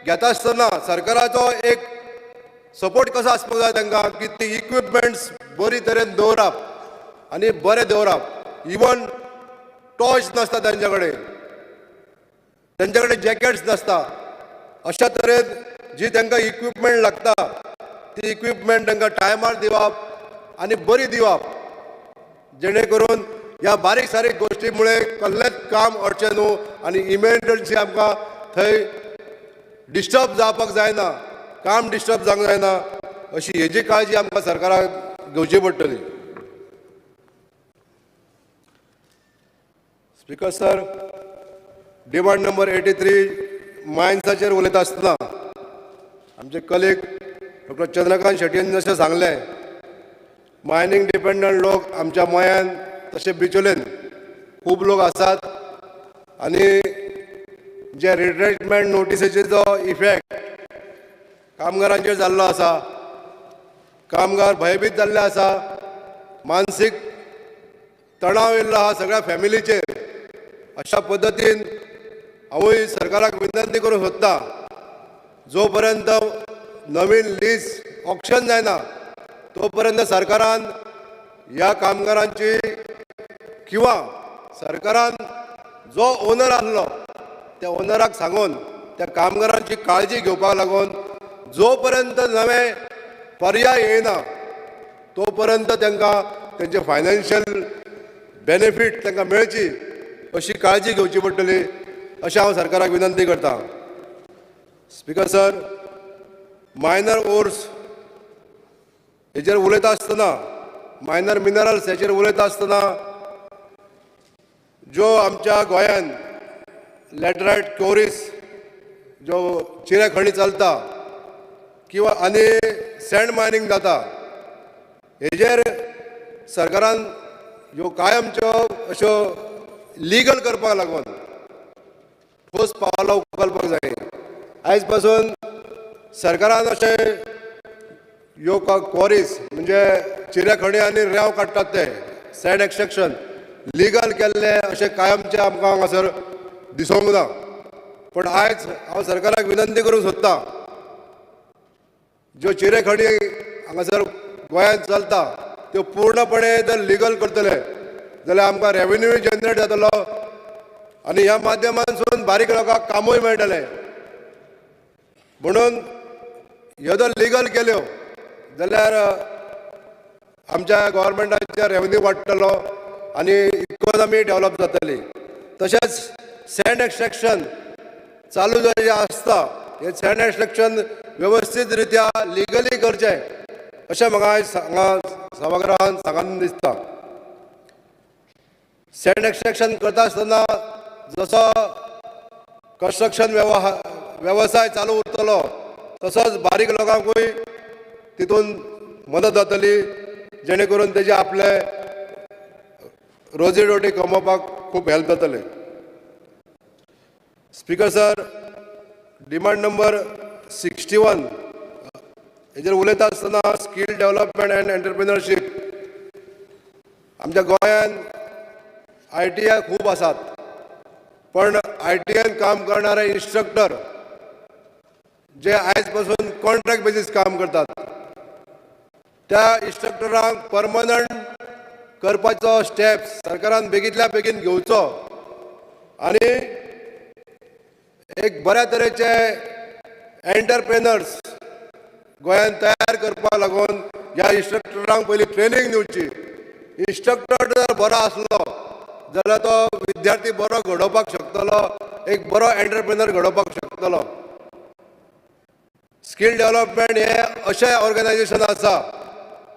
घेता आसतना सरकाराचो एक सपोर्ट कसो आसपाक जाय तांकां की ती इक्विपमेंट्स बरी तरेन दवरप आनी बरें दवरप इवन टॉर्च नासता तेंच्या कडेन जॅकेट्स नासता अशा तरेन जी तांकां इक्विपमेंट लागता ती इक्विपमेंट तांकां टायमार दिवप आनी बरी दिवप जेणे करून ह्या बारीक सारीक गोश्टी मुळे कसलेंच काम अडचें न्हू आनी इमर्जन्सी आमकां थंय डिस्टर्ब जावपाक जायना काम डिस्टर्ब जावंक जायना अशी हेजी काळजी आमकां सरकाराक घेवची पडटली. स्पीकर सर, डिमांड नंबर 83 मायन्साचेर उलयता आसतना आमचे कलीग डॉक्टर चंद्रकांत शेट्टीन जशें सांगलें मायनींग डिपेंडंट लोक आमच्या मयान तशें बिचोलेन खूब लोक आसात आनी जे रिटायरमेंट नोटिसेचो जो इफेक्ट कामगारांचेर जाल्लो आसा, कामगार भयभीत जाल्ले आसा, मानसीक तणाव येयल्लो आहा सगळ्या फॅमिलीचेर. अशा पद्दतीन हांवूय सरकाराक विनंती करूंक सोदतां जो पर्यंत नवीन लीज ऑक्शन जायना तो पर्यंत सरकारान ह्या कामगारांची किंवा सरकारान जो ओनर आसलो त्या ओनराक सांगून त्या कामगारांची काळजी घेवपाक लागून जो पर्यंत नवे पर्याय येना तो पर्यंत तांकां तेंचे फायनान्शियल बेनिफीट तांकां मेळची अशी काळजी घेवची पडटली अशें हांव सरकाराक विनंती करतां. स्पीकर सर, मायनर ओर्स हेचेर उलयता आसतना मायनर मिनरल्स हेचेर उलयता आसतना ज्यो आमच्या गोंयान लॅटरायट क्वॉरीज ज्यो चिरे खणी चलता किंवा आनी सँड मायनींग जाता हेजेर सरकारान ह्यो कायमच्यो अश्यो लिगल करपाक लागून ठोस पावलां उखलपाक जाय. आयज पासून सरकारान अशे ह्यो क्वॉरीज म्हणजे चिरे खणी आनी रेंव काडटात ते सँड एक्सट्रॅक्शन लिगल केल्ले अशे कायमचे आमकां हांगासर दिसूंक ना. पण आयज हांव सरकाराक विनंती करूंक सोदतां ज्यो चिरे खणी हांगासर गोंयांत चलता त्यो पूर्णपणे जर लिगल करतले जाल्यार आमकां रेवेन्यू जनरेट जातलो आनी ह्या माध्यमांतसून बारीक लोकांक कामूय मेळटलें. म्हणून ह्यो जर लिगल केल्यो जाल्यार आमच्या गव्हर्मेंटाचें रेवेन्यू वाडटलो आनी इकॉनॉमी डेवलप जातली. तशेंच सँड एक्सट्रॅक्शन चालू जे आसता हे सँड एक्सट्रॅक्शन वेवस्थीत रित्या लिगली करचें अशें म्हाका आयज हांगा सभागृहांत सांगन दिसता. सँड एक्सट्रॅक्शन करता आसतना जसो कन्स्ट्रक्शन वेवसाय चालू उरतलो तसोच बारीक लोकांकूय तितून मदत जातली जेणे करून तेजे आपले रोजी रोटी कमोवपाक खूब हेल्प जातले. स्पीकर सर, डिमांड नंबर 61 हेजेर उलयता आसतना स्कील डेवलपमेंट एंड एंटरप्रिनरशीप आमच्या गोंयान ITI खूब आसात पण ITIन काम करणारे इन्स्ट्रक्टर जे आयज पासून कॉन्ट्रॅक्ट बेसीस काम करतात त्या इन्स्ट्रक्टरांक परमनंट करपाचो स्टेप सरकारान बेगींतल्या बेगीन घेवचो आनी एक बऱ्या तरेचे एंटरप्रेनर्स गोंयांत तयार करपाक लागून ह्या इन्स्ट्रक्टरांक पयलीं ट्रेनींग दिवची. इन्स्ट्रक्टर जर बरो आसलो जाल्यार तो विद्यार्थी बरो घडोवपाक शकतलो, एक बरो एंटरप्रेनर घडोवपाक शकतलो. स्कील डेवलपमेंट हे अशें ऑर्गनायजेशन आसा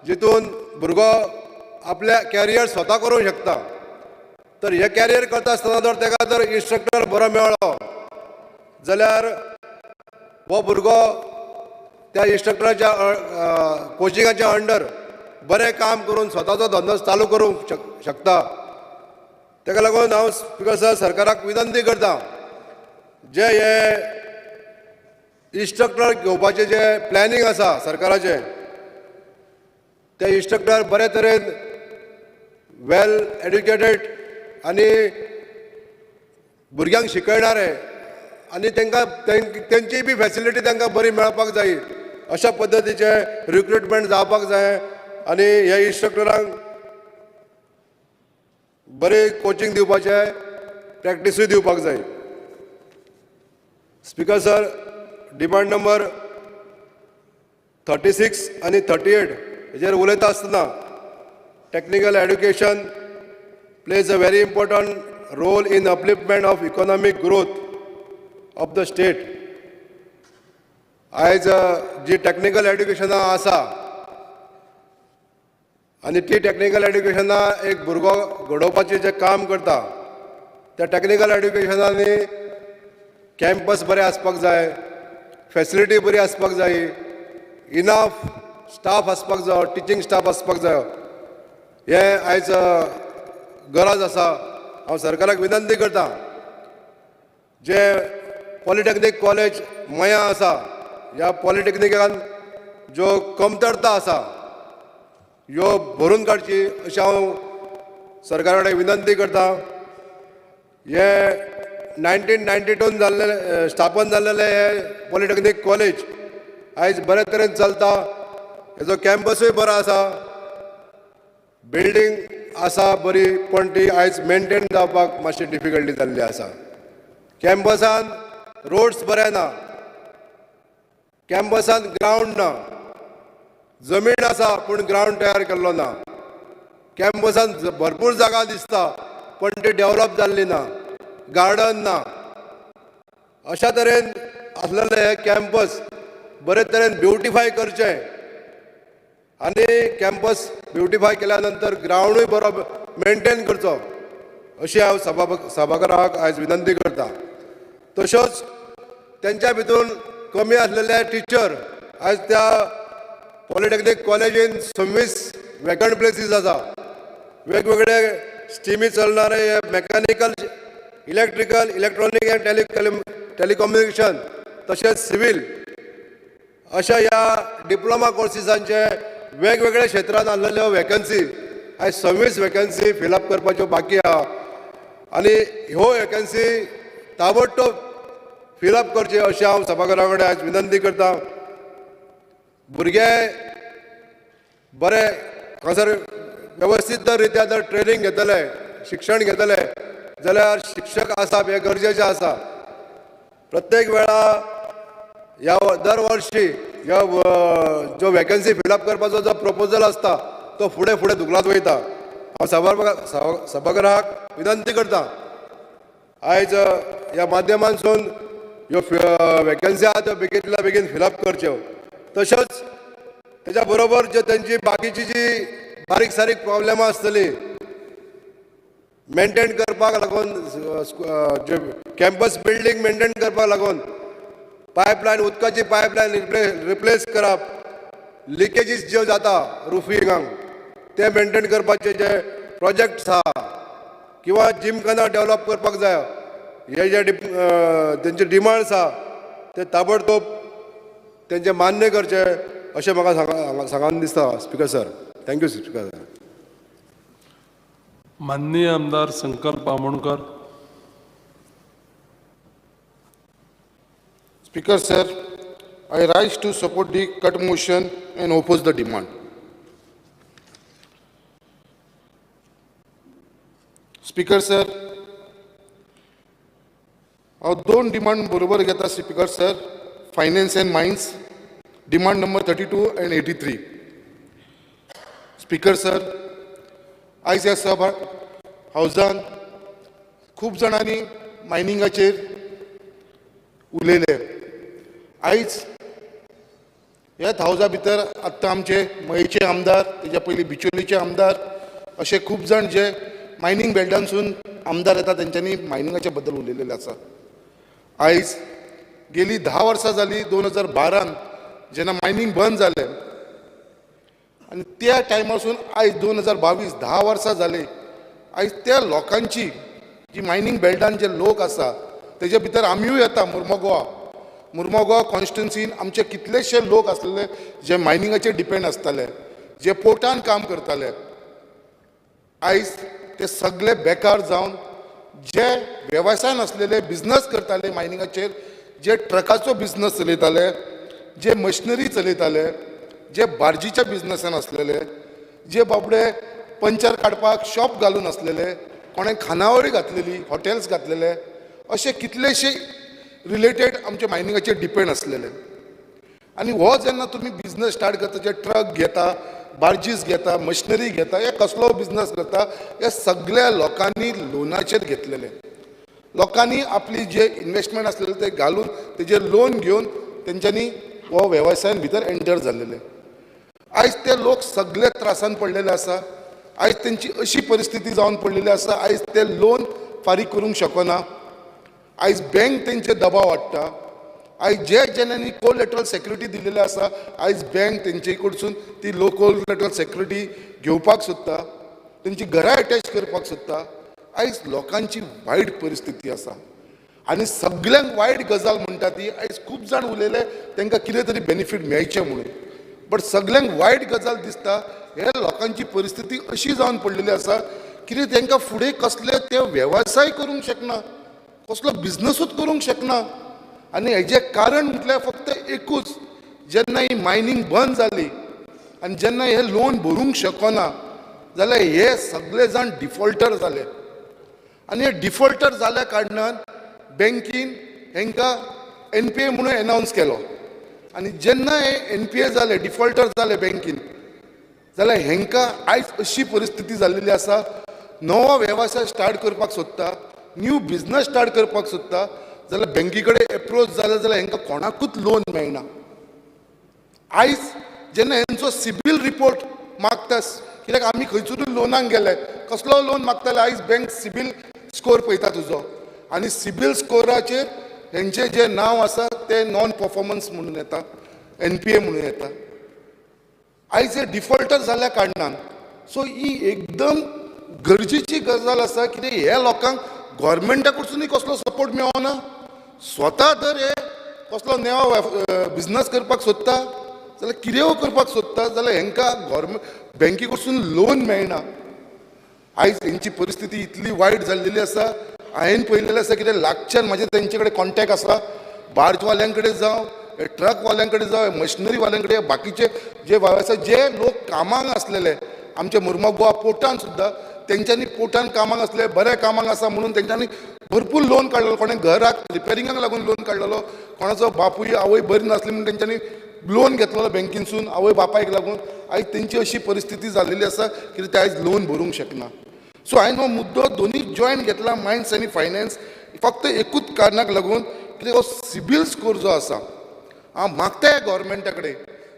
जितून भुरगो आपल्या कॅरियर स्वता करूंक शकता. तर हे कॅरियर करता आसतना जर ताका जर इन्स्ट्रक्टर बरो मेळ्ळो जाल्यार हो भुरगो त्या इन्स्ट्रक्टराच्या कोचिंगाच्या अंडर बरें काम करून स्वताचो धंदो चालू करूंक शकता. ताका लागून हांव स्पीकर सर सरकाराक विनंती करतां जे हे इन्स्ट्रक्टर घेवपाचें जे प्लॅनिंग आसा सरकाराचें ते इन्स्ट्रक्टर बरे तरेन वेल एड्युकेटेड आनी भुरग्यांक शिकयणारे आनी तेंची बी फॅसिलिटी तांकां बरी मेळपाक जाय अशा पद्दतीचे रिक्रुटमेंट जावपाक जाय आनी ह्या इन्स्ट्रक्टरांक बरी कोचिंग दिवपाचें प्रॅक्टिसूय दिवपाक जाय. स्पीकर सर, डिमांड नंबर 36 आनी 38 हेजेर उलयता आसतना technical education plays a very important role in upliftment of economic growth of the state. आयज जी टेक्निकल एड्युकेशनां आसा आनी ती टेक्निकल एड्युकेशनां एक भुरगो घडोवपाचें जें काम करता त्या टेक्निकल एड्युकेशनांनी कॅम्पस बरें आसपाक जाय, फॅसिलिटी बरी आसपाक जाय, इनफ स्टाफ आसपाक जाय, टिचींग स्टाफ आसपाक जाय. हें आयज गरज आसा. हांव सरकाराक विनंती करतां जे पॉलिटेक्नीक कॉलेज मया आसा ह्या पॉलिटेक्निकान ज्यो कमतरता आसा ह्यो भरून काडची अशी हांव सरकारा कडेन विनंती करतां. हे 1992 जाल्लें स्थापन जाल्लेलें हे पॉलिटेक्नीक कॉलेज आयज बरे तरेन चलता. हेजो कॅम्पसूय बरो आसा, बिल्डींग आसा बरी, पण ती आयज मेंटेन जावपाक मातशी डिफिकल्टी जाल्ली आसा. कॅम्पसान रोड्स बरे ना, कॅम्पसान ग्रावंड ना, जमीन आसा पूण ग्रावंड तयार केल्लो ना, कॅम्पसान भरपूर जागा दिसता पण ती डेवलप जाल्ली ना, गार्डन ना. अशा तरेन आसलेले हे कॅम्पस बरे तरेन ब्युटिफाय करचें आनी कॅम्पस ब्युटिफाय केल्या नंतर ग्रावंडूय बरो मेंटेन करचो अशी हांव सभाघराक आयज विनंती करतां. तश्योच तेंच्या भितून कमी आसलेले टिचर आयज त्या पॉलिटेक्नीक कॉलेजीन 26 वेकंट प्लेसीस आसा. वेगवेगळे स्टिमी चलणारे हे mechanical, electrical, electronic end telecommunication तशेंच सिवील अशा ह्या डिप्लोमा कोर्सिसांचे वेगवेगळ्या क्षेत्रांत आसलेल्यो वेकन्सी आयज 26 वेकन्सी फिलअप करपाच्यो बाकी आहा आनी ह्यो वेकन्सी ताबडतोब फिलअप करचे अशी हांव सभाघरा कडेन आयज विनंती करतां. भुरगे बरे हांगासर वेवस्थीत रित्या जर ट्रेनिंग घेतले, शिक्षण घेतले जाल्यार शिक्षक आसप हें गरजेचें आसा. प्रत्येक वेळा ह्या दर वर्षी ह्या जो वेकन्सी फिलअप करपाचो जो प्रपोजल आसता तो फुडें फुडें धुकलात वयता. हांव सभाघराक विनंती करतां आयज ह्या माध्यमांतसून ह्यो वेकन्सी आहा त्यो बेगींतल्या बेगीन फिलअप करच्यो. तश्योच तेच्या बरोबर जे तेंची बाकीची जी बारीक सारीक प्रॉब्लेमां आसतली मेंटेन करपाक लागून, जे कॅम्पस बिल्डींग मेंटेन करपाक लागून पायपलायन, उदकाची पायपलायन रिप्लेस करप, लिकेजीस ज्यो जाता रुफिंगांक ते मेंटेन करपाचे जे प्रोजेक्ट्स आहा किंवा जिमखाना डेवलप करपाक जाय हे जे तेंचे डिमांड्स आहा ते ताबडतोब तेंचे मान्य करचे अशें म्हाका सांगून दिसता. Speaker sir, thank you speaker sir.
माननीय आमदार संकल्प Amonkar.
Speaker sir, I rise to support the cut motion and oppose the demand. Speaker sir, हांव दोन डिमांड बरोबर घेता. Speaker sir, finance end mines demand number 32 and 83. Speaker sir, आयज ह्या सभा हावजान खूब जाणांनी मायनिंगाचेर उलयले. आयज ह्याच हावजा भितर आत्तां आमचे मयेचे आमदार, तेच्या पयलीं बिचोलीचे आमदार असे खूब जाण जे मायनिंग बेल्टांसून आमदार येता तेंच्यांनी मायनिंगाच्या बद्दल उलयलेले आसा. आयज गेली 10 वर्सां जाली 2012 जेन्ना मायनिंग बंद जालें आनी त्या टायमासून आयज 2022 10 वर्सां जाली. आयज त्या लोकांची जी मायनिंग बेल्टान जे लोक आसा तेजे भितर आमीय येता मुर्मगांवा.
मुर्मुगांव कॉन्स्टिट्युन्सीन आमचे कितलेशे लोक आसलेले जे मायनिंगाचेर डिपेंड आसताले, जे पोर्टान काम करताले, आयज ते सगळे बेकार जावन जे वेवसायान आसलेले बिझनस करताले मायनिंगाचेर, जे ट्रकाचो बिझनस चलयताले, जे मशिनरी चलयताले, जे बार्जीच्या बिझनसान आसलेले, जे बाबडे पंचर काडपाक शॉप घालून आसलेले, कोणें खानावळी घातलेली, हॉटेल्स घातलेले, अशे कितलेशे रिलेटेड आमचे मायनिंगाचेर डिपेंड आसलेले. आनी हो जेन्ना तुमी बिझनस स्टार्ट करता, जे ट्रक घेता, बार्जीस घेता, मशिनरी घेता, हे कसलो बिझनस करता, हे सगळ्या लोकांनी लोनाचेर घेतलेले. लोकांनी आपली जे इन्वेस्टमेंट आसलेले ते घालून तेजेर लोन घेवन तेंच्यांनी हो वेवसायान भितर एंटर जाल्लेले. आयज ते लोक सगळे त्रासान पडलेले आसा. आयज तेंची अशी परिस्थिती जावन पडलेली आसा, आयज ते लोन फारीक करूंक शकना. आयज बँक तेंचे दबाव हाडटा. आयज जे जेणांनी कोलेटरल सेक्युरिटी दिलेली आसा, आयज बँक तेंचे कडसून ती कोलेटरल सेक्युरिटी घेवपाक सोदता, तेंची घरां अटॅच करपाक सोदता. आयज लोकांची वायट परिस्थिती आसा. आनी सगळ्यांक वायट गजाल म्हणटा ती, आयज खूब जाण उलयले तांकां कितें तरी बेनिफीट मेळचें म्हणून, बट सगळ्यांक वायट गजाल दिसता हे लोकांची परिस्थिती अशी जावन पडलेली आसा की तांकां फुडें कसले ते वेवसाय करूंक शकना, कसलो बिझनसूच करूंक शकना. आनी हेजें कारण म्हटल्यार फक्त एकूच, जेन्ना ही मायनींग बंद जाली आनी जेन्ना हे लोन भरूंक शकना जाल्यार हे सगळे जाण डिफॉल्टर जाले. आनी हे डिफॉल्टर जाल्या कारणान बँकीन हांकां NPA म्हणून अनावन्स केलो. आनी जेन्ना हे NPA जाले, डिफॉल्टर जाले बँकीन, जाल्यार हांकां आयज अशी परिस्थिती जाल्लेली आसा, नवो वेवसाय स्टार्ट करपाक सोदता, न्यू बिझनस स्टार्ट करपाक सोदता जाल्यार बँकी कडेन एप्रोच जाले जाल्यार हांकां कोणाकूच लोन मेळना. आयज जेन्ना हांचो सिबील रिपोर्ट मागता, कित्याक आमी खंयसरूय लोनाक गेले, कसलो लोन मागताले, आयज बँक सिबील स्कोर पळयता तुजो, आनी सिबील स्कोराचेर हेंचे जे नांव आसा ते नॉन परफॉर्मन्स म्हणून येता, NPA म्हणून येता. आयज हे डिफॉल्टर जाल्या कारणान सो ही एकदम गरजेची गजाल आसा, कितें हे लोकांक गव्हर्मेंटा कडसूनय कसलो सपोर्ट मेळना. स्वता जर हे कसलो नवो बिझनस करपाक सोदता जाल्यार कितेंय करपाक सोदता जाल्यार हांकां गव्हर्मेंट बँके कडसून लोन मेळना. आयज हेंची परिस्थिती इतली वायट जाल्लेली आसा. हांवें पळयलेलें आसा कितें लागच्यान म्हाजे तेंचे कडेन कॉन्टॅक्ट आसा, बार्जवाल्यांक कडेन जावं, ट्रकवाल्यांक कडेन जावं, मशिनरीवाल्यांक कडेन, बाकीचे जे वेवसाय जे लोक कामाक आसलेले आमच्या मुर्मुगांव पोर्टान सुद्दां, तेंच्यांनी पोर्टान कामाक आसले, बऱ्या कामाक आसा म्हणून तेंच्यांनी भरपूर लोन काडलेलो. कोणें घराक रिपेरिंगाक लागून लोन काडलेलो, कोणाचो बापूय आवय बरी नासली म्हणून तेंच्यांनी लोन घेतलेलो बँकीनसून आवय बापायक लागून. आयज तेंची अशी परिस्थिती जाल्लेली आसा की ते आयज लोन भरूंक शकना. सो हांवें हो मुद्दो दोनी जॉयंट घेतला, मायन्स आनी फायनान्स, फक्त एकूच कारणाक लागून कितें हो सिबील स्कोर जो आसा, हांव मागताय गव्हर्मेंटा कडेन,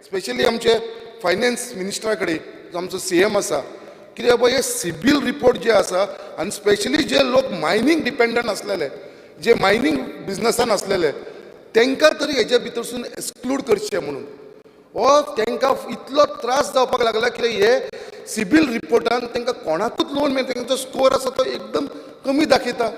स्पेशली आमचे फायनान्स मिनिस्टरा कडेन, जो आमचो CM आसा, कित्याक बाबा हे सिबील रिपोर्ट जे आसा, आनी स्पेशली जे लोक मायनींग डिपेंडंट आसलेले, जे मायनींग बिझनसान आसलेले, तांकां तरी हेजे भितरसून एक्सक्लूड करचें म्हणून. हो तांकां इतलो त्रास जावपाक लागला की हे सिबील रिपोर्टान तांकां कोणाकूच लोन मेळना, तांचो स्कोर आसा तो एकदम कमी दाखयता.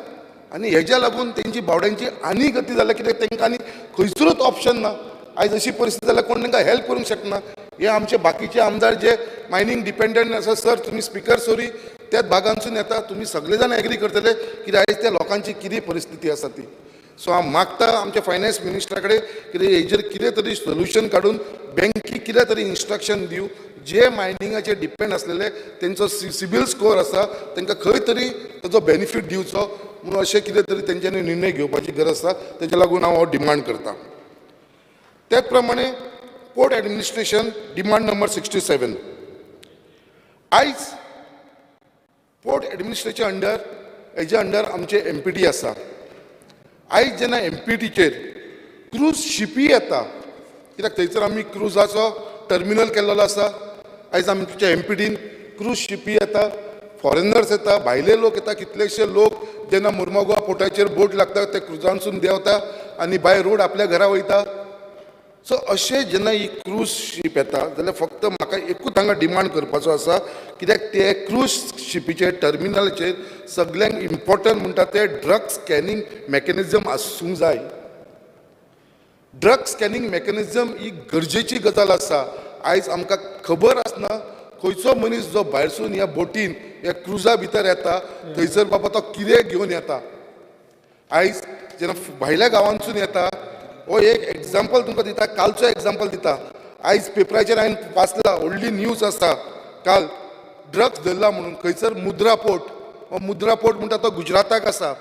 आनी हेज्या लागून तेंची भावड्यांची आनी गती जाल्या, कित्याक तांकां आनी खंयसरूच ऑप्शन ना. आयज अशी परिस्थिती जाल्यार कोण तांकां हेल्प करूंक शकना. हे आमचे बाकीचे आमदार जे मायनींग डिपेंडंट आसा, सर तुमी स्पिकर सोरी त्याच भागांसून येता, तुमी सगळे जाण एग्री करतले की आयज त्या लोकांची कितें परिस्थिती आसा ती. सो हांव मागता आमच्या फायनान्स मिनिस्टरा कडेन कितें हेजेर कितें तरी सोल्युशन काडून बँकी कितें तरी इन्स्ट्रक्शन दिवं, जे मायनिंगाचेर डिपेंड आसलेले तेंचो सिबील स्कोर आसा तांकां खंय तरी ताचो बेनिफीट दिवचो म्हणून अशें कितें तरी तेंच्यांनी निर्णय घेवपाची गरज आसा. तेच्या लागून हांव हो डिमांड करता. त्याच प्रमाणे पोर्ट एडमिनिस्ट्रेशन डिमांड नंबर 67. आयज पोर्ट एडमिनिस्ट्रेशन अंडर हेजे अंडर आमचे MPT आसा. आयज जेन्ना MPTचेर क्रूज शिपी येता, कित्याक थंयसर आमी क्रुजाचो टर्मिनल केल्लो आसा. आयज आमच्या MPTन क्रूज शिपी येता, फॉरेनर्स येता, भायले लोक येता, कितलेशे लोक जेन्ना मुर्मुगांव पोर्टाचेर बोट लागता ते क्रुजांसून देंवता आनी बाय रोड आपल्या घरा वयता. सो अशें जेन्ना ही क्रूज शीप येता जाल्यार फक्त म्हाका एकूच हांगा डिमांड करपाचो आसा, कित्याक ते क्रूज शिपीचे टर्मिनलाचेर सगळ्यांक इम्पॉर्टंट म्हणटा ते ड्रग स्कॅनिंग मेकॅनिझम आसूंक जाय. ड्रग स्कॅनिंग मेकॅनिझम ही गरजेची गजाल आसा. आयज आमकां खबर आसना खंयचो मनीस जो भायरसून ह्या बोटीन ह्या क्रुजा भितर येता थंयसर बाबा तो कितें घेवन येता. आयज जेन्ना भायल्या गांवांतसून येता, हो एक एग्जाम्पल तुमकां दिता, कालचो एग्जाम्पल दिता. आयज पेपराचेर हांवें वाचला, व्हडली न्यूज आसा काल, ड्रग्स धरला म्हणून खंयसर मुद्रा पोर्ट. हो मुद्रा पोर्ट म्हणटा तो गुजराताक आसा.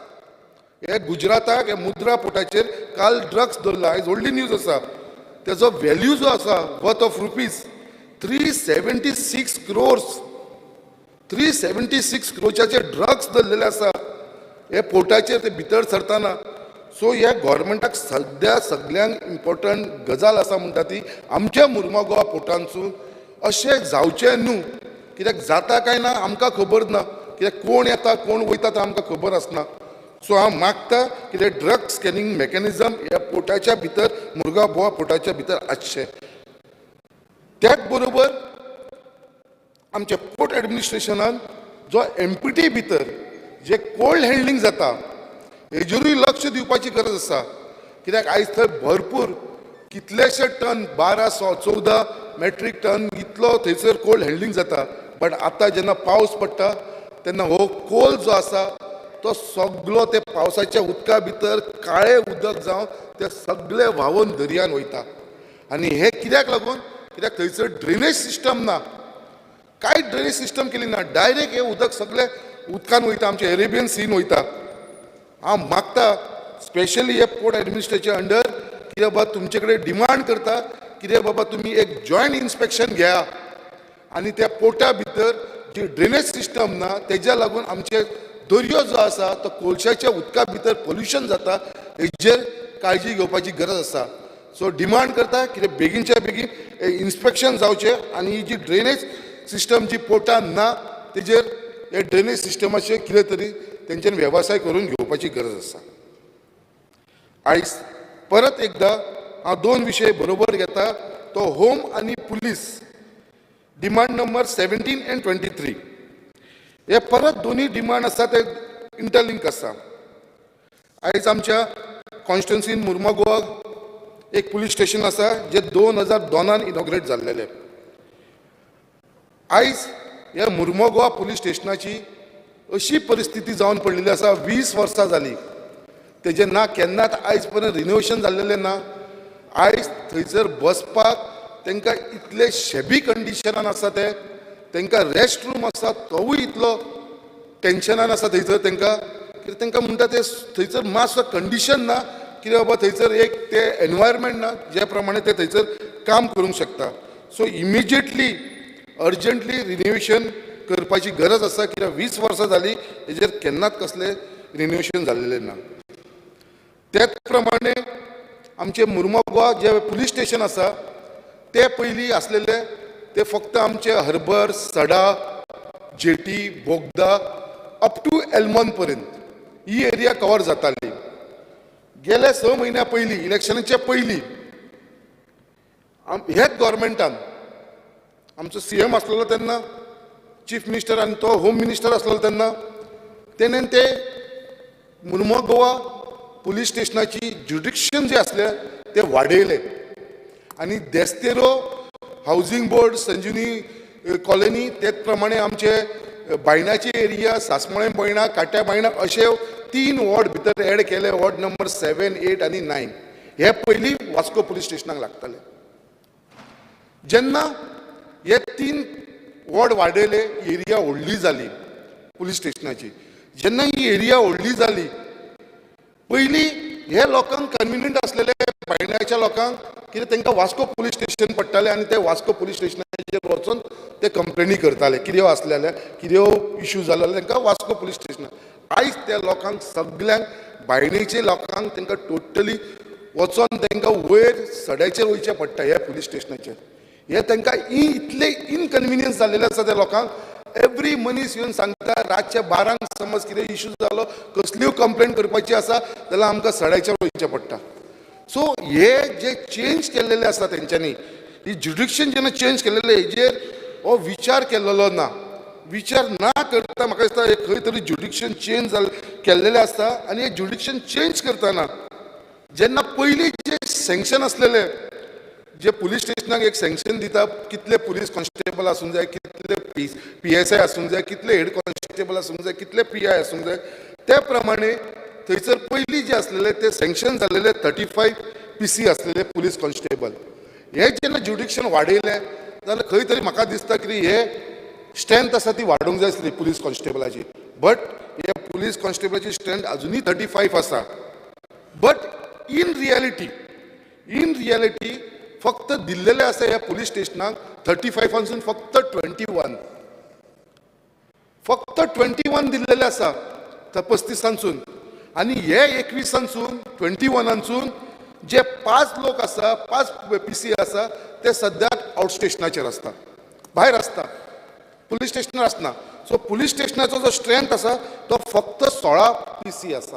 हे गुजराताक हे मुद्रा पोर्टाचेर काल ड्रग्स धरला. आयज व्हडली न्यूज आसा. तेजो व्हॅल्यू जो आसा worth of rupees 376 crores 376 crores drugs धरलेले आसा हे पोर्टाचेर ते भितर सरताना. सो ह्या गव्हर्मेंटाक सद्या सगळ्यांक इम्पॉर्टंट गजाल आसा म्हणटा ती आमच्या मुर्मुगांव पोर्टांतसून अशें जावचें न्हू. कित्याक जाता काय ना आमकां खबर ना, कित्याक कोण येता कोण वयता ते आमकां खबर आसना. सो हांव मागता की ते ड्रग स्कॅनिंग मेकॅनिझम ह्या पोर्टाच्या भितर मुर्मुगांव पोर्टाच्या भितर आसचें. त्याच बरोबर आमच्या पोर्ट एडमिनिस्ट्रेशनान जो MPT भितर जे कोल्ड हँडलिंग जाता हेजेरूय लक्ष दिवपाची गरज आसा. कित्याक आयज थंय भरपूर कितलेशे टन 1214 मेट्रीक टन इतलो थंयसर कोल्ड हँडलिंग जाता. बट आतां जेन्ना पावस पडटा तेन्ना हो कोल जो आसा तो सगळो ते पावसाच्या उदका भितर काळें उदक जावन ते सगळे व्हांवून दर्यान वयता. आनी हे कित्याक लागून? कित्याक थंयसर ड्रेनेज सिस्टम ना. कांय ड्रेनेज सिस्टम केली ना. डायरेक्ट हे उदक सगळे उदकान वयता, आमचे एरेबियन सीन वयता. हांव मागता स्पेशली हे पोर्ट एडमिनिस्ट्रेशन अंडर कितें बाबा तुमचे कडेन डिमांड करता कितें बाबा तुमी एक जॉयंट इन्स्पेक्शन घेया आनी त्या पोर्टा भितर जी ड्रेनेज सिस्टम ना तेज्या लागून आमचे दर्यो जो आसा तो कोळशाच्या उदका भितर पोल्युशन जाता हेजेर काळजी घेवपाची गरज आसा. सो डिमांड करता कितें बेगीनच्या बेगीन इन्स्पेक्शन जावचें आनी ही जी ड्रेनेज सिस्टम जी पोर्टान ना तेजेर हे ड्रेनेज सिस्टमाचेर कितें तरी तेंच्यानी वेवसाय करून घेवपाची गरज आसा. आयज परत एकदा हांव 2 विशय बरोबर घेता. तो होम आनी पुलीस डिमांड नंबर 17 and 23 हे परत दोन्ही डिमांड आसा ते इंटरलिंक आसा. आयज आमच्या कॉन्स्टिट्युन्सीन मुर्मुगांव एक पुलीस स्टेशन आसा जे 2002 इनॉग्रेट जाल्लेले. आयज ह्या मुर्मुगांव पुलीस स्टेशनाची अशी परिस्थिती जावन पडलेली आसा 20 वर्सां जाली तेजे ना केन्नाच आयज पर्यंत रिनोवेशन जाल्लेलें ना. आयज थंयसर बसपाक तांकां इतले शेबी कंडिशनान आसा ते तांकां रेस्ट रूम आसा तोवूय इतलो टेन्शनान आसा थंयसर तांकां म्हणटा ते थंयसर मातसो कंडिशन ना कितें बाबा थंयसर एक ते एनवायरमेंट ना जे प्रमाणे ते थंयसर काम करूंक शकता. सो इमिजिएटली अर्जंटली रिनोवेशन करपाची गरज आसा कित्याक 20 वर्सां जाली हेजेर केन्नाच कसले रिनोवेशन जाल्लेलें ना. त्याच प्रमाणे आमचे मुर्मुगांव जे पुलीस स्टेशन आसा ते पयलीं आसलेले ते फक्त आमचे हर्बर सडा जेटी बोगदा अप टू एल्मॉन पर्यंत ही एरिया कवर जाताली. गेल्या 6 म्हयन्या पयलीं इलेक्शनाच्या पयलीं हेच गव्हर्मेंटान आमचो CM आसलेलो तेन्ना चीफ मिनिस्टर आनी तो होम मिनिस्टर आसलेलो तेन्ना तेणेन ते मुर्मुगांव पुलीस स्टेशनाची ज्युडिक्शन जे आसले ते वाडयले आनी देस्तेरो हावजींग बोर्ड संजीवनी कॉलनी तेच प्रमाणे आमचे बायणाचे एरिया सासमळे बायणा काट्या बायणा अशे 3 वॉर्ड भितर एड केले. वॉर्ड नंबर 7, 8 आनी 9 हे पयलीं वास्को पुलीस स्टेशनाक लागताले. जेन्ना हे 3 वॉर्ड वाडयले एरिया व्हडली जाली पुलीस स्टेशनाची. जेन्ना ही एरिया व्हडली जाली पयलीं हे लोकांक कन्विनियंट आसलेले बायणाच्या लोकांक कित्याक तांकां वास्को पुलीस स्टेशन पडटालें आनी ते वास्को पुलीस स्टेशनाचेर वचून ते कंप्लेनी करताले कितें आसलेले कितें इश्यू जाल्ले तांकां वास्को पुलीस स्टेशन. आयज त्या लोकांक सगळ्यांक बायणेचे लोकांक तांकां टोटली वचोन तांकां वयर सड्याचेर वयचें पडटा ह्या पुलीस स्टेशनाचेर. हे तांकां इतले इनकन्विनियन्स जाल्लेले आसा त्या लोकांक. एवरी मनीस येवन सांगता रातच्या 12 समज कितें इश्यू जालो कसलीय कंप्लेंट करपाची आसा जाल्यार आमकां सड्याचेर वयचें पडटा. सो हे जे चेंज केल्लेले आसा तेंच्यांनी ही ज्युडिक्शन जेन्ना चेंज केल्लेले हेजेर हो विचार केल्लो ना. विचार ना करता म्हाका दिसता खंय तरी ज्युडिक्शन चेंज केल्लेले आसता आनी हे ज्युडिक्शन चेंज करतना जेन्ना पयलीं जे सँक्शन असलेले जे पुलीस स्टेशनाक एक सँक्शन दिता कितले पुलीस कॉन्स्टेबल आसूंक जाय, कितले PSI आसूंक जाय, कितले हेड कॉन्स्टेबल आसूंक जाय, कितले PI आसूंक जाय, त्या प्रमाणे थंयसर पयलीं जे आसलेले ते सँक्शन जाल्लेले 35 PC असलेले पुलीस कॉन्स्टेबल. हे जेन्ना ज्युडिक्शन वाडयलें जाल्यार खंय तरी म्हाका दिसता की हे स्ट्रेंथ आसा ती वाडोवंक जाय आसली पुलीस कॉन्स्टेबलाची. बट हे पुलीस कॉन्स्टेबलाची स्ट्रेंथ अजुनूय 35 आसा. बट इन रियलिटी फक्त दिल्लेले आसा ह्या पुलीस स्टेशनाक 35 फक्त 21. फक्त 21 दिल्लेले आसा 35 आणि हे 21 21 जे 5 लोक आसा, 5 PC आसा ते सद्याक आउट स्टेशनाचेर आसता, भायर आसता, पुलीस स्टेशनार आसना. सो पुलीस स्टेशनाचो जो स्ट्रेंथ आसा तो फक्त 16 PC आसा.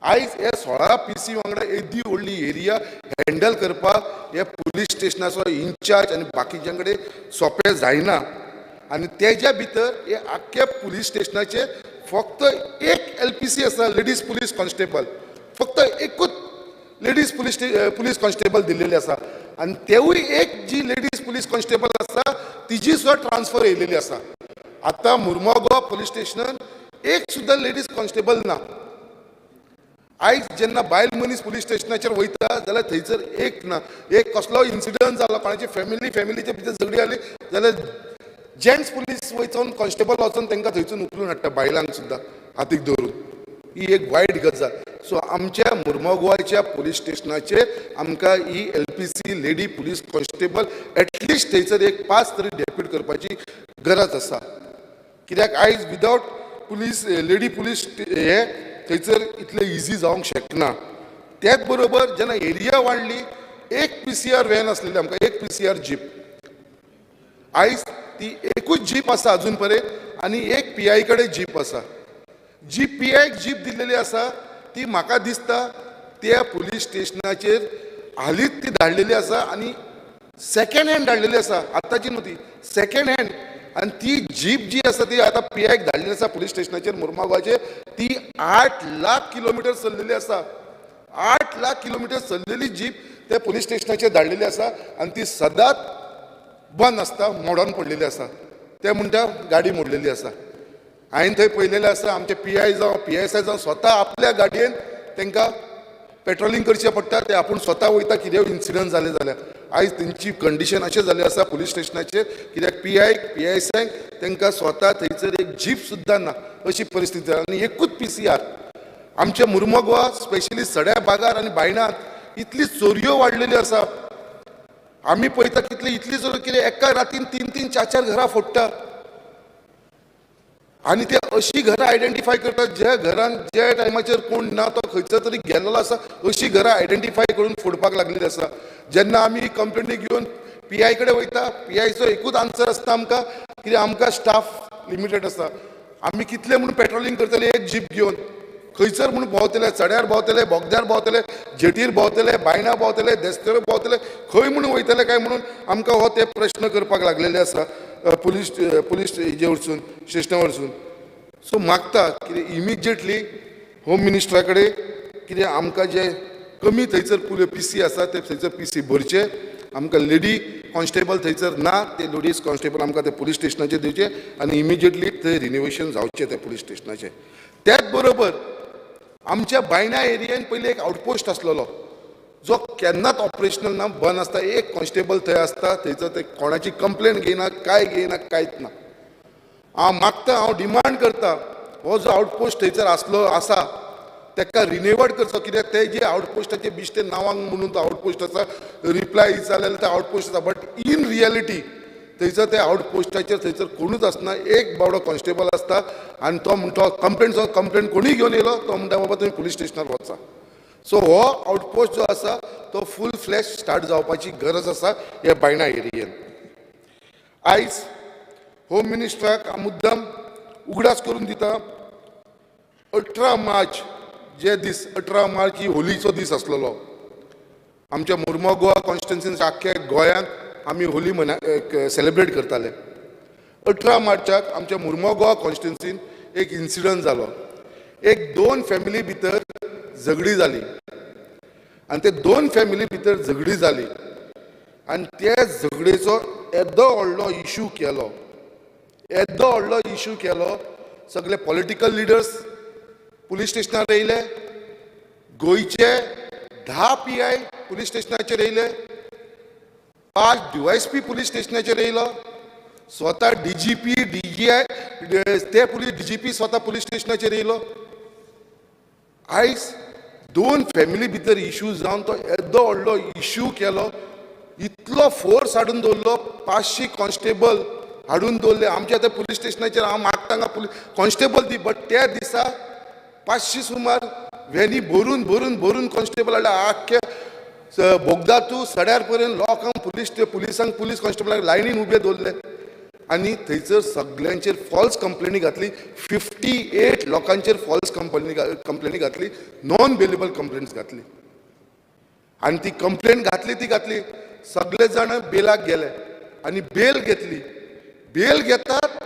आयज हे 16 PC वांगडा एदी व्हडली एरिया हँडल करपाक हे पुलीस स्टेशनाचो इन्चार्ज आनी बाकीच्या कडेन सोंपें जायना. आनी तेज्या भितर हे आख्या पुलीस स्टेशनाचेर फक्त एक LPC आसा, लेडीज पुलीस कॉन्स्टेबल, फक्त एकूच लेडीज पुलीस कॉन्स्टेबल दिल्लेली आसा. आनी तेवूय एक जी लेडीज पुलीस कॉन्स्टेबल आसा तिजी सुद्दां ट्रान्सफर येयलेली आसा. आतां मुर्मुगांव पुलीस स्टेशनान एक सुद्दां लेडीज कॉन्स्टेबल ना. आयज जेन्ना बायल मनीस पुलीस स्टेशनाचेर वयता जाल्यार थंयसर एक ना, एक कसलो इन्सिडंट जालो, कोणाची फॅमिलीचे भितर झगडी जाली जाल्यार जेंट्स पुलीस वचून कॉन्स्टेबल वचून तांकां थंयसून उखलून हाडटा, बायलांक सुद्दां हातीक धरून. ही एक वायट गजाल. सो आमच्या मुर्मुगांवच्या पुलीस स्टेशनाचेर आमकां ही LPC lady police constable at least थंयसर एक 5 तरी डेप्यूट करपाची गरज आसा. कित्याक आयज विदावट पुलीस लेडी पुलीस हे थंयसर इतलें इजी जावंक शकना. त्याच बरोबर जेन्ना एरिया वाडली, एक PCR व्हॅन आसलेली आमकां, एक PCR जीप. आयज ती एकूच जीप आसा अजून पर्यंत आनी एक PI कडेन जीप आसा. जी PI जीप दिल्लेली आसा ती म्हाका दिसता त्या पुलीस स्टेशनाचेर हालींच ती धाडलेली आसा आनी सेकंड हँड धाडलेली आसा, आतांची न्हू ती, सेकंड हँड. आनी ती जीप जी आसा ती आतां PI धाडलेली आसा पुलीस स्टेशनाचेर मुर्मुगांवचेर, ती 8 लाख किलोमिटर चल्लेली आसा. 8 लाख किलोमिटर चल्लेली जीप त्या पुलीस स्टेशनाचेर धाडलेली आसा आनी ती सदांच बंद आसता, मोडून पडलेली आसा. ते म्हणटा गाडी मोडलेली आसा. हांवें थंय पळयलेलें आसा, आमचे PI जावं PSI जावं स्वता आपल्या गाडयेन तांकां पेट्रोलिंग करचें पडटा. ते आपूण स्वता वयता कितें इन्सिडंट जालें जाल्यार. आयज तेंची कंडिशन अशें जालें आसा पुलीस स्टेशनाचेर, कित्याक PI PSI तांकां स्वता थंयसर एक जीप सुद्दां ना अशी परिस्थिती जाला. आनी एकूच PCR आमच्या मुर्मुगांव स्पेशली सड्या भागार आनी बायणात इतली चोरयो वाडलेल्यो आसा. आमी पळयता इतली चोरी कितें एका रातीन 3-3, 4-4 घरां फोडटा. आनी ते अशी घरां आयडेंटिफाय करतात ज्या घरान ज्या टायमाचेर कोण ना तो खंयचो तरी गेल्लो आसा, अशी घरां आयडेंटिफाय करून फोडपाक लागलेली आसा. जेन्ना आमी कंप्लेनी घेवन PI कडेन वयता, PIचो एकूच आन्सर आसता आमकां, कित्याक आमकां स्टाफ लिमिटेड आसा. आमी कितले म्हूण पेट्रोलिंग करतले एक जीप घेवन, खंयसर म्हूण भोंवतले, चड्यार भोंवतले, बोगद्यार भोंवतले, जेटीर भोंवतले, बायणा भोंवतले, देस्तेर भोंवतले, खंय म्हणून वयतले काय म्हणून आमकां हो ते प्रश्न करपाक लागलेले आसा पुलीस हेजे वरसून, स्टेशना वरसून. सो मागता कितें इमिजिएटली होम मिनिस्टरा कडेन कितें आमकां जे कमी थंयसर PC आसा ते थंयसर PC भरचे. आमकां लेडी कॉन्स्टेबल थंयसर ना, ते लेडीज कॉन्स्टेबल आमकां ते पुलीस स्टेशनाचेर दिवचे आनी इमिजिएटली थंय रिनोवेशन जावचें ते पुलीस स्टेशनाचें. त्याच बरोबर आमच्या बायणा एरियेन पयलीं एक आउटपोस्ट आसलेलो जो केन्नाच ऑपरेशनल ना, बंद आसता. एक कॉन्स्टेबल थंय आसता, थंयसर ते कोणाची कंप्लेन घेयना, काय घेयना, कांयच ना. हांव मागता, हांव डिमांड करता, हो जो आउटपोस्ट थंयसर आसा ताका रिन्युवड करचो. कित्याक ते जे आउटपोस्टाचे बिश्टे नांवांक म्हणून तो आउटपोस्ट आसा, रिप्लाय जाल्यार ते आउटपोस्ट आसा. बट इन रियलिटी थंयसर ते आउटपोस्टाचेर थंयसर कोणूच आसना, एक बावडो कॉन्स्टेबल आसता आनी तो म्हणटा कंप्लेंट कोणूय घेवन येयलो तो म्हणटा बाबा तुमी पुलीस स्टेशनार वचा. सो हो आउटपोस्ट जो आसा तो फूल फ्लॅश स्टार्ट जावपाची गरज आसा ह्या बायणा एरियेन. आयज होम मिनिस्टराक मुद्दम उगडास करून दिता, 18 मार्च जे दीस 18 मार्च ही होलीचो दीस आसलेलो. आमच्या मुर्मुगांव कॉन्स्टिट्युन्सीन आख्या गोंयांत आमी होली सेलिब्रेट करताले. 18 मार्चाक आमच्या मुर्मुगांव कॉन्स्टिट्युन्सीन एक इन्सिडंट जालो. एक 2 फॅमिली भितर झगडी जाली आनी ते दोन फॅमिली भितर झगडी जाली आनी त्या झगडेचो येदो व्हडलो इशू केलो, येदो व्हडलो इशू केलो. सगळे पॉलिटिकल लिडर्स पुलीस स्टेशनार येयले, गोंयचे 10 PI पुलीस स्टेशनाचेर येयले, 5 DYSP पुलीस स्टेशनाचेर येयलो, स्वता DGP DGI ते पुलीस DGP स्वता पुलीस स्टेशनाचेर येयलो. आयज दोन फॅमिली भितर इशू जावन तो येदो व्हडलो इशू केलो, इतलो फोर्स हाडून दवरलो, 500 कॉन्स्टेबल हाडून दवरले. आमच्या त्या पुलीस स्टेशनाचेर हांव मागता हांगा कॉन्स्टेबल दी, बट त्या दिसा 500 सुमार व्हॅनी भरून भरून भरून कॉन्स्टेबल हाडले. आख्खे बोगदा टू सड्यार पर्यंत लोकांक पुलिसांक पुलीस कॉन्स्टेबलाक लायनीन उबे दवरले आनी थंयसर सगळ्यांचेर फॉल्स कंप्लेनी घातली. 58 लोकांचेर फॉल्स कंप्लेनी घातली, नॉन बेलेबल कंप्लेंट्स घातली. आनी ती कंप्लेंट घातली सगळे जाण बेलाक गेले आनी बेल घेतली. बेल घेतात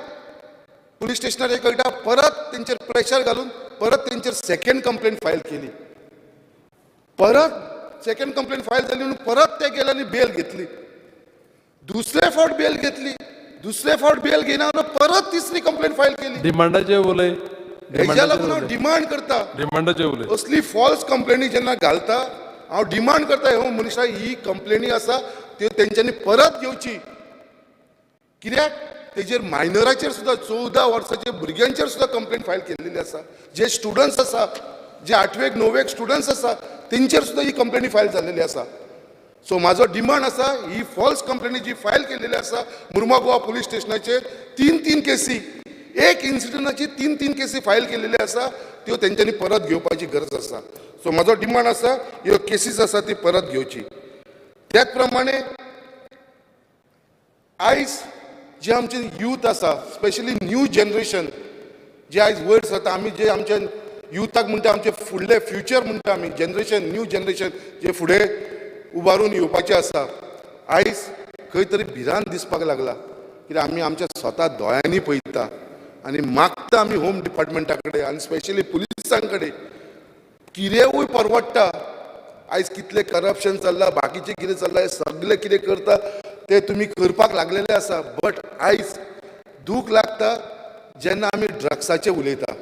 पुलीस स्टेशनार एक एकदा परत तेंचेर प्रेशर घालून परत तेंचेर सेकंड कंप्लेंट फायल केली. परत सेकंड कंप्लेंट फायल जाली म्हणून परत ते गेले आनी बेल घेतली. दुसरे फावट बेल घेतली, दुसरे फावट बेल घेना परत तिसरी कंप्लेंट फायल केली.
डिमांडाचे उलय,
हेज्या लागून हांव डिमांड करता,
डिमांडाचे उलय,
असली फॉल्स कंप्लेनी जेन्ना घालता हांव डिमांड करता ह्यो मनशां ही कंप्लेनी आसा त्यो तेंच्यांनी परत घेवची. कित्याक तेजेर मायनराचेर सुद्दां 14 वर्साच्या भुरग्यांचेर सुद्दां कंप्लेंट फायल केल्लेली आसा. जे स्टुडंट्स आसा, जे 8वेक 9वेक स्टुडंट्स आसा तेंचेर सुद्दां ही कंप्लेनी फायल जाल्लेली आसा. सो म्हाजो डिमांड आसा, ही फॉल्स कंप्लेनी जी फायल केल्लेली आसा मुर्मा गोवा पुलीस स्टेशनाचेर 3 केसी, एक इन्सिडंटाची 3 केसी फायल केल्लेली आसा, त्यो तेंच्यांनी परत घेवपाची गरज आसा. सो म्हाजो डिमांड आसा ह्यो केसीस आसा ती परत घेवची. त्याच प्रमाणे आयज जे आमचे यूथ आसा, स्पेशली न्यू जनरेशन जे आयज वयर सरता, आमी जे आमच्या युथाक म्हणटा आमचे फुडले फ्युचर म्हणटा आमी जनरेशन, न्यू जनरेशन जे फुडें उबारून येवपाचें आसा, आयज खंय तरी भिरांत दिसपाक लागला. कित्याक आमी आमच्या स्वता दोळ्यांनी पळयता आनी मागता आमी होम डिपार्टमेंटा कडेन आनी स्पेशली पुलिसां कडेन कितेंवूय परवडटा. आयज कितले करप्शन चल्लां, बाकीचें कितें चल्लां, हें सगळें कितें करता ते तुमी करपाक लागलेले आसा. बट आयज दूख लागता जेन्ना आमी ड्रग्साचें उलयता.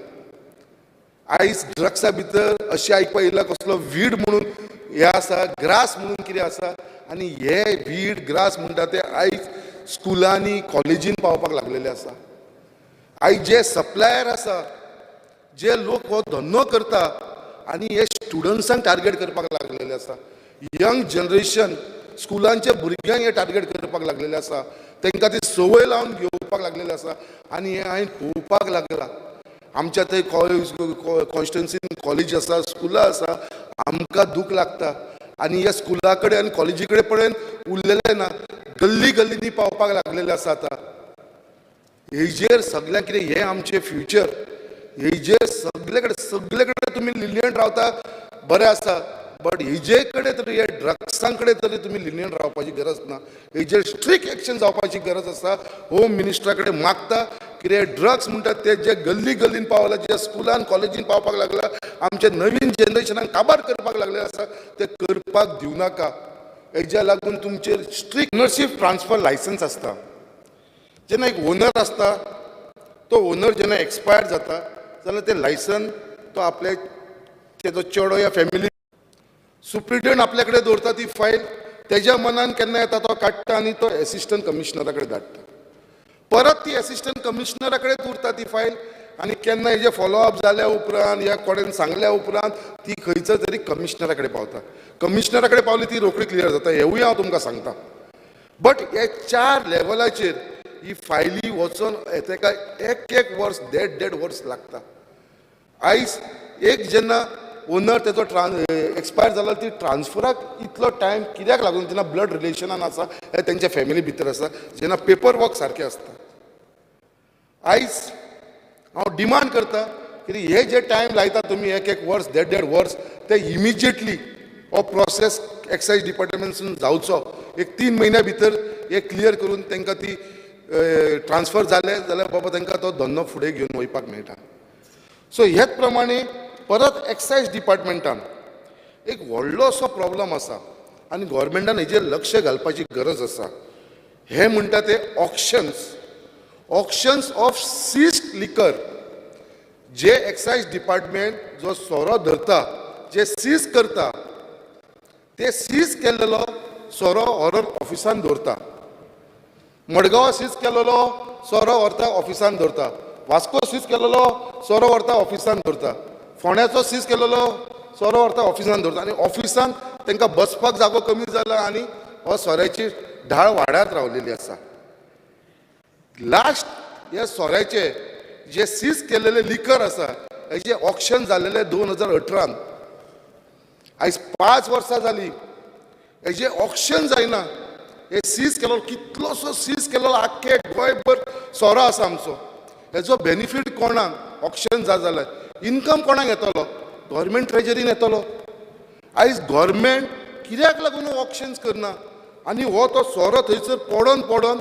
आयज ड्रग्सा भितर अशें आयकपाक येयला कसलो वीड म्हणून हे आसा, ग्रास म्हणून कितें आसा, आनी हे वीड ग्रास म्हणटा ते आयज स्कुलांनी कॉलेजीन पावपाक लागलेले आसा. आयज जे सप्लायर आसा, जे लोक हो धंदो करता आनी हे स्टुडंट्सांक टार्गेट करपाक लागलेले आसा. यंग जनरेशन स्कुलांच्या भुरग्यांक हे टार्गेट करपाक लागलेले आसा, तांकां ती संवय लावन घेवपाक लागलेले आसा. आनी हे हांवें पळोवपाक लागला आमच्या थंय कॉन्स्टिट्युन्सीन कॉलेज आसा, स्कुलां आसा, आमकां दूख लागता. आनी ह्या स्कुला कडेन आनी कॉलेजी कडेन पळय उरलेले ना, गल्ली गल्लींनी पावपाक लागलेले आसा. आतां हेजेर सगळ्यांक कितें हें आमचें फ्युचर, हेजेर सगळे कडेन तुमी लिनियंट रावता बरें आसा, बट हेजे कडेन तरी हे ड्रग्सां कडेन तरी तुमी लिनियंट रावपाची गरज ना. हेजेर स्ट्रिक्ट एक्शन जावपाची गरज आसा. होम मिनिस्टरा कडेन मागता कितें ड्रग्स म्हणटात ते जे गल्ली गल्लीन पावला, जे स्कुलान कॉलेजीन पावपाक लागला, आमच्या नवीन जनरेशनाक काबार करपाक लागले आसा, ते करपाक दिवं नाका. हेज्या लागून तुमचेर स्ट्रिक्ट ओनरशीप ट्रान्सफर लायसन्स आसता. जेन्ना एक ओनर आसता, तो ओनर जेन्ना एक्सपायर जाता जाल्यार ते लायसन तो आपल्या तेजो चेडो या फॅमिली सुप्रिटेंडंट आपल्या कडेन दवरता ती फायल, तेज्या मनान केन्ना येता तो काडटा आनी तो एसिस्टंट कमिशनरा कडेन धाडटा. परत ती एसिस्टंट कमिशनरा कडेन उरता ती फायल आनी केन्ना हेजे फॉलोअप जाल्या उपरांत या कोणेन सांगल्या उपरांत ती खंयच तरी कमिशनरा कडेन पावता. कमिशनरा कडेन पावली ती रोखडी क्लियर जाता. हेवूय हांव तुमकां सांगता. बट हे 4 लेवलाचेर ही फायली वचून तेका एक वर्स देड वर्स लागता. आयज एक जेन्ना ओनर तेजो एक्सपायर जाला, ती ट्रान्सफराक इतलो टायम कित्याक लागून, जेन्ना ब्लड रिलेशनान आसा, हे तेंच्या फॅमिली भितर आसा, जेन्ना पेपर वर्क सारकें आसता. आयज हांव डिमांड करता की हे जे टायम लायता तुमी एक वर्स देड वर्स, ते इमिजिएटली हो प्रोसेस एक्सायज डिपार्टमेंटासून जावचो. एक 3 म्हयन्या भितर हे क्लियर करून तांकां ती ट्रान्सफर जाले जाल्यार बाबा तांकां तो धंदो फुडें घेवन वयपाक मेळटा. सो हेच प्रमाणे परत एक्सायज डिपार्टमेंटान
एक व्हडलो असो प्रॉब्लम आसा आनी गव्हर्मेंटान हेजेर लक्ष घालपाची गरज आसा. हे म्हणटा ते ऑक्शन्स ऑफ सीज्ड लिकर. जे एक्सायज डिपार्टमेंट जो सोरो धरता, जे सीज करता, ते सीज केल्लो सोरो ऑर्डर ऑफिसान दवरता. मडगांव सीज केलेलो सोरो व्हरता ऑफिसान दवरता. वास्को सीज केलेलो सोरो व्हरता ऑफिसान दवरता. फोंड्याचो सीज केलेलो सोरो व्हरता ऑफिसान दवरता. आनी ऑफिसान तांकां बसपाक जागो कमी जाला आनी हो सोऱ्याची ढाळ वाडत रावलेली आसा. लास्ट हे सोऱ्याचे जे सीज केलेले लिकर आसा हेजे ऑक्शन जाल्लेले 2018. आयज 5 वर्सां जाली हेजे ऑक्शन जायना. हे सीज केलो कितलोसो सीज केलो आख्खे गोंयभर सोरो आसा आमचो. हेजो बेनिफीट कोणाक? ऑक्शन जाल्यार इनकम कोणाक येतलो? गव्हर्मेंट ट्रेजरीन येतलो. आयज गव्हर्मेंट कित्याक लागून ऑक्शन्स करना आनी हो तो सोरो थंयसर पडोन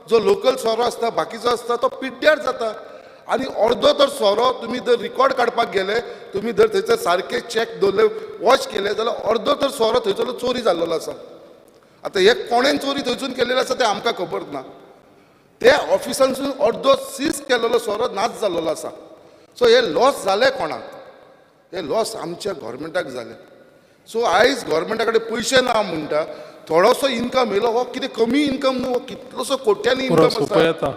जो लोकल सोरो आसता बाकीचो आसता तो पिड्ड्यार जाता. आनी अर्दो तर सोरो तुमी जर रिकॉर्ड काडपाक गेले, तुमी जर थंयसर सारके चॅक दवरले, वॉच केले जाल्यार अर्दो तर सोरो थंयसर चोरी जाल्लो आसा. आतां हे कोणें चोरी थंयसून केलेलो आसा तें आमकां खबर ना. त्या ऑफिसांसून अर्दो सीज केलेलो सोरो नाच जाल्लो आसा. सो हे लॉस जाले कोणाक? हे लॉस आमच्या गव्हर्मेंटाक जाले. सो आयज गव्हर्मेंटा कडेन पयशे ना म्हणटा, थोडोसो इनकम येयलो, हो कितें कमी इनकम न्हू, कितलोसो कोट्यांनी इनकम आसा.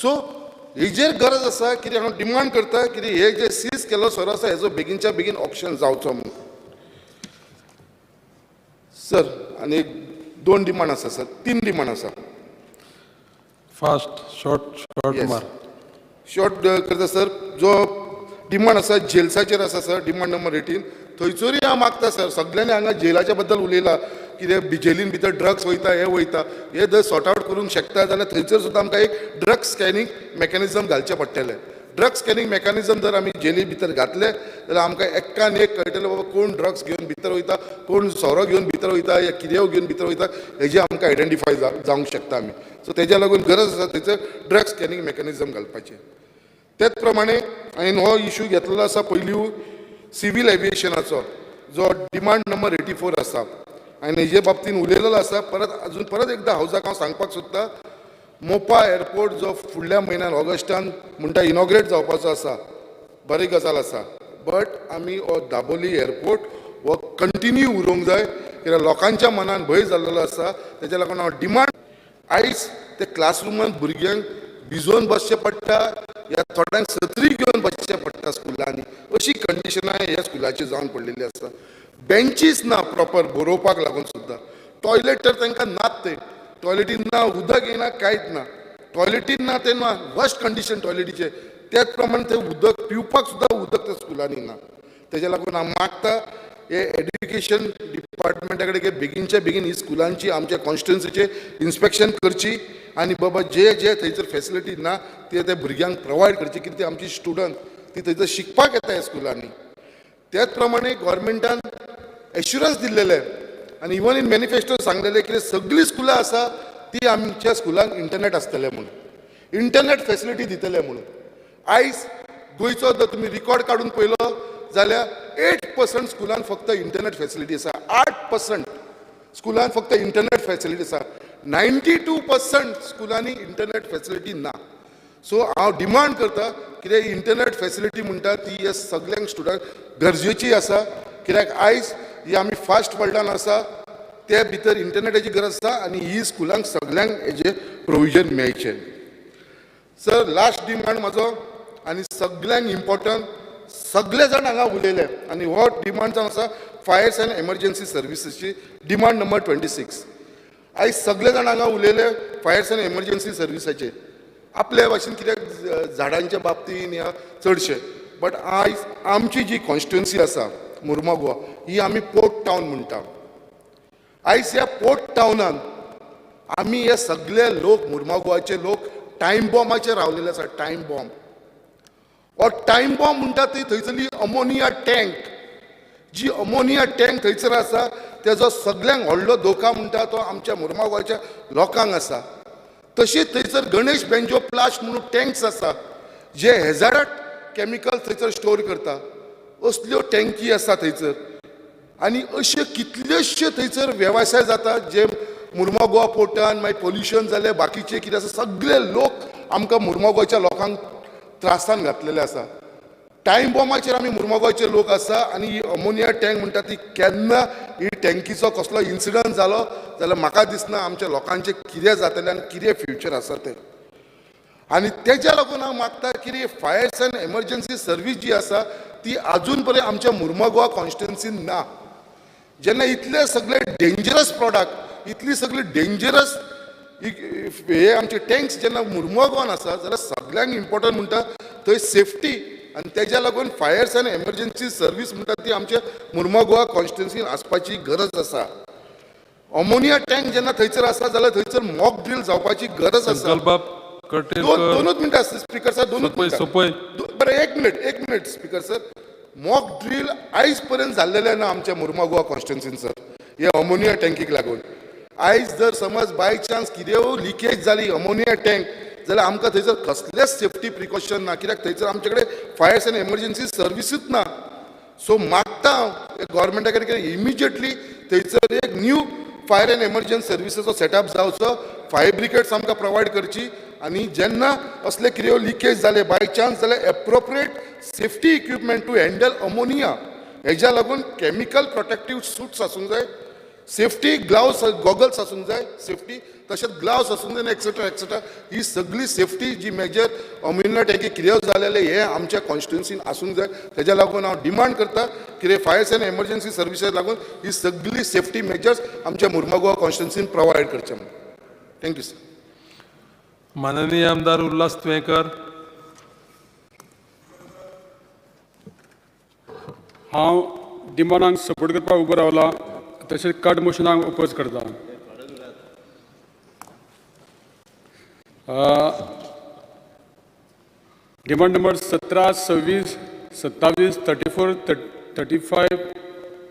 सो हेजेर गरज आसा. कितें हांव डिमांड करता कितें हे जे सीज केलो सोरो आसा हेजो बेगीनच्या बेगीन ऑक्शन जावचो म्हणून. सर आनी एक 2 डिमांड आसा सर, 3 डिमांड आसा.
फास्ट शॉर्ट मार.
शॉर्ट करता सर. जो डिमांड आसा जेल्साचेर आसा सर, डिमांड नंबर 18. थंयसरूय हांव मागता सर, सगळ्यांनी हांगा जेलाच्या बद्दल उलयला कितें जेलीन भितर ड्रग्स वयता, हे वयता, हे जर सॉर्ट आवट करूंक शकता जाल्यार थंयसर सुद्दां आमकां एक ड्रग स्कॅनिंग मेकॅनिझम घालचें पडटलें. ड्रग स्कॅनिंग मेकॅनिझम जर आमी जेली भितर घातले जाल्यार आमकां एक्कान एक कळटलें बाबा कोण ड्रग्स घेवन भितर वयता, कोण सोरो घेवन भितर वयता, या कितें घेवन भितर वयता, हेजें आमकां आयडेंटिफाय जावंक शकता आमी. सो तेज्या लागून गरज आसा थंयसर ड्रग स्कॅनिंग मेकॅनिझम घालपाचें. त्याच प्रमाणे हांवें हो इशू घेतलेलो आसा पयलीं सिवील एविएशनाचो, जो डिमांड नंबर 84 आसा. हांवें हेजे बाबतीन उलयलेलो आसा. परत एकदां हावजाक हांव सांगपाक सोदतां, मोपा एअरपोर्ट जो फुडल्या म्हयन्यान ऑगस्टान म्हणटा इनॉग्रेट जावपाचो आसा, बरी गजाल आसा. बट आमी हो दाबोली एअरपोर्ट हो कंटिन्यू उरोवंक जाय, कित्याक लोकांच्या मनान भंय जाल्लो आसा. तेज्या लागून हांव डिमांड, आयज ते क्लासरुमांत भुरग्यांक भिजोवन बसचें पडटा, या थोड्यांक सत्री घेवन बसचें पडटा स्कुलांनी. अशी कंडिशनां ह्या स्कुलाची जावन पडलेली आसा. बेंचीस ना प्रॉपर बरोवपाक लागून सुद्दां. टॉयलेट तर तांकां नात, ते टॉयलेटीन ना, उदक येना, कांयच ना. टॉयलेटीन ना ते ना, वर्स्ट कंडिशन टॉयलेटीचे. त्याच प्रमाणे ते उदक पिवपाक सुद्दां उदक त्या स्कुलांनी ना. तेज्या लागून हांव मागता हे एड्युकेशन डिपार्टमेंटा कडेन बेगीनच्या बेगीन ही स्कुलांची आमच्या कॉन्स्टिट्युन्सीचे इन्स्पेक्शन करची आनी बाबा जे थंयसर फेसिलिटी ना ते त्या भुरग्यांक प्रोवायड करची, कित्याक आमची स्टुडंट ती थंयसर शिकपाक येता ह्या स्कुलांनी. त्याच प्रमाणे गव्हर्मेंटान एश्युरन्स दिल्लेले आनी इवन इन मॅनिफेस्टो सांगलेले की सगळीं स्कुलां आसा ती आमच्या स्कुलांक इंटरनेट आसतलें म्हणून, इंटरनेट फेसिलिटी दितले म्हणून. आयज गोंयचो जर तुमी रिकॉर्ड काडून पळयलो जाल्यार 8% स्कुलांत फक्त इंटरनेट फेसिलिटी आसा. 8% स्कुलांत फक्त इंटरनेट फेसिलिटी आसा. 92% स्कुलांनी इंटरनेट फेसिलिटी ना. सो हांव डिमांड करता कित्याक इंटरनेट फेसिलिटी म्हणटा ती हे सगळ्यांक स्टुडंट गरजेची आसा. कित्याक आयज ही आमी फास्ट वर्ल्डान आसा, त्या भितर इंटरनेटाची गरज आसा आनी ही स्कुलांक सगळ्यांक हेजे प्रोविजन मेळचें. सर लास्ट डिमांड म्हाजो आनी सगळ्यांक इम्पॉर्टंट, सगळे जाण हांगा उलयले आनी हो डिमांड जावन आसा फायर्स एंड एमर्जन्सी सर्विसेसची डिमांड नंबर 26. आयज सगळे जाण हांगा उलयले फायर्स एंड एमर्जन्सी सर्विसाचेर, आपल्या भाशेन कित्याक झाडांच्या बाबतीन या चडशे. बट आयज आमची जी कॉन्स्टिट्युन्सी आसा मुर्मुगांव ही आमी पोर्ट टावन म्हणटा. आयज ह्या पोर्ट टावनान आमी हे सगळे लोक मुर्मुगांवचे लोक टायम बॉम्बाचेर रावलेले आसा. टायम बॉम्ब हो टायम बॉम्ब म्हणटा ती थंयसरली अमोनिया टँक, जी अमोनिया टँक थंयसर आसा तेजो सगळ्यांक व्हडलो धोका म्हणटा तो आमच्या मुर्मुगांवच्या लोकांक आसा. तशीच थंयसर गणेश बेंजो प्लास्ट म्हणून टँक्स आसा जे हेजार्ड कॅमिकल थंयसर स्टोर करता. असल्यो टँकी आसा थंयसर. आनी अशे कितलेशे थंयसर वेवसाय जाता जे मुर्मगांव पोर्टान मागीर पोल्युशन जालें बाकीचे कितें आसा सगळे लोक आमकां मुर्मगांवच्या लोकांक त्रासान घातलेले आसा. टायम बॉमाचेर आमी मुर्मगांवचे लोक आसा आनी ही अमोनिया टँक म्हणटा ती केन्ना ही टँकीचो कसलो इन्सिडंट जालो जाल्यार म्हाका दिसना आमच्या लोकांचें कितें जातलें आनी कितें फ्युचर आसा तें. आनी तेज्या लागून हांव मागता की फायर्स एंड एमर्जन्सी सर्वीस जी आसा ती आजून पर्यंत आमच्या मुर्मगांव कॉन्स्टिट्युन्सीन ना. जेन्ना इतले सगळे डेंजरस प्रॉडक्ट इतली सगळी डेंजरस हे आमचे टँक्स जेन्ना मुर्मगांवान आसा जाल्यार सगळ्यांक इम्पॉर्टंट म्हणटा थंय सेफ्टी आनी तेज्या लागून फायर्स एंड एमर्जन्सी सर्वीस म्हणटा ती आमच्या मुर्मगांव कॉन्स्टिट्युन्सीन आसपाची गरज आसा. अमोनिया टँक जेन्ना थंयसर आसा जाल्यार थंयसर मॉक ड्रील जावपाची गरज आसा. दोनूच मिनटां स्पीकर सर दोनूच मिनटां बरें एक minute speaker sir mock drill आयज पर्यंत जाल्लेलें ना आमच्या मुर्मगांव कॉन्स्टिट्युन्सीन सर हे अमोनिया टँकीक लागून. आयज जर समज बाय चान्स कितें लिकेज जाली अमोनिया टँक जाल्यार आमकां थंयसर कसलेच सेफ्टी प्रिकॉशन ना कित्याक थंयसर आमचे कडेन फायर्स एंड एमर्जन्सी सर्विसूच ना. सो मागता हांव गव्हर्मेंटा कडेन इमिजिएटली थंयसर एक न्यू फायर एंड एमर्जन्सी सर्विसेसो सेटअप जावचो. फायर ब्रिगेड्स आमकां प्रोवायड करची आनी जेन्ना असले कितें लिकेज जाले बाय चान्स जाल्यार appropriate safety equipment to handle ammonia हेज्या लागून केमिकल प्रोटेक्टीव सूट्स आसूंक जाय सेफ्टी ग्लावज गॉगल्स आसूंक जाय सेफ्टी तशेंच ग्लावज आसूंक जाय एक्सेट्रा एक्सेट्रा ही सगळी सेफ्टी जी मेजर अमोनिया टँकी कितें जालेले हे आमच्या कॉन्स्टिट्युन्सीन आसूंक जाय. तेज्या लागून हांव डिमांड करता कितें फायर्स एंड एमर्जन्सी सर्विसेस लागून ही सगळी सेफ्टी मेजर्स आमच्या मुर्मगांव कॉन्स्टिट्युन्सीन प्रोवायड करचे म्हणून. Thank you sir.
माननीय आमदार उल्हास तुयेंकर.
हांव डिमांडांक सपोर्ट करपाक उबो रावला तशेंच कट मोशनाक ओपोज करता. Demand number 17, 26, 27, 34, 35,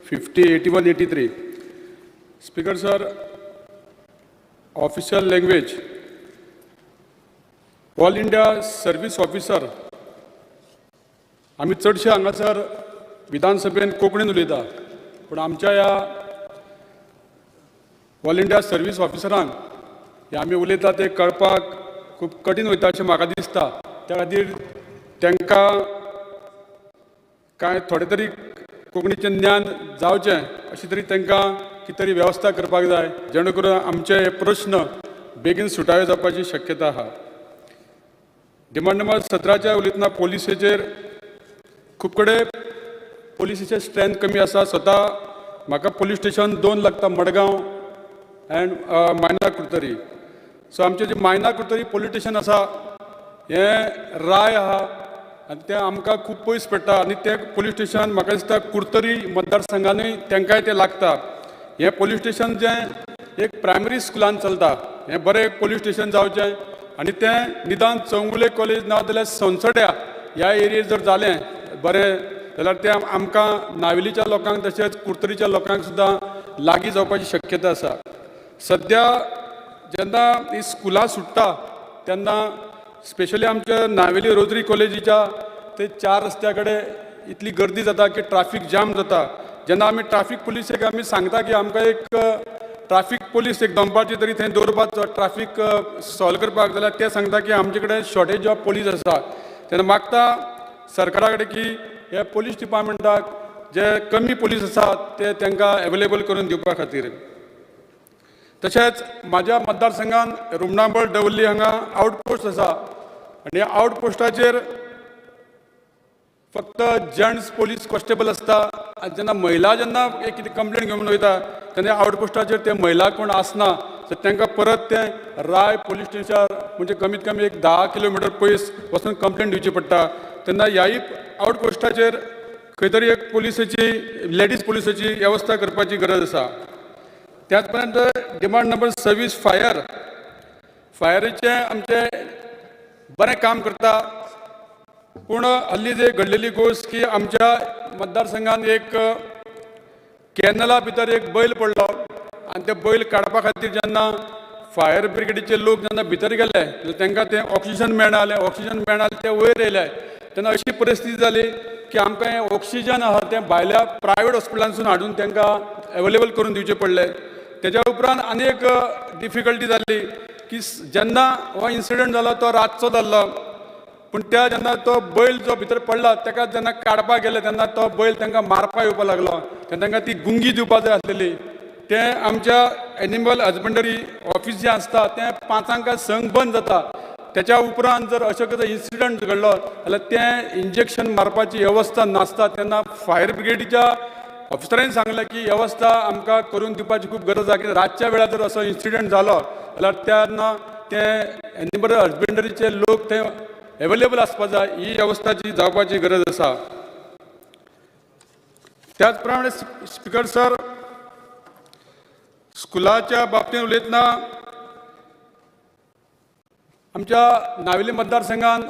50, 81, 83. Speaker sir official language all India service officer आमी चडशे हांगासर विधानसभेन कोंकणीन उलयता पूण आमच्या ह्या ऑल इंडिया सर्वीस ऑफिसरांक हे आमी उलयता ते कळपाक खूब कठीण वयता अशें म्हाका दिसता. त्या खातीर तांकां कांय थोडे तरी कोंकणीचें ज्ञान जावचें अशें तरी तांकां कितें तरी वेवस्था करपाक जाय जेणे करून आमचे हे प्रश्न बेगीन सुटावे जावपाची शक्यता आहा. डिमांड नंबर 17 उलयतना पोलिसेचेर खूब कडेन पोलिसेचें स्ट्रेंथ कमी आसा. स्वता म्हाका पोलीस स्टेशन 2 लागता मडगांव एंड मायना कुर्तरी. सो आमचें जें मायना कुर्तरी पोलीस स्टेशन आसा हें राय आहा आनी तें आमकां खूब पयस पडटा आनी तें पोलीस स्टेशन म्हाका दिसता कुर्तरी मतदारसंघानूय तेंकांय तें लागता. हें पोलीस स्टेशन जें एक प्रायमरी स्कुलान चलता हें बरें पोलीस स्टेशन जावचें आनी तें निदान चौंगुले कॉलेज ना जाल्यार संसड्या ह्या एरियेत जर जालें बरें जाल्यार तें आमकां नावेलीच्या लोकांक तशेंच कुर्तरीच्या लोकांक सुद्दां लागीं जावपाची शक्यता आसा. सद्या जेन्ना ही स्कुलां सुट्टा तेन्ना स्पेशली आमच्या नावेली रोजरी कॉलेजीच्या ते 4 रस्त्या कडेन इतली गर्दी जाता की ट्राफीक जाम जाता. जेन्ना आमी ट्राफीक पुलिसेक आमी सांगता की आमकां एक ट्राफीक पुलीस एक दनपारची तरी थंय दवरपाक ट्राफीक सॉल्व करपाक जाल्यार ते सांगता की आमचे कडेन शॉर्टेज ऑफ पुलीस आसा. तेन्ना मागता सरकारा कडेन की हे पुलीस डिपार्टमेंटाक जे कमी पुलीस आसात ते तांकां अवेलेबल करून दिवपा खातीर. तशेंच म्हाज्या मतदारसंघान रुमणाबळ डवल्ली हांगा आउटपोस्ट आसा आनी ह्या आउटपोस्टाचेर फक्त जेंट्स पोलीस कॉन्स्टेबल आसता आनी जेन्ना महिला जेन्ना एक कितें कंप्लेंट घेवन वयता तेन्ना आउटपोस्टाचेर ते महिला कोण आसना तर तांकां परत ते राय पोलीस स्टेशन म्हणजे कमीत कमी एक 10 किलोमिटर पयस वचून कंप्लेंट दिवची पडटा. तेन्ना ह्याय आउटपोस्टाचेर खंय तरी एक पुलिसाची लेडीज पुलिसाची वेवस्था करपाची गरज आसा. त्याच पर्यंत डिमांड नंबर 26 फायरीचे आमचे बरें काम करता पूण हल्ली जे घडलेली गोश्ट की आमच्या मतदारसंघान एक कॅनला भितर एक बैल पडलो आनी ते बैल काडपा खातीर जेन्ना फायर ब्रिगेडीचे लोक जेन्ना भितर गेले तांकां तें ऑक्सिजन मेळना जालें. ऑक्सिजन मेळना जालें ते वयर येयले तेन्ना अशी परिस्थिती जाली की आमकां हें ऑक्सिजन आहा तें भायल्या प्रायवेट हॉस्पिटलांसून हाडून तांकां अवेलेबल करून दिवचें पडलें. तेज्या उपरांत आनी एक डिफिकल्टी जाल्ली की जेन्ना हो इन्सिडंट जालो तो रातचो जाल्लो, पूण त्या जेन्ना तो बैल जो भितर पडला ताका जेन्ना काडपाक गेले तेन्ना तो बैल तांकां मारपाक येवपाक लागलो. तेन्ना तांकां ती गुंगी दिवपाक जाय आसलेली. तें आमच्या एनिमल हजबंडरी ऑफिस जें आसता तें 5 संक बंद जाता. त्याच्या उपरांत जर अशें कितें इन्सिडंट घडलो जाल्यार तें इंजेक्शन मारपाची वेवस्था नासता. तेन्ना फायर ब्रिगेडीच्या ऑफिसरांनी सांगलें की वेवस्था आमकां करून दिवपाची खूब गरज आसा, की रातच्या वेळार जर असो इन्सिडंट जालो जाल्यार तेन्ना ते एनिमल हजबंडरीचे लोक थंय अवेलेबल आसपाक जाय. ही वेवस्थाची जावपाची गरज आसा. त्याच प्रमाणे स्पिकर सर, स्कुलाच्या बाबतींत उलयतना आमच्या नावेली मतदारसंघात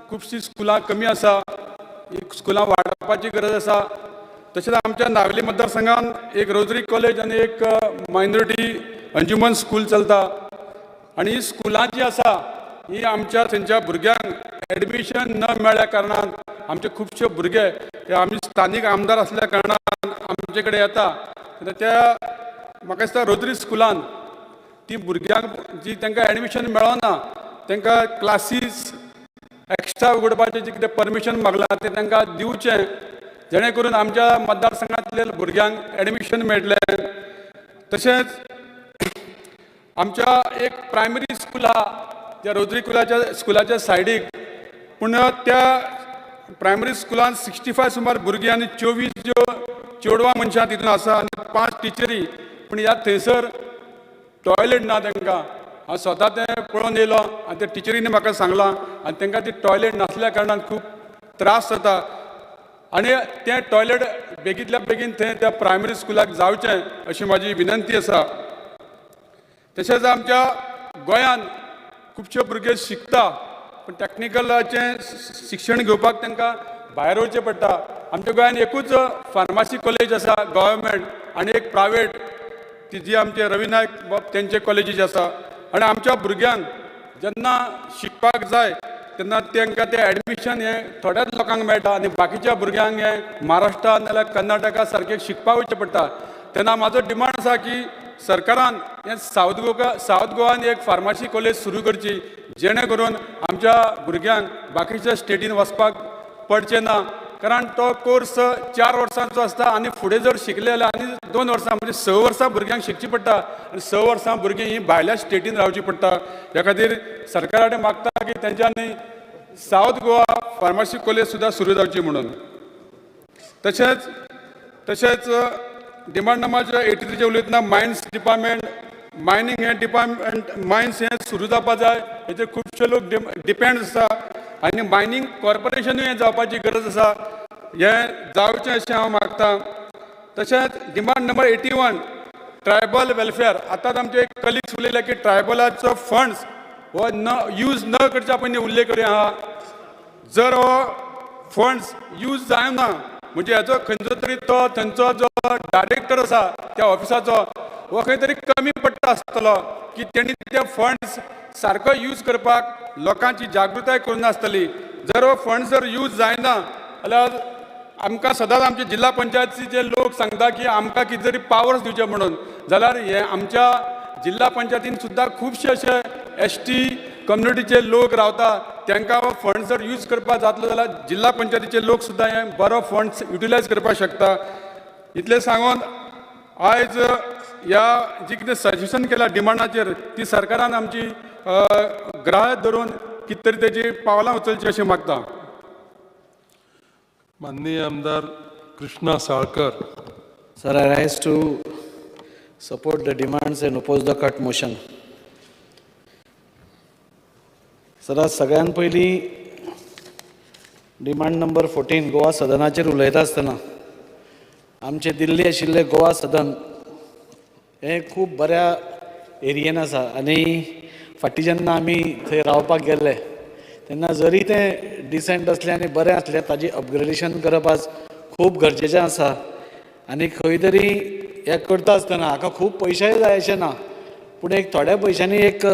खुबशीं स्कुलां कमी आसा. स्कुलां वाडपाची गरज आसा. तशेंच आमच्या नावेली मतदारसंघात एक रोजरी कॉलेज आनी एक मायनॉरिटी अंजुमन स्कूल चलता. आनी ही स्कुलां जी आसा ही आमच्या थंयच्या भुरग्यांक एडमिशन न मेळ्ळ्या कारणान आमचे खुबशे भुरगे हे आमी स्थानीक आमदार आसल्या कारणान आमचे कडेन येता. त्या म्हाका दिसता रोजरी स्कुलान ती भुरग्यांक जी तांकां एडमिशन मेळना तांकां क्लासीस एक्स्ट्रा उगडपाचें जे कितें परमिशन मागलां तें तांकां दिवचें, जेणे करून आमच्या मतदारसंघांतल्या भुरग्यांक एडमिशन मेळटलें. तशेंच आमच्या एक प्रायमरी स्कूल आहा त्या रोजरी स्कुलाच्या सायडीक, पूण त्या प्रायमरी स्कुलान 65 सुमार भुरगीं आनी 24 ज्यो चेडवां मनशां तितून आसा आनी 5 टिचरी. पूण ह्या थंयसर टॉयलेट ना तांकां. हांव स्वता तें पळोवन येयलो आनी त्या टिचरींनी म्हाका सांगलां आनी तांकां ती टॉयलेट नासल्या कारणान खूब त्रास जाता. आनी तें टॉयलेट बेगींतल्या बेगीन थंय त्या प्रायमरी स्कुलाक जावचें अशी म्हाजी विनंती आसा. तशेंच आमच्या गोंयांत खुबशे भुरगे शिकता पूण टॅक्निकलाचें शिक्षण घेवपाक तांकां भायर वचचें पडटा. आमच्या गोंयांत एकूच फार्मासी कॉलेज आसा गव्हर्मेंट आनी एक प्रायवेट, ती जी आमचे रवी नायक बाब तेंचे कॉलेजीस आसा. आनी आमच्या भुरग्यांक जेन्ना शिकपाक जाय तेन्ना तांकां तें एडमिशन हें थोड्याच लोकांक मेळटा आनी बाकीच्या भुरग्यांक हें महाराष्ट्रान नाजाल्यार कर्नाटका सारकें शिकपाक वयचें पडटा. तेन्ना म्हाजो डिमांड आसा की सरकारान हें सावथ गोवान एक फार्मासी कॉलेज सुरू करची, जेणे करून आमच्या भुरग्यांक बाकीच्या स्टेटीन वचपाक पडचें ना. कारण तो कोर्स 4 वर्सांचो आसता आनी फुडें जर शिकले जाल्यार आनी 2 वर्सां म्हणजे 6 वर्सां भुरग्यांक शिकची पडटा आनी 6 वर्सां भुरगीं ही भायल्या स्टेटीन रावची पडटा. ह्या खातीर सरकारा कडेन मागता की तेंच्यांनी सावथ गोवा फार्मासी कॉलेज सुद्दां सुरू जावची म्हणून. तशेंच डिमांड नंबर 83 उलयतना मायन्स डिपार्टमेंट, मायनींग हें डिपार्टमेंट मायन्स हें सुरू जावपाक जाय, हेचेर खुबशे लोक डिपेंड आसा आनी मायनींग कॉर्पोरेशनूय हें जावपाची गरज आसा. हें जावचें अशें हांव मागतां. तशेंच डिमांड नंबर 81 ट्रायबल वेलफेअर. आतांच आमचे एक कलिग्स उलयले की ट्रायबलाचो फंड्स हो यूज न करच्या पयलीं उल्लेख करूं आहा. जर हो फंड्स यूज जायना म्हणजे हाचो खंयचो तरी तो थंयचो जो डायरेक्टर आसा त्या ऑफिसाचो हो खंय तरी कमी पडटा आसतलो की तेणी ते फंड्स सारको यूज करपाक लोकांची जागृताय करून आसतली. जर हो फंड्स जर यूज जायना जाल्यार आमकां सदांच आमचे जिल्हा पंचायतीचे लोक सांगता की आमकां कितें तरी पावर्स दिवचे म्हणून, जाल्यार हे आमच्या जिल्हा पंचायतीन सुद्दां खुबशे अशे ST कम्युनिटीचे लोक रावता, तांकां हो फंड जर यूज करपाक जातलो जाल्यार जिल्हा पंचायतीचे लोक सुद्दां हे बरो फंड्स युटिलायज करपाक शकता. इतलें सांगून आयज ह्या जी कितें सजेशन केल्या डिमांडाचेर ती सरकारान आमची ग्राह्य धरून कितें तरी तेजी पावलां उचलची अशें मागता.
माननीय आमदार Krishna Salkar.
Sir, I rise to support the demands and oppose the cut motion. Sir, सगळ्यात पयली डिमांड नंबर 14 गोवा सदनाचेर उलयता आसतना आमचे दिल्ली आशिल्ले गोवा सदन हे खूब बऱ्या एरियेन आसा आनी फाटीं जेन्ना आमी थंय रावपाक गेल्ले तेन्ना जरी तें डिसेंट असलें आनी बरें आसलें ताजी अपग्रेडेशन करप आज खूब गरजेचें आसा. आनी खंय तरी हें करता आसतना हाका खूब पयशेय जाय अशें ना, पूण एक थोड्या पयशांनी एक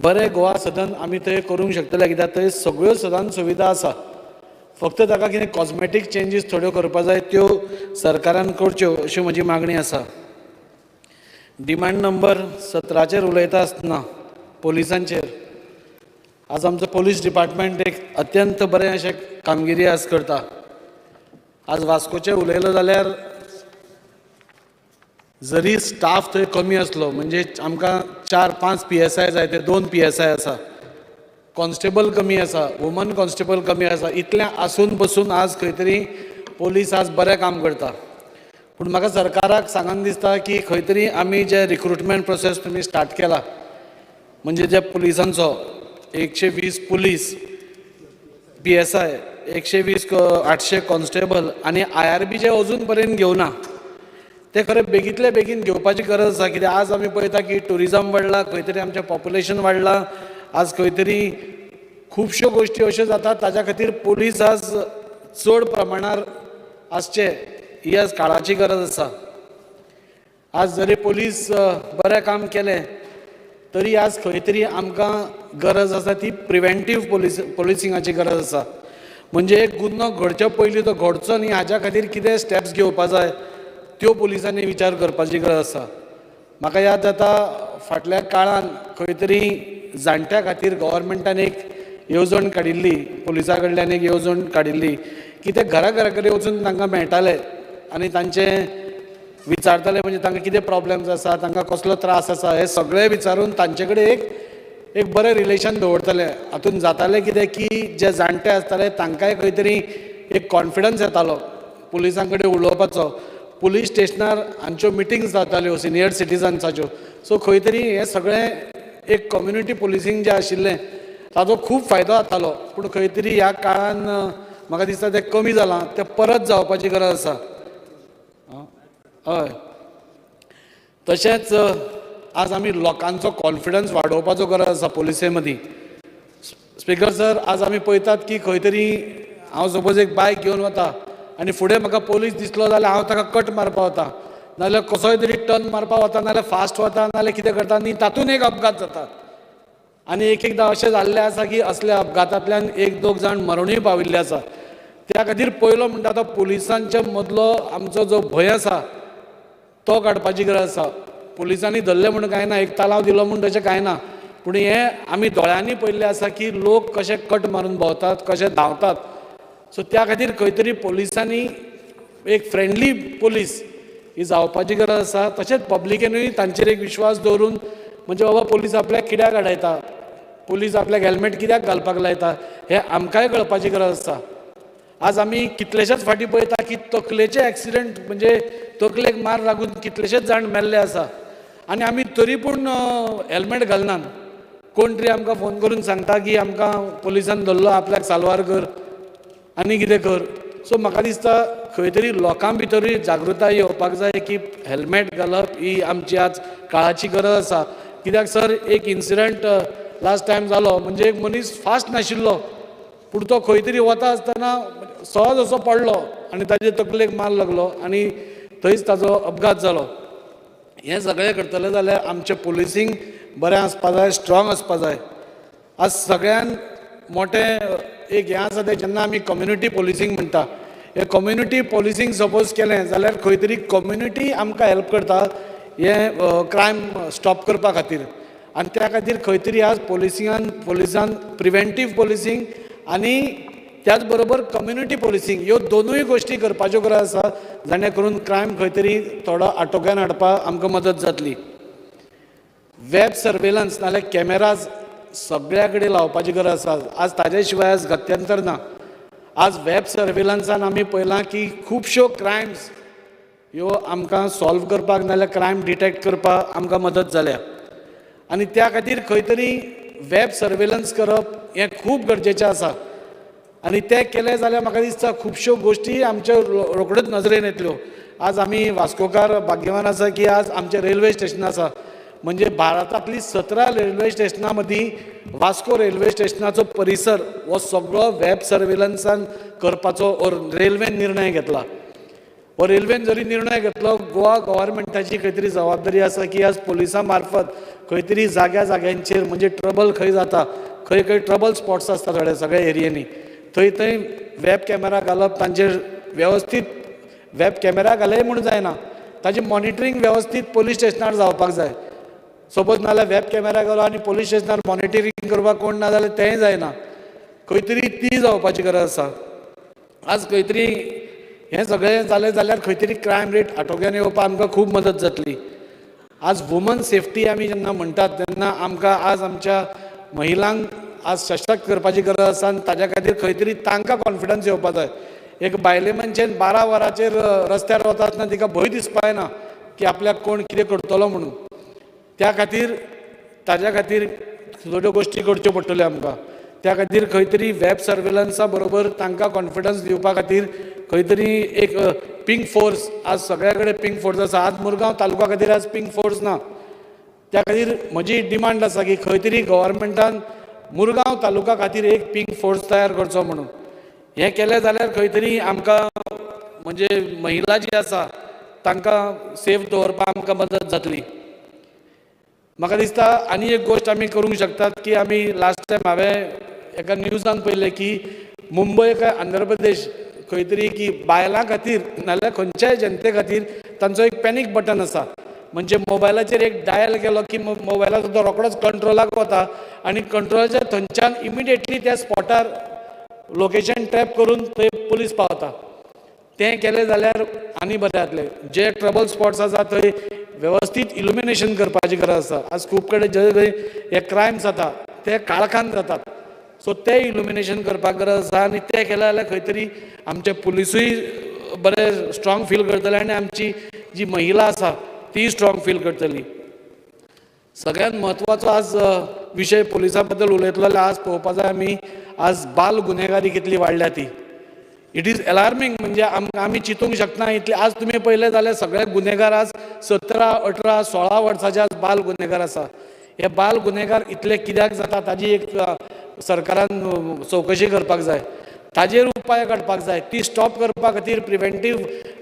बरें गोवा सदन आमी थंय करूंक शकतले, कित्याक थंय सगळ्यो सदन सुविधा आसा. फक्त ताका कितें कॉस्मेटीक चेंजीस थोड्यो करपा जाय त्यो सरकारान करच्यो अशी म्हजी मागणी आसा. डिमांड नंबर 17 उलयता आसतना पोलिसांचेर आज आमचो पोलीस डिपार्टमेंट एक अत्यंत बरें अशें कामगिरी आज करता. आज वास्कोचे उलयलो जाल्यार जरी स्टाफ थंय कमी आसलो म्हणजे आमकां 4-5 PSI जाय ते 2 PSI आसा, कॉन्स्टेबल कमी आसा, वुमन कॉन्स्टेबल कमी आसा, इतलें आसून बसून आज खंय तरी पोलीस आज बरें काम करता. पूण म्हाका सरकाराक सांगन दिसता की खंय तरी आमी जे रिक्रुटमेंट प्रोसेस तुमी स्टार्ट केला म्हणजे जे पुलिसांचो 120 पुलीस PSI 120 800 कॉन्स्टेबल आनी IRB जे अजून पर्यंत घेवना ते खरें बेगींतले बेगीन घेवपाची गरज आसा. कित्याक आज आमी पळयता की टुरिजम वाडला, खंय तरी आमचें पॉप्युलेशन वाडलां, आज खंय तरी खुबश्यो गोश्टी अश्यो जातात ताज्या खातीर पुलीस आज चड प्रमाणार आसचे ही आज काळाची गरज आसा. आज जरी पुलीस बरें काम केलें तरी आज खंय तरी आमकां गरज आसा ती प्रिवेंटीव पोलिसिंगाची गरज आसा. म्हणजे एक गुन्हो घडचे पयलीं तो घडचो न्ही हाज्या खातीर कितें स्टेप्स घेवपा जाय त्यो पुलिसांनी विचार करपाची गरज आसा. म्हाका याद जाता फाटल्या काळान खंय तरी जाणट्या खातीर गव्हर्मेंटान एक येवजण काडिल्ली, पुलिसां कडल्यान एक येवजण काडिल्ली की ते घरा घरा कडेन वचून तांकां मेळटाले आनी तांचें विचारताले म्हणजे तांकां कितें प्रॉब्लेम्स आसा, तांकां कसलो त्रास आसा हे सगळें विचारून तांचे कडेन एक बरें रिलेशन दवरताले. हातून जातालें कितें की जे जाणटे आसताले तांकांय खंय तरी एक कॉन्फिडन्स येतालो पुलिसां कडेन उलोवपाचो. पुलीस स्टेशनार हांच्यो मिटिंग्स जाताल्यो सिनियर सिटिजन्साच्यो. सो खंय तरी हें सगळें एक कम्युनिटी पुलिसींग जें आशिल्लें ताजो खूब फायदो जातालो. पूण खंय तरी ह्या काळान म्हाका दिसता तें कमी जालां, तें परत जावपाची गरज आसा. हय, तशेंच आज आमी लोकांचो कॉन्फिडन्स वाडोवपाचो गरज आसा पुलिसे मदीं. स्पीकर सर, आज आमी पळयतात की खंय तरी हांव सपोज एक बायक घेवन वता आनी फुडें म्हाका पुलीस दिसलो जाल्यार हांव ताका कट मारपा वता, नाजाल्यार कसोय तरी टर्न मारपा वता, नाजाल्यार फास्ट वता, नाजाल्यार कितें करता न्ही तातूंत एक अपघात जाता. आनी एकदां अशें जाल्लें आसा की असल्या अपघातांतल्यान 1-2 जाण मरूनय पाविल्ले आसा. त्या खातीर पयलो म्हणटा तो पुलिसांच्या मदलो आमचो जो भंय आसा तो काडपाची गरज आसा. पुलिसांनी धरले म्हणून कांय ना, एक तालाव दिलो म्हणून तशें कांय ना, पूण हें आमी दोळ्यांनी पळयल्लें आसा की लोक कशे कट मारून भोंवतात, कशे धांवतात. सो त्या खातीर खंय तरी पुलिसांनी एक फ्रेंडली पुलीस ही जावपाची गरज आसा. तशेंच पब्लिकेनूय तांचेर एक विश्वास दवरून म्हणजे बाबा पुलीस आपल्याक कित्याक आडायता, पुलीस आपल्याक हेल्मेट कित्याक घालपाक लायता हें आमकांय कळपाची गरज आसा. आज आमी कितलेशेच फाटी पळयता की तकलेचे एक्सिडेंट म्हणजे तकलेक मार लागून कितलेशेच जाण मेल्ले आसा आनी आमी तरी पूण हेल्मेट घालनात. कोण तरी आमकां फोन करून सांगता की आमकां पुलिसान धरलो, आपल्याक साल्वार कर आनी कितें कर. सो म्हाका दिसता खंय तरी लोकां भितरूय जागृताय येवपाक जाय की हेल्मेट घालप ही आमची आज काळाची गरज आसा. कित्याक सर एक इन्सिडंट लास्ट टायम जालो म्हणजे एक मनीस फास्ट नाशिल्लो पूण तो खंय तरी वता आसतना सहज असो पडलो आनी ताजे तकलेक मार लागलो आनी थंयच ताजो अपघात जालो. हें सगळें करतलें जाल्यार आमचें पुलिसींग बरें आसपा जाय, स्ट्रॉंग आसपा जाय. आज सगळ्यान मोठें एक हें आसा तें जेन्ना आमी कम्युनिटी पुलिसींग म्हणटा, हें कम्युनिटी पुलिसींग सपोज केलें जाल्यार खंय तरी कम्युनिटी आमकां हेल्प करता हें क्रायम स्टॉप करपा खातीर. आनी त्या खातीर खंय तरी आज पुलिसान प्रिवेंटीव पुलिसींग आनी त्याच बरोबर कम्युनिटी पुलिसींग ह्यो दोनूय गोश्टी करपाच्यो गरज आसा, जेणे करून क्रायम खंय तरी थोडो आटोक्यान हाडपाक आमकां मदत जातली. वेब सर्वेलन्स नाल्यार कॅमेराज सगळ्या कडेन लावपाची गरज आसा. आज ताजे शिवाय आज गत्यंतर ना. आज वेब सर्वेलन्सान आमी पळयलां की खुबश्यो क्रायम्स ह्यो आमकां सॉल्व करपाक नाल्यार क्रायम डिटेक्ट करपाक आमकां मदत जाल्या. आनी त्या खातीर खंय तरी वेब सर्वेलन्स करप हें खूब गरजेचें आसा. आनी तें केलें जाल्यार म्हाका दिसता खुबश्यो गोश्टी आमच्यो रोखड्योच नजरेन येतल्यो. आज आमी वास्कोकार भाग्यवान आसा की आज आमचें रेल्वे स्टेशन आसा. म्हणजे भारतांतली 17 रेल्वे स्टेशनां मदीं वास्को रेल्वे स्टेशनाचो परिसर हो सगळो वेब सर्वेलन्सान करपाचो रेल्वेन निर्णय घेतला. हो रेल्वेन जरी निर्णय घेतलो, गोवा गव्हर्मेंटाची खंय तरी जबाबदारी आसा की आज पुलिसां मार्फत खंय तरी जाग्यांचेर म्हणजे ट्रबल खंय जाता, खंय खंय ट्रबल स्पॉट्स आसता थोडे सगळ्या एरियेनी, थंय थंय वेब कॅमेरा घालप, तांचेर वेवस्थीत वेब कॅमेरा घाले म्हूण जायना, ताजें मॉनिटरींग वेवस्थीत पोलीस स्टेशनार जावपाक जाय. सपोज नाल्यार वेब कॅमेरा घालो आनी पोलीस स्टेशनार मॉनिटरींग करपाक कोण ना जाल्यार तेंय जायना. खंय तरी ती जावपाची गरज आसा. आज खंय तरी हें सगळें जालें जाल्यार खंय तरी क्रायम रेट आटोक्यान येवपाक आमकां खूब मदत जातली. आज वुमन सेफ्टी आमी जेन्ना म्हणटात तेन्ना आमकां आज आमच्या महिलांक आज सशक्त करपाची गरज आसा आनी ताज्या खातीर खंय तरी तांकां कॉन्फिडन्स येवपाक जाय. एक बायले मनशेन 12 वरांचेर रस्त्यार वता आसतना तिका भंय दिसपाक येना की आपल्याक कोण कितें करतलो म्हणून. त्या खातीर ताज्या खातीर थोड्यो गोश्टी करच्यो पडटल्यो आमकां. त्या खातीर खंय तरी वेब सर्वेलन्सा बरोबर तांकां कॉन्फिडन्स दिवपा खातीर खंय तरी एक पिंक फोर्स, आज सगळ्या कडेन पिंक फोर्स आसा. आज मुरगांव तालुका खातीर आज पिंक फोर्स ना. त्या खातीर म्हजी डिमांड आसा की खंय तरी गव्हर्मेंटान मुरगांव तालुका खातीर एक पिंक फोर्स तयार करचो म्हणून. हें केलें जाल्यार खंय तरी आमकां म्हणजे महिला जी आसा तांकां सेफ दवरपाक आमकां मदत जातली. म्हाका दिसता आनी एक गोश्ट आमी करूंक शकतात की आमी लास्ट टायम हांवें एका न्यूजान पळयलें की मुंबय काय आंध्र प्रदेश खंय तरी की बायलां खातीर नाल्यार खंयच्याय जनते खातीर तांचो एक पॅनीक बटन आसा. म्हणजे मोबायलाचेर एक डायल केलो की मोबायलाचो तो रोखडोच कंट्रोलाक वता आनी कंट्रोलाच्या थंयच्यान इमिडिएटली त्या स्पॉटार लोकेशन टॅप करून थंय पुलीस पावता. तें केलें जाल्यार आनी बरें जातलें. जे ट्रबल स्पॉट्स आसा थंय वेवस्थीत इल्युमिनेशन करपाची गरज आसा. आज खूब कडेन जे थंय हे क्रायम्स जाता ते काळखान जातात. सो ते इल्युमिनेशन करपाक गरज आसा आनी तें केलें जाल्यार खंय तरी आमचे पुलिसूय बरें स्ट्रॉंग फील करतले आनी आमची जी महिला आसा ती स्ट्रॉंग फील करतली. सगळ्यांत म्हत्वाचो आज विशय पुलिसां बद्दल उलयतलो जाल्यार आज पळोवपाक जाय आमी आज बाल गुन्हेगारी कितली वाडल्या ती. It is alarming. म्हणजे आमी चिंतूंक शकना इतले. आज तुमी पळयलें जाल्यार सगळे गुन्हेगार आज 17, 18, 16 वर्सांचे आज बाल गुन्हेगार आसा. हे बाल गुन्हेगार इतले कित्याक जाता ताजी एक सरकारान चवकशी करपाक जाय. ताजेर उपाय काडपाक जाय. ती स्टॉप करपा खातीर प्रिव्हेंटीव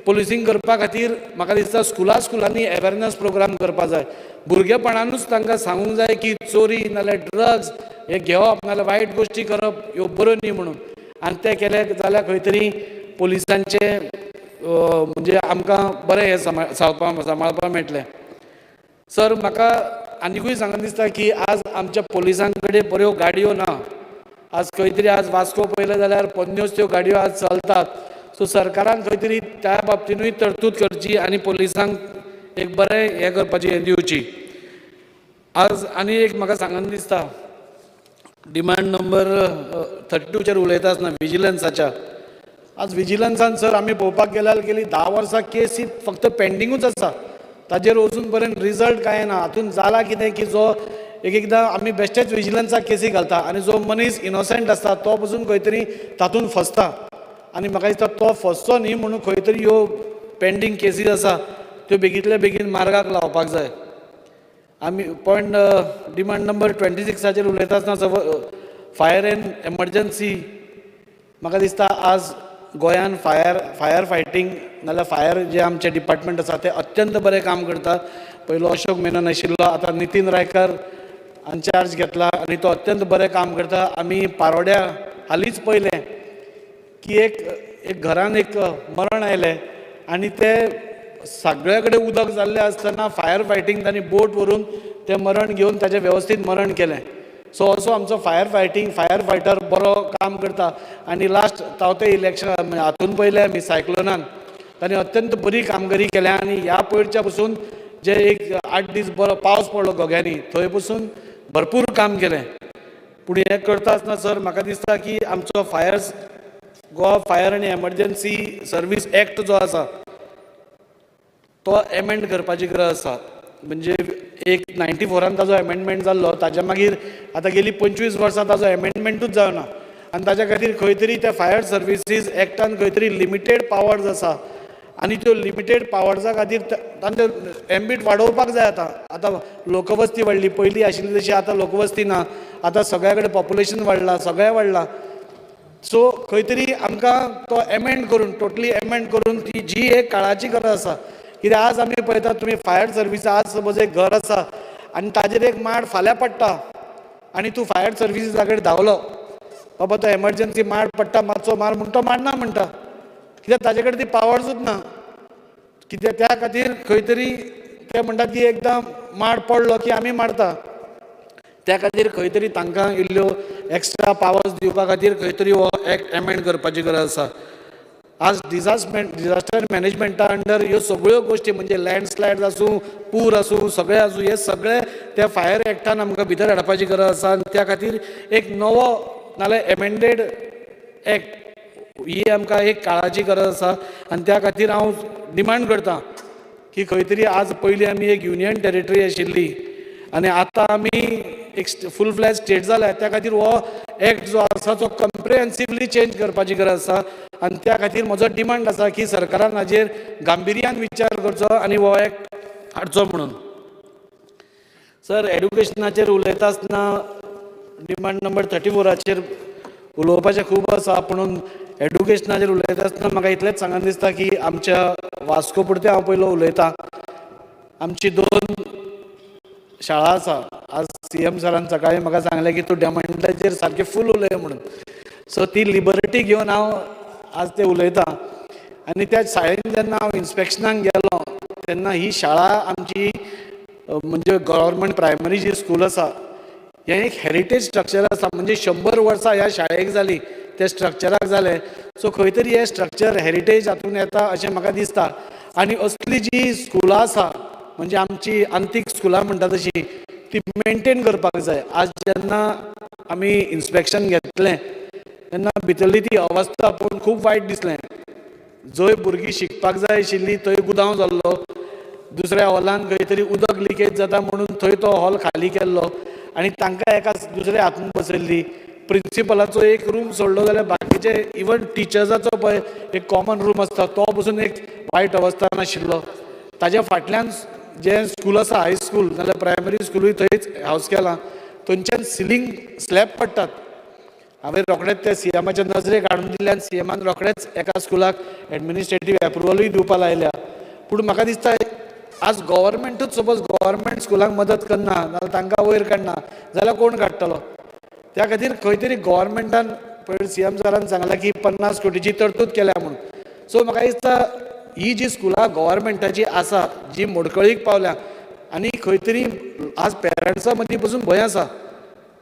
पुलिसींग करपा खातीर म्हाका दिसता स्कुलांनी अवेरनेस प्रोग्राम करपाक जाय. भुरगेपणानूच तांकां सांगूंक जाय की चोरी नाल्यार ड्रग्स हे घेवप नाल्यार वायट गोश्टी करप ह्यो बऱ्यो न्ही म्हणून. आनी तें केलें जाल्यार खंय तरी पुलिसांचे म्हणजे आमकां बरें हें सांबाळपाक मेळटलें. सर म्हाका आनिकूय सांगून दिसता की आज आमच्या पुलिसां कडेन बऱ्यो गाडयो ना. आज खंय तरी आज वास्को पळयलें जाल्यार पोन्न्योच त्यो गाडयो आज चलतात. सो सरकारान खंय तरी त्या बाबतीनूय तरतूद करची आनी पुलिसांक एक बरें हें करपाची हें दिवची. आज आनी एक म्हाका सांगून दिसता डिमांड नंबर 32चेर उलयता आसतना विजिलन्साच्या. आज विजिलन्सान सर आमी पळोवपाक गेल्यार गेली 10 वर्सां केसी फक्त पेंडिंगूच आसा. ताजेर अजून पर्यंत रिजल्ट कांय ना. हातून जाला कितें की जो एकदां आमी बेश्टेच विजिलन्साक केसी घालता आनी जो मनीस इनोसंट आसता तो पसून खंय तरी तातूंत फसता. आनी म्हाका दिसता तो फसचो न्ही म्हणून खंय तरी ह्यो पेंडींग केसीस आसा त्यो बेगींतल्या बेगीन मार्गाक लावपाक जाय. आमी पॉयंट डिमांड नंबर 26चेर उलयता आसतना फायर एंड एमर्जन्सी म्हाका दिसता आज गोंयान फायर फायटींग नाल्यार फायर जे आमचे डिपार्टमेंट आसा ते अत्यंत बरें काम करता. पयलो अशोक मेनन आशिल्लो, आतां नितीन रायकर चार्ज घेतला आनी तो अत्यंत बरें काम करता. आमी पारोड्या हालींच पळयलें की एक घरान एक मरण आयलें आनी ते सगळे कडेन उदक जाल्लें आसतना फायर फायटींग तांणी बोट व्हरून तें मरण घेवन ताचें वेवस्थीत मरण केलें. सो असो आमचो फायर फायटर बरो काम करता. आनी लास्ट तावते इलेक्शन हातून पयलें आमी सायक्लोनान तांणी अत्यंत बरी कामगिरी केल्या. आनी ह्या पयरच्या पसून जे एक 8 दीस बरो पावस पडलो गोग्यांनी थंय पसून भरपूर काम केलें. पूण हें करता आसतना सर म्हाका दिसता की आमचो गोवा फायर आनी एमर्जन्सी सर्वीस एक्ट जो आसा तो एमेंड करपाची गरज आसा. म्हणजे एक 94 ताजो एमेंडमेंट जाल्लो, ताच्या मागीर आतां गेली 25 वर्सां ताजो एमेंडमेंटूच जावना. आनी ताच्या खातीर खंय तरी त्या फायर सर्विसीस एक्टान खंय तरी लिमिटेड पावर्स आसा आनी त्यो लिमिटेड पावर्सा खातीर तांचे एम्बीट वाडोवपाक जाय. आतां लोकवस्ती वाडली, पयलीं आशिल्ली तशी आतां लोकवस्ती ना. आतां सगळ्या कडेन पॉप्युलेशन वाडलां, सगळें वाडलां. सो खंय तरी आमकां तो एमेंड करून टोटली एमेंड करून ती जी एक काळाची गरज आसा. कित्याक आज आमी पळयता तुमी फायर सर्वीस आज सपोज एक घर आसा आनी ताजेर एक माड फाल्यां पडटा आनी तूं फायर सर्विसीसा कडेन धांवलो बाबा तो एमर्जन्सी माड पडटा मातसो मार म्हणून तो मारना म्हणटा, कित्याक ताजे कडेन ती पावर्सूच ना. कित्याक त्या खातीर खंय तरी ते म्हणटात की एकदां माड पडलो की आमी मारता. त्या खातीर खंय तरी तांकां इल्ल्यो एक्स्ट्रा पावर्स दिवपा खातीर खंय तरी हो एक्ट एमेंड करपाची गरज आसा. आज डिजास्टर मॅनेजमेंटा अंडर ह्यो सगळ्यो गोश्टी म्हणजे लँडस्लायड आसूं, पूर आसूं, सगळें आसूं, हे सगळे त्या फायर एक्टान आमकां भितर हाडपाची गरज आसा. आनी त्या खातीर एक नवो नाल्यार एमेंडेड एक्ट ही आमकां एक काळाची गरज आसा. आनी त्या खातीर हांव डिमांड करतां की खंय तरी आज पयलीं आमी एक युनियन टेरिटरी आशिल्ली आनी आतां आमी एक फूल फ्लॅज स्टेट जाल्या. त्या खातीर हो एक्ट जो आसा तो कम्प्रिहेन्सिवली चेंज करपाची गरज आसा. आनी त्या खातीर म्हजो डिमांड आसा की सरकारान हाजेर गांभिर्यान विचार करचो आनी हो एक्ट हाडचो म्हणून. सर, एड्युकेशनाचेर उलयता आसतना डिमांड नंबर 34 उलोवपाचें खूब आसा, पूण एड्युकेशनाचेर उलयता आसतना म्हाका इतलेंच सांगन दिसता की आमच्या वास्को पुरते हांव पयलो उलयतां. आमची 2 शाळा आसा. आज CM सरान सकाळीं म्हाका सांगलें की तूं डिमांडाचेर सारकें फूल उलय म्हणून. सो ती लिबर्टी घेवन हांव आज ते उलयतां. आनी त्या शाळेन जेन्ना हांव इन्स्पेक्शनाक गेलो तेन्ना ही शाळा आमची म्हणजे गव्हर्मेंट प्रायमरी जी स्कूल आसा हें एक हेरिटेज स्ट्रक्चर आसा. म्हणजे 100 वर्सां ह्या शाळेक जाली, त्या स्ट्रक्चराक जाले. सो खंय तरी हें स्ट्रक्चर हेरिटेज हातून येता अशें म्हाका दिसता. आनी असली जी स्कुलां आसा म्हणजे आमची आंतीक स्कुलां म्हणटा तशी ती मेनटेन करपाक जाय. आज जेन्ना आमी इन्स्पेक्शन घेतलें तेन्ना भितरली ती अवस्था पळोवन खूब वायट दिसलें. जंय भुरगीं शिकपाक जाय आशिल्लीं थंय गुदांव जाल्लो, दुसऱ्या हॉलान खंय तरी उदक लिकेज जाता म्हणून थंय तो हॉल खाली केल्लो आनी तांकां एका दुसऱ्या हातून बसयल्ली. प्रिंसिपलाचो एक रूम सोडलो जाल्यार बाकीचे इवन टिचर्साचो पळय एक कॉमन रूम आसता तो पसून एक वायट अवस्था नाशिल्लो. ताज्या फाटल्यान जे स्कूल आसा हायस्कूल नाल्यार प्रायमरी स्कूलूय थंयच हावस केलां, थंयच्यान सिलींग स्लॅब पडटात. हांवें रोखडेंच ते CMच्या नजरेक हाडून दिल्ल्यान CMन रोखडेंच एका स्कुलाक एडमिनिस्ट्रेटीव एप्रुवलूय दिवपा लायल्या. पूण म्हाका दिसता आज गव्हर्मेंटूच सपोज गव्हर्मेंट स्कुलांक मदत करना नाल्यार तांकां वयर काडना जाल्यार कोण काडटलो. त्या खातीर खंय तरी गव्हर्मेंटान पयर CM सरान सांगलां की 50 कोटीची तरतूद केल्या म्हणून. सो म्हाका दिसता ही जी स्कुलां गव्हर्मेंटाची आसा जी मोडकळीक पावल्या आनी खंय तरी आज पेरंट्सां मदीं पसून भंय आसा.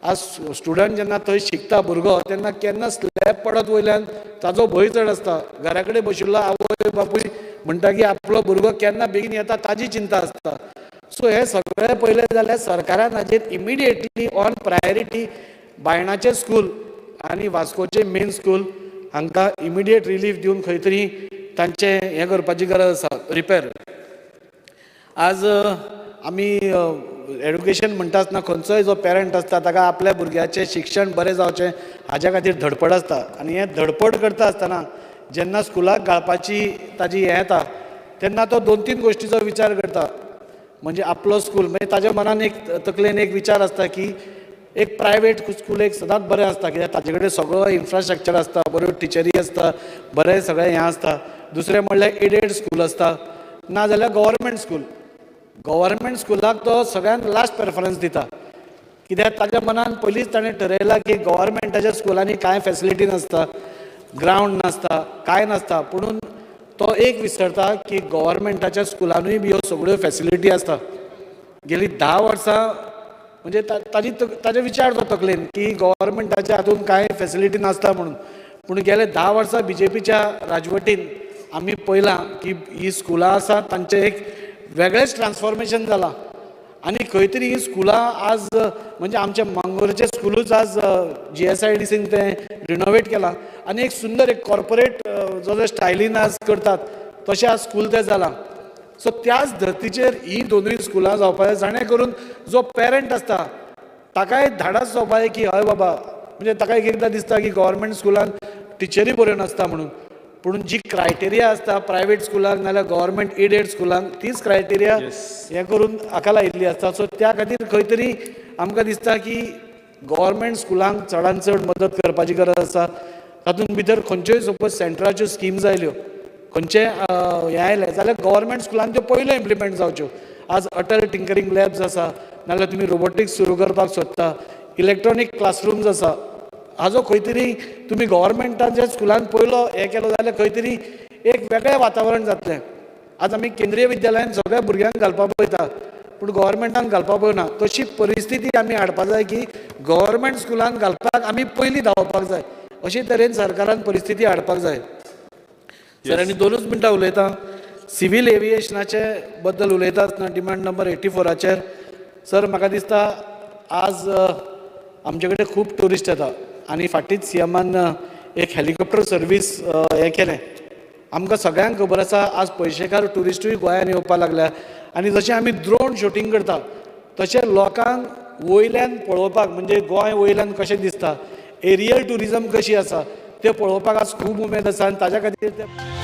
आज स्टुडंट जेन्ना थंय शिकता भुरगो तेन्ना केन्ना स्लॅब पडत वयल्यान ताजो भंय चड आसता. घरा कडेन बशिल्लो आवय बापूय म्हणटा की आपलो भुरगो केन्ना बेगीन येता ताजी चिंता आसता. सो हे सगळें पयलें जाल्यार सरकारान हाजेर इमिडिएटली ऑन प्रायोरिटी बायणाचें स्कूल आनी वास्कोचें मेन स्कूल हांकां इमिडिएट रिलीफ दिवन खंय तरी तांचें हें करपाची गरज आसा, रिपेर. आज आमी एड्युकेशन म्हणटा आसतना खंयचोय जो पेरंट आसता ताका आपल्या भुरग्याचें शिक्षण बरें जावचें हाज्या खातीर धडपड आसता. आनी हें धडपड करता आसतना जेन्ना स्कुलाक घालपाची ताजी हें येता तेन्ना तो 2-3 गोश्टीचो विचार करता. म्हणजे आपलो स्कूल म्हणजे ताज्या मनान एक तकलेन एक विचार आसता की एक प्रायवेट स्कूल एक सदांच बरें आसता कित्याक ताजे कडेन सगळो इन्फ्रास्ट्रक्चर आसता, बऱ्यो टिचरी आसता, बरें सगळें हें आसता. दुसरें म्हणल्यार एडेड स्कूल आसता नाजाल्यार गव्हर्मेंट स्कूल. गव्हर्मेंट स्कुलाक तो सगळ्यान लास्ट प्रेफरन्स दिता कित्याक ताज्या मनान पयलींच ताणें ठरयलां की गव्हर्मेंटाच्या स्कुलांनी कांय फेसिलिटी नासता, ग्रावंड नासता, कांय नासता. पुणून तो एक विसरता की गव्हर्मेंटाच्या स्कुलांनूय बी ह्यो सगळ्यो फेसिलिटी आसता. गेलीं 10 वर्सां म्हणजे ताजे विचार तो तकलेन की गव्हर्मेंटाच्या हातून कांय फेसिलिटी नासता म्हणून. पूण गेले 10 वर्सां BJPच्या राजवटीन आमी पळयलां की ही स्कुलां आसा तांचें एक वेगळेंच ट्रान्सफॉर्मेशन जालां. आनी खंय तरी ही स्कुलां आज म्हणजे आमचें मांगोरचें स्कुलूच आज GSIDCन तें रिनोवेट केलां आनी एक सुंदर एक कॉर्पोरेट जो स्टायलीन आज करतात तशें आज स्कूल तें जालां. सो त्याच धर्तीचेर ही दोनूय स्कुलां जावपा जाय जाणें करून जो पेरंट आसता ताकाय धाडस जावपा जाय की हय बाबा म्हणजे ताका एकदां दिसता की गव्हर्मेंट स्कुलान टिचरी बऱ्यो नासता म्हणून. पूण जी क्रायटेरिया आसता प्रायवेट स्कुलांक नाल्यार गव्हर्मेंट एडेड स्कुलांक तीच क्रायटेरिया हें करून हाका लायिल्ली आसता. सो त्या खातीर खंय तरी आमकां दिसता की गव्हर्मेंट स्कुलांक चडांत चड मदत करपाची गरज आसा. तातूंत भितर खंयच्योय सपोज सेंट्राच्यो स्किम्स आयल्यो खंयचें हें आयलें जाल्यार गव्हर्मेंट स्कुलान त्यो पयल्यो इम्प्लिमेंट जावच्यो. आज अटल टिंकरिंग लॅब्स आसा नाल्यार तुमी रोबोटिक्स सुरू करपाक सोदता, इलेक्ट्रॉनीक क्लासरूम्स आसा हाजो खंय तरी तुमी गव्हर्मेंटान जे स्कुलान पयलो हें केलो जाल्यार खंय तरी एक वेगळें वातावरण जातलें. आज आमी केंद्रीय विद्यालयान सगळ्या भुरग्यांक घालपाक पळयता पूण गव्हर्मेंटान घालपाक पळयना. तशी परिस्थिती आमी हाडपाक जाय की गव्हर्मेंट स्कुलान घालपाक आमी पयलीं धांवपाक जाय. अशे तरेन सरकारान परिस्थिती हाडपाक जाय. सर आनी 2च मिनटां उलयतां. सिवील एविएशनाचे बद्दल उलयता आसतना डिमांड नंबर 84चेर सर म्हाका दिसता आज आमचे कडेन खूब ट्युरिस्ट येता आनी फाटींच सीएमान एक हेलिकॉप्टर सर्वीस हें केलें. आमकां सगळ्यांक खबर आसा आज पयशेकार ट्युरिस्टूय गोंयांत येवपाक लागल्या आनी जशें आमी ड्रोन शुटींग करता तशें लोकांक वयल्यान पळोवपाक म्हणजे गोंय वयल्यान कशें दिसता एरियल ट्युरिजम कशी आसा तें पळोवपाक आज खूब उमेद आसा आनी ताज्या खातीर